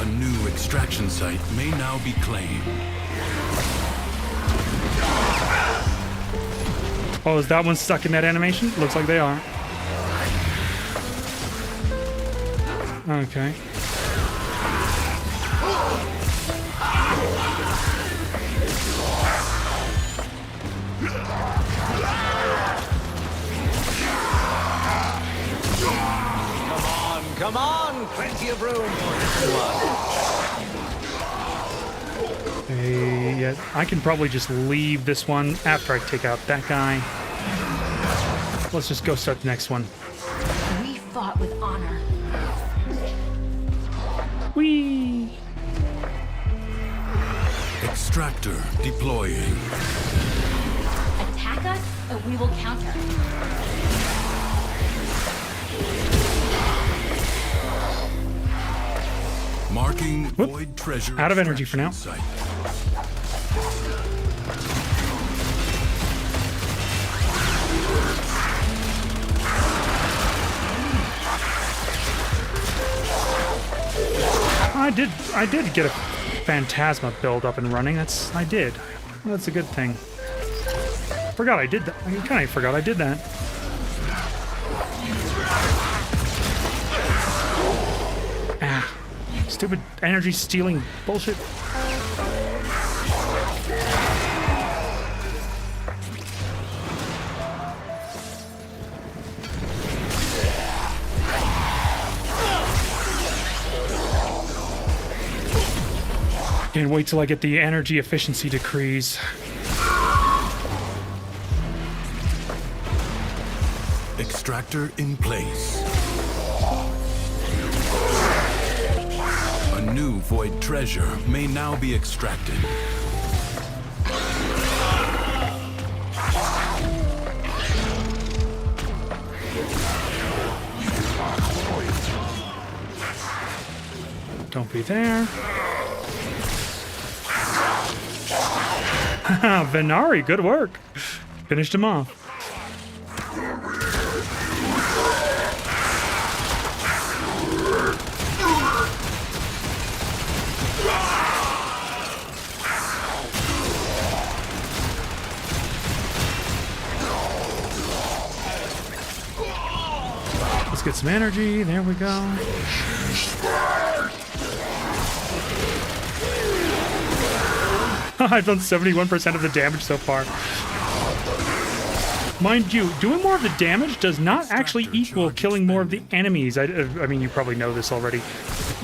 new extraction site may now be claimed. Oh, is that one stuck in that animation? Looks like they are. Okay. Come on, plenty of room. Hey, yeah, I can probably just leave this one after I take out that guy. Let's just go start the next one. We fought with honor. Whee! Extractor deploying. Attack us, or we will counter. Marking void treasure. Out of energy for now. Site. I did get a Phantasma build up and running. I did. That's a good thing. Forgot I did that. I kind of forgot I did that. Ah, stupid energy stealing bullshit. Can't wait till I get the energy efficiency decrees. Extractor in place. A new void treasure may now be extracted. Don't be there. Venari, good work. Finished him off. Let's get some energy. There we go. I've done 71% of the damage so far. Mind you, doing more of the damage does not actually equal killing more of the enemies. I mean, you probably know this already.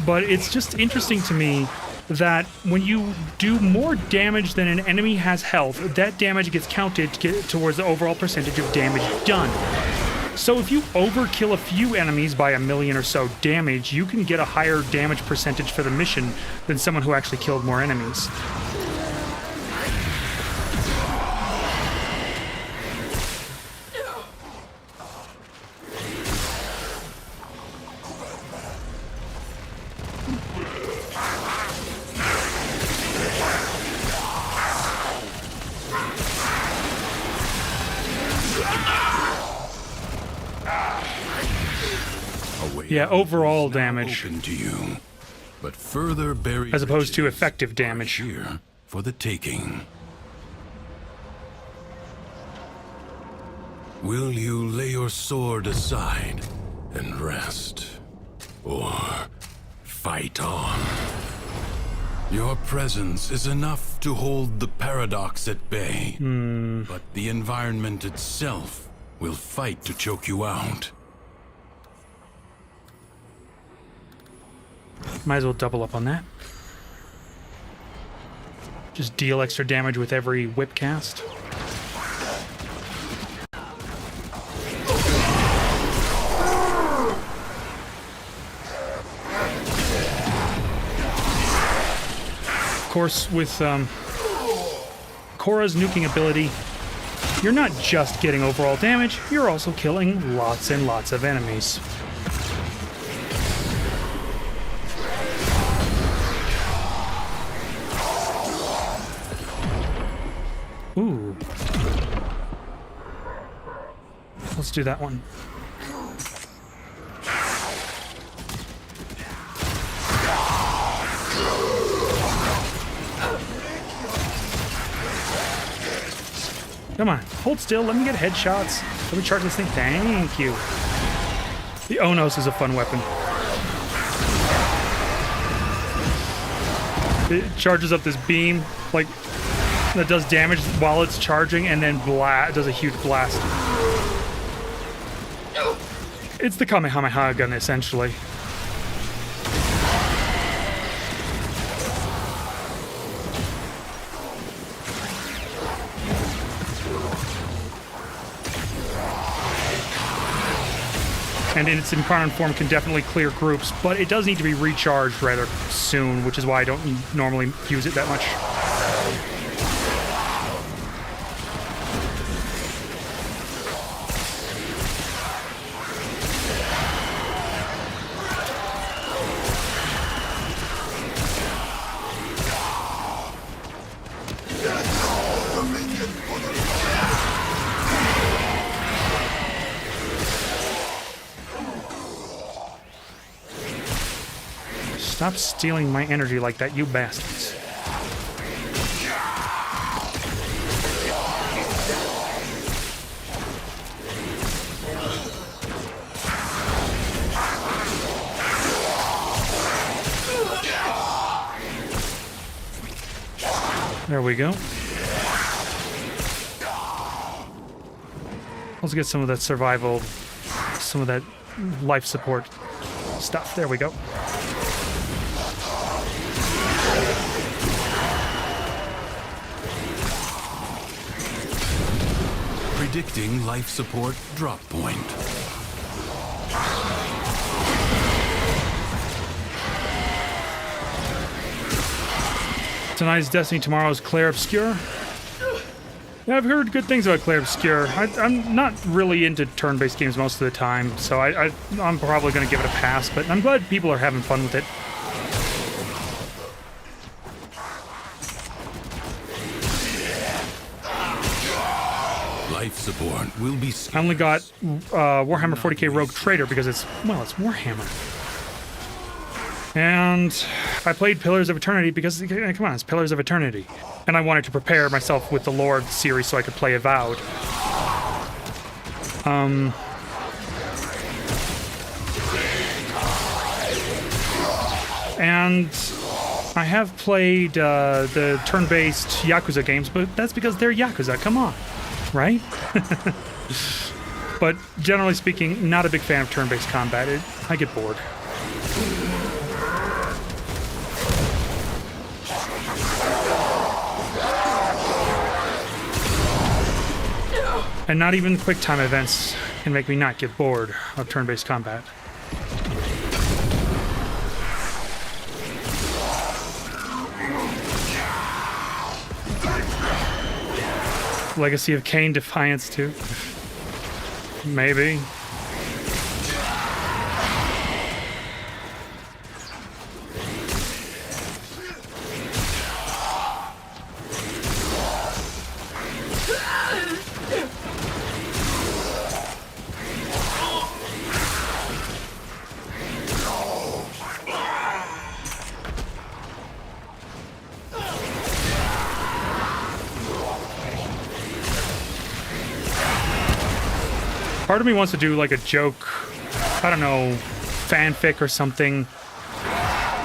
But it's just interesting to me that when you do more damage than an enemy has health, that damage gets counted towards the overall percentage of damage done. So if you overkill a few enemies by 1 million or so damage, you can get a higher damage percentage for the mission than someone who actually killed more enemies. Yeah, overall damage. To you, but further as opposed to effective damage. Here for the taking. Will you lay your sword aside and rest, or fight on? Your presence is enough to hold the paradox at bay, but the environment itself will fight to choke you out. Might as well double up on that. Just deal extra damage with every whip cast. Of course, with Korra's nuking ability, you're not just getting overall damage, you're also killing lots and lots of enemies. Ooh. Let's do that one. Come on, hold still, let me get headshots. Let me charge this thing. Thank you. The Onos is a fun weapon. It charges up this beam, like, that does damage while it's charging, and then does a huge blast. It's the Kamehameha gun, essentially. And in its incarnate form can definitely clear groups, but it does need to be recharged rather soon, which is why I don't normally use it that much. Stop stealing my energy like that, you bastards. There we go. Let's get some of that survival, some of that life support stuff. There we go. Predicting life support drop point. Tonight's Destiny, tomorrow's Clair Obscure. Yeah, I've heard good things about Clair Obscure. I'm not really into turn-based games most of the time, so I'm probably going to give it a pass, but I'm glad people are having fun with it. Life support will be... I only got Warhammer 40k Rogue Trader because it's Warhammer. And I played Pillars of Eternity because, come on, it's Pillars of Eternity. And I wanted to prepare myself with the Lord series so I could play Avowed. And I have played the turn-based Yakuza games, but that's because they're Yakuza, come on. Right? But generally speaking, not a big fan of turn-based combat. I get bored. And not even quick time events can make me not get bored of turn-based combat. Legacy of Kain Defiance too? Maybe. Part of me wants to do like a joke, I don't know, fanfic or something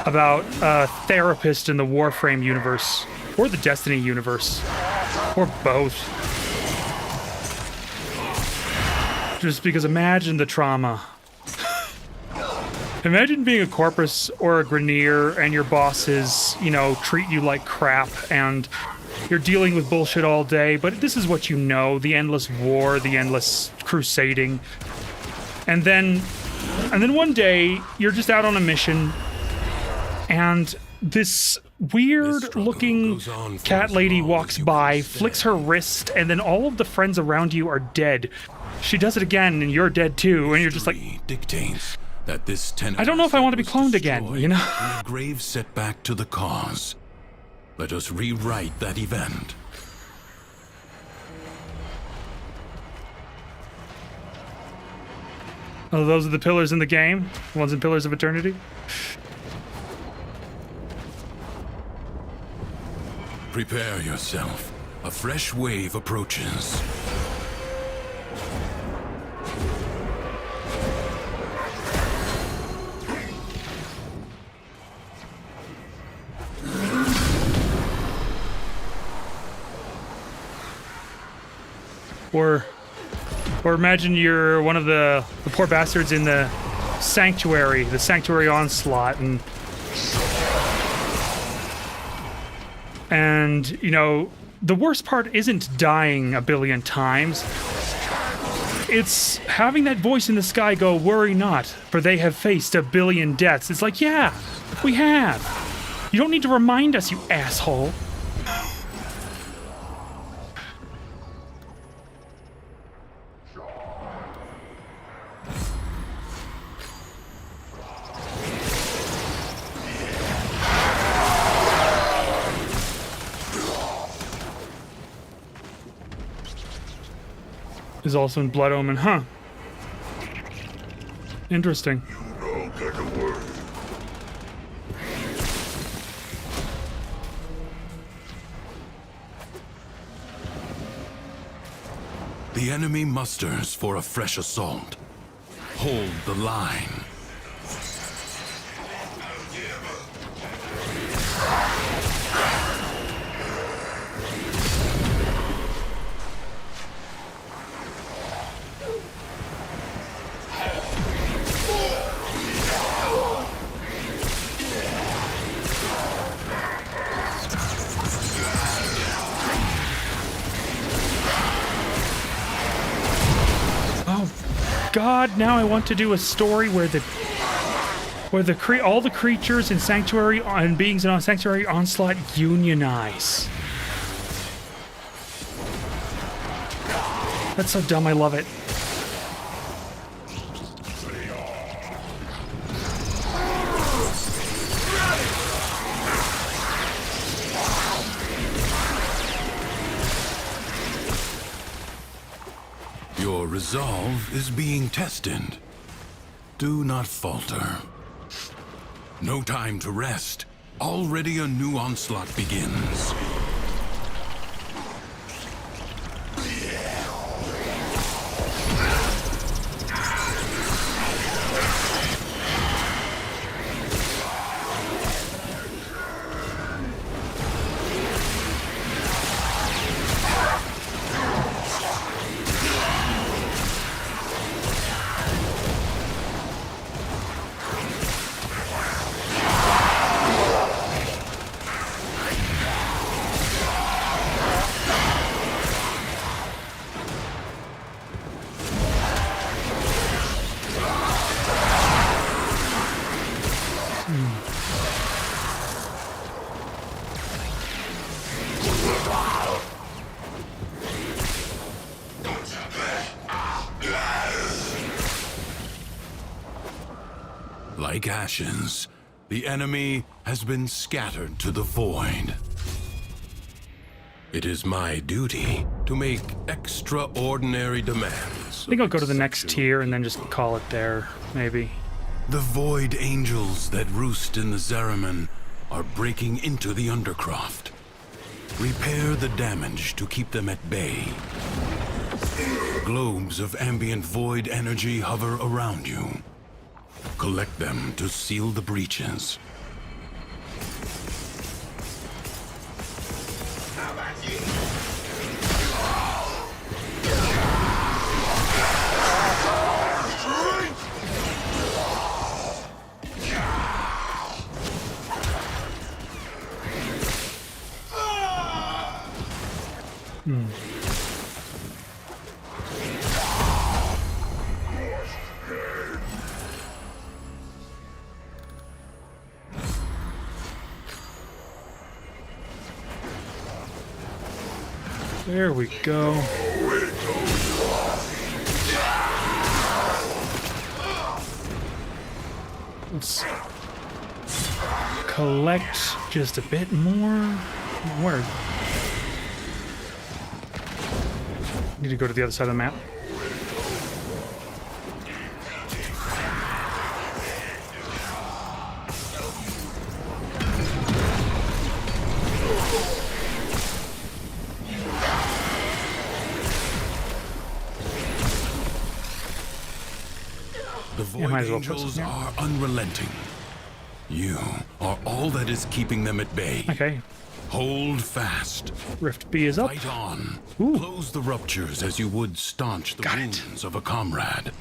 about a therapist in the Warframe universe, or the Destiny universe, or both. Just because imagine the trauma Imagine being a corpus or a Grenier and your bosses, you know, treat you like crap and you're dealing with bullshit all day, but this is what you know, the endless war, the endless crusading. And then one day you're just out on a mission and this weird looking cat lady walks by, flicks her wrist, and then all of the friends around you are dead. She does it again and you're dead too, and you're just like, dictates that this I don't know if I want to be cloned again, you know? A grave setback to the cause. Let us rewrite that event. Oh, those are the pillars in the game? The ones in Pillars of Eternity? Prepare yourself. A fresh wave approaches. Or imagine you're one of the poor bastards in the sanctuary onslaught, and you know, the worst part isn't dying a billion times. It's having that voice in the sky go, "Worry not, for they have faced a billion deaths." It's like, yeah, we have. You don't need to remind us, you asshole. Is also in Blood Omen, huh? Interesting. The enemy musters for a fresh assault. Hold the line. God, now I want to do a story where all the creatures in Sanctuary and beings in Sanctuary Onslaught unionize. That's so dumb, I love it. Your resolve is being tested. Do not falter. No time to rest. Already a new onslaught begins. Like ashes, the enemy has been scattered to the void. It is my duty to make extraordinary demands. I think I'll go to the next tier and then just call it there, maybe. The void angels that roost in the Zeraman are breaking into the Undercroft. Repair the damage to keep them at bay. Globes of ambient void energy hover around you. Collect them to seal the breaches. There we go. Let's collect just a bit more. Where? Need to go to the other side of the map. The Void Angels are unrelenting. You are all that is keeping them at bay. Okay. Hold fast. Rift B is up. Fight on. Ooh. Close the ruptures as you would staunch the wounds of a comrade.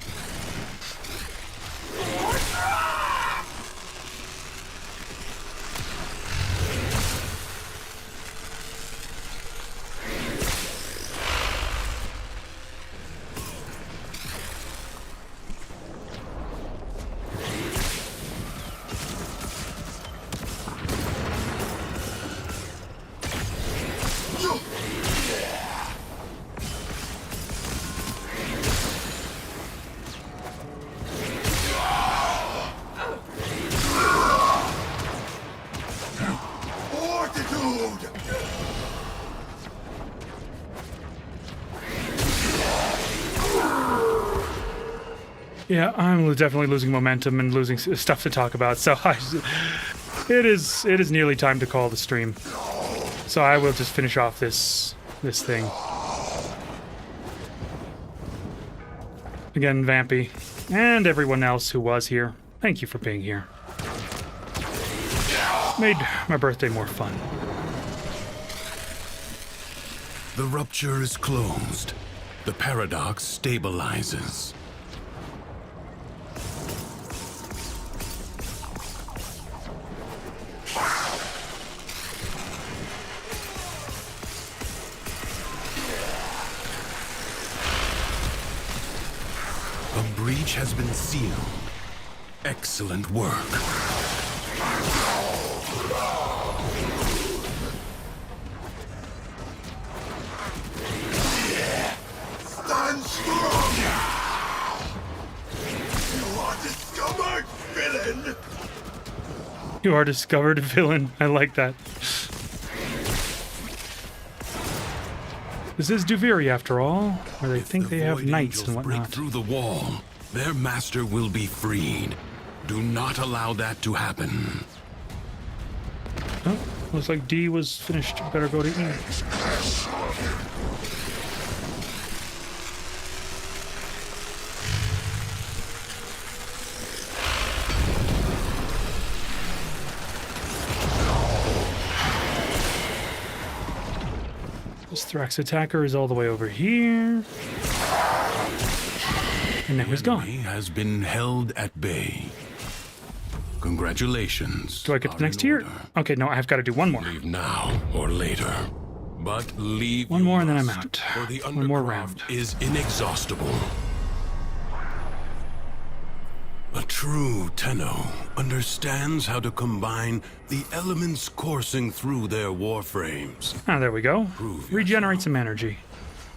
Yeah, I'm definitely losing momentum and losing stuff to talk about. So it is nearly time to call the stream. So I will just finish off this thing. Again, Vampy and everyone else who was here, thank you for being here. Made my birthday more fun. The rupture is closed. The paradox stabilizes. A breach has been sealed. Excellent work. Stand strong! You are discovered, villain! You are discovered villain. I like that. This is Duviri, after all, where they think they have knights and whatnot. Break through the wall. Their master will be freed. Do not allow that to happen. Oh, looks like D was finished. Better go to E. This Thrax attacker is all the way over here. And now he's gone. He has been held at bay. Congratulations. Do I get to the next tier? Okay, no, I've got to do one more. Leave now or later. But leave one more and then I'm out. For the one more round is inexhaustible. A true Tenno understands how to combine the elements coursing through their warframes. Ah, there we go. Regenerate some energy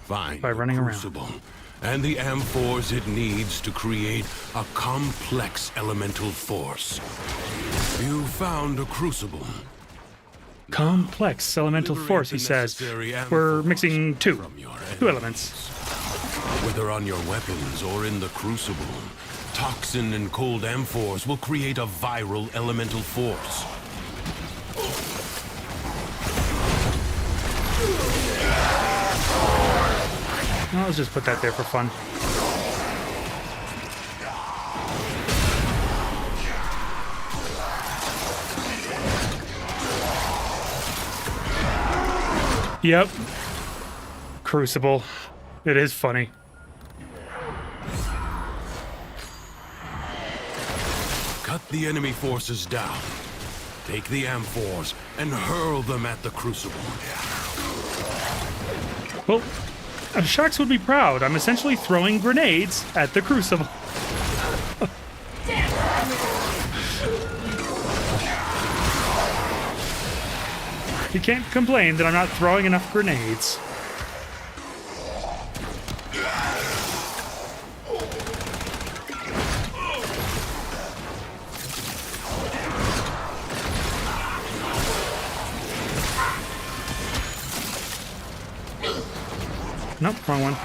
by running around. And the amphors it needs to create a complex elemental force. You found a crucible. Complex elemental force, he says. We're mixing two elements. Whether on your weapons or in the crucible, toxin and cold amphors will create a viral elemental force. Well, let's just put that there for fun. Yep. Crucible. It is funny. Cut the enemy forces down. Take the amphors and hurl them at the crucible. Well, Sharks would be proud. I'm essentially throwing grenades at the Crucible. You can't complain that I'm not throwing enough grenades. Nope, wrong one.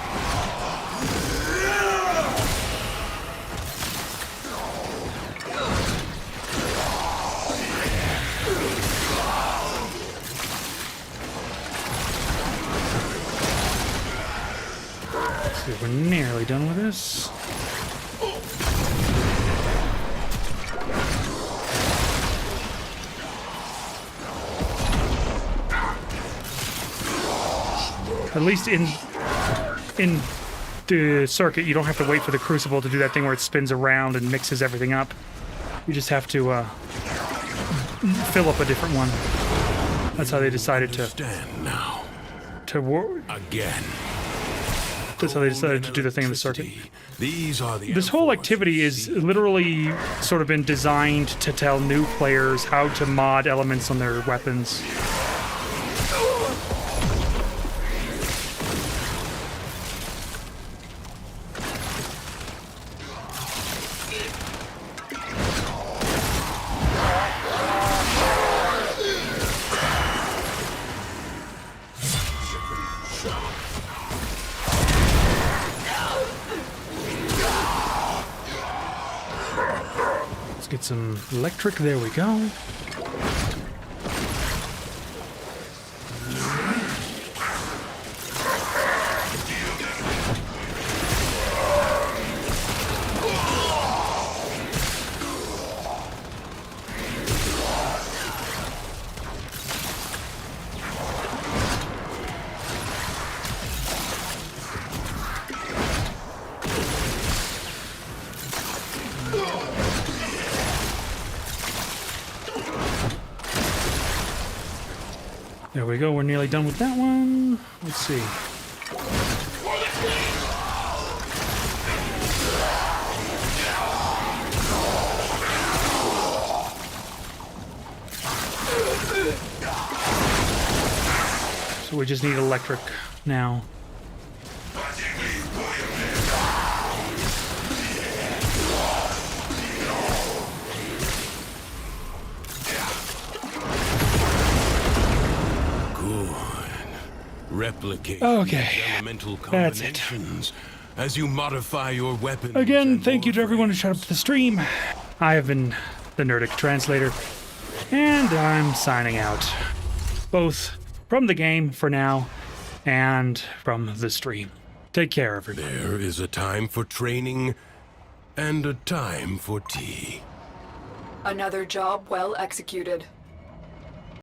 Let's see, we're nearly done with this. At least in the circuit, you don't have to wait for the Crucible to do that thing where it spins around and mixes everything up. You just have to fill up a different one. That's how they decided to again. That's how they decided to do the thing in the circuit. These are the This whole activity is literally sort of been designed to tell new players how to mod elements on their weapons. Get some electric, there we go. There we go, we're nearly done with that one. Let's see. So we just need electric now. Replicate elemental That's combinations as you modify your weapons. Again, thank you to everyone who showed up to the stream. I have been the Nerdic Translator, and I'm signing out. Both from the game for now, and from the stream. Take care, everybody. There is a time for training, and a time for tea. Another job well executed.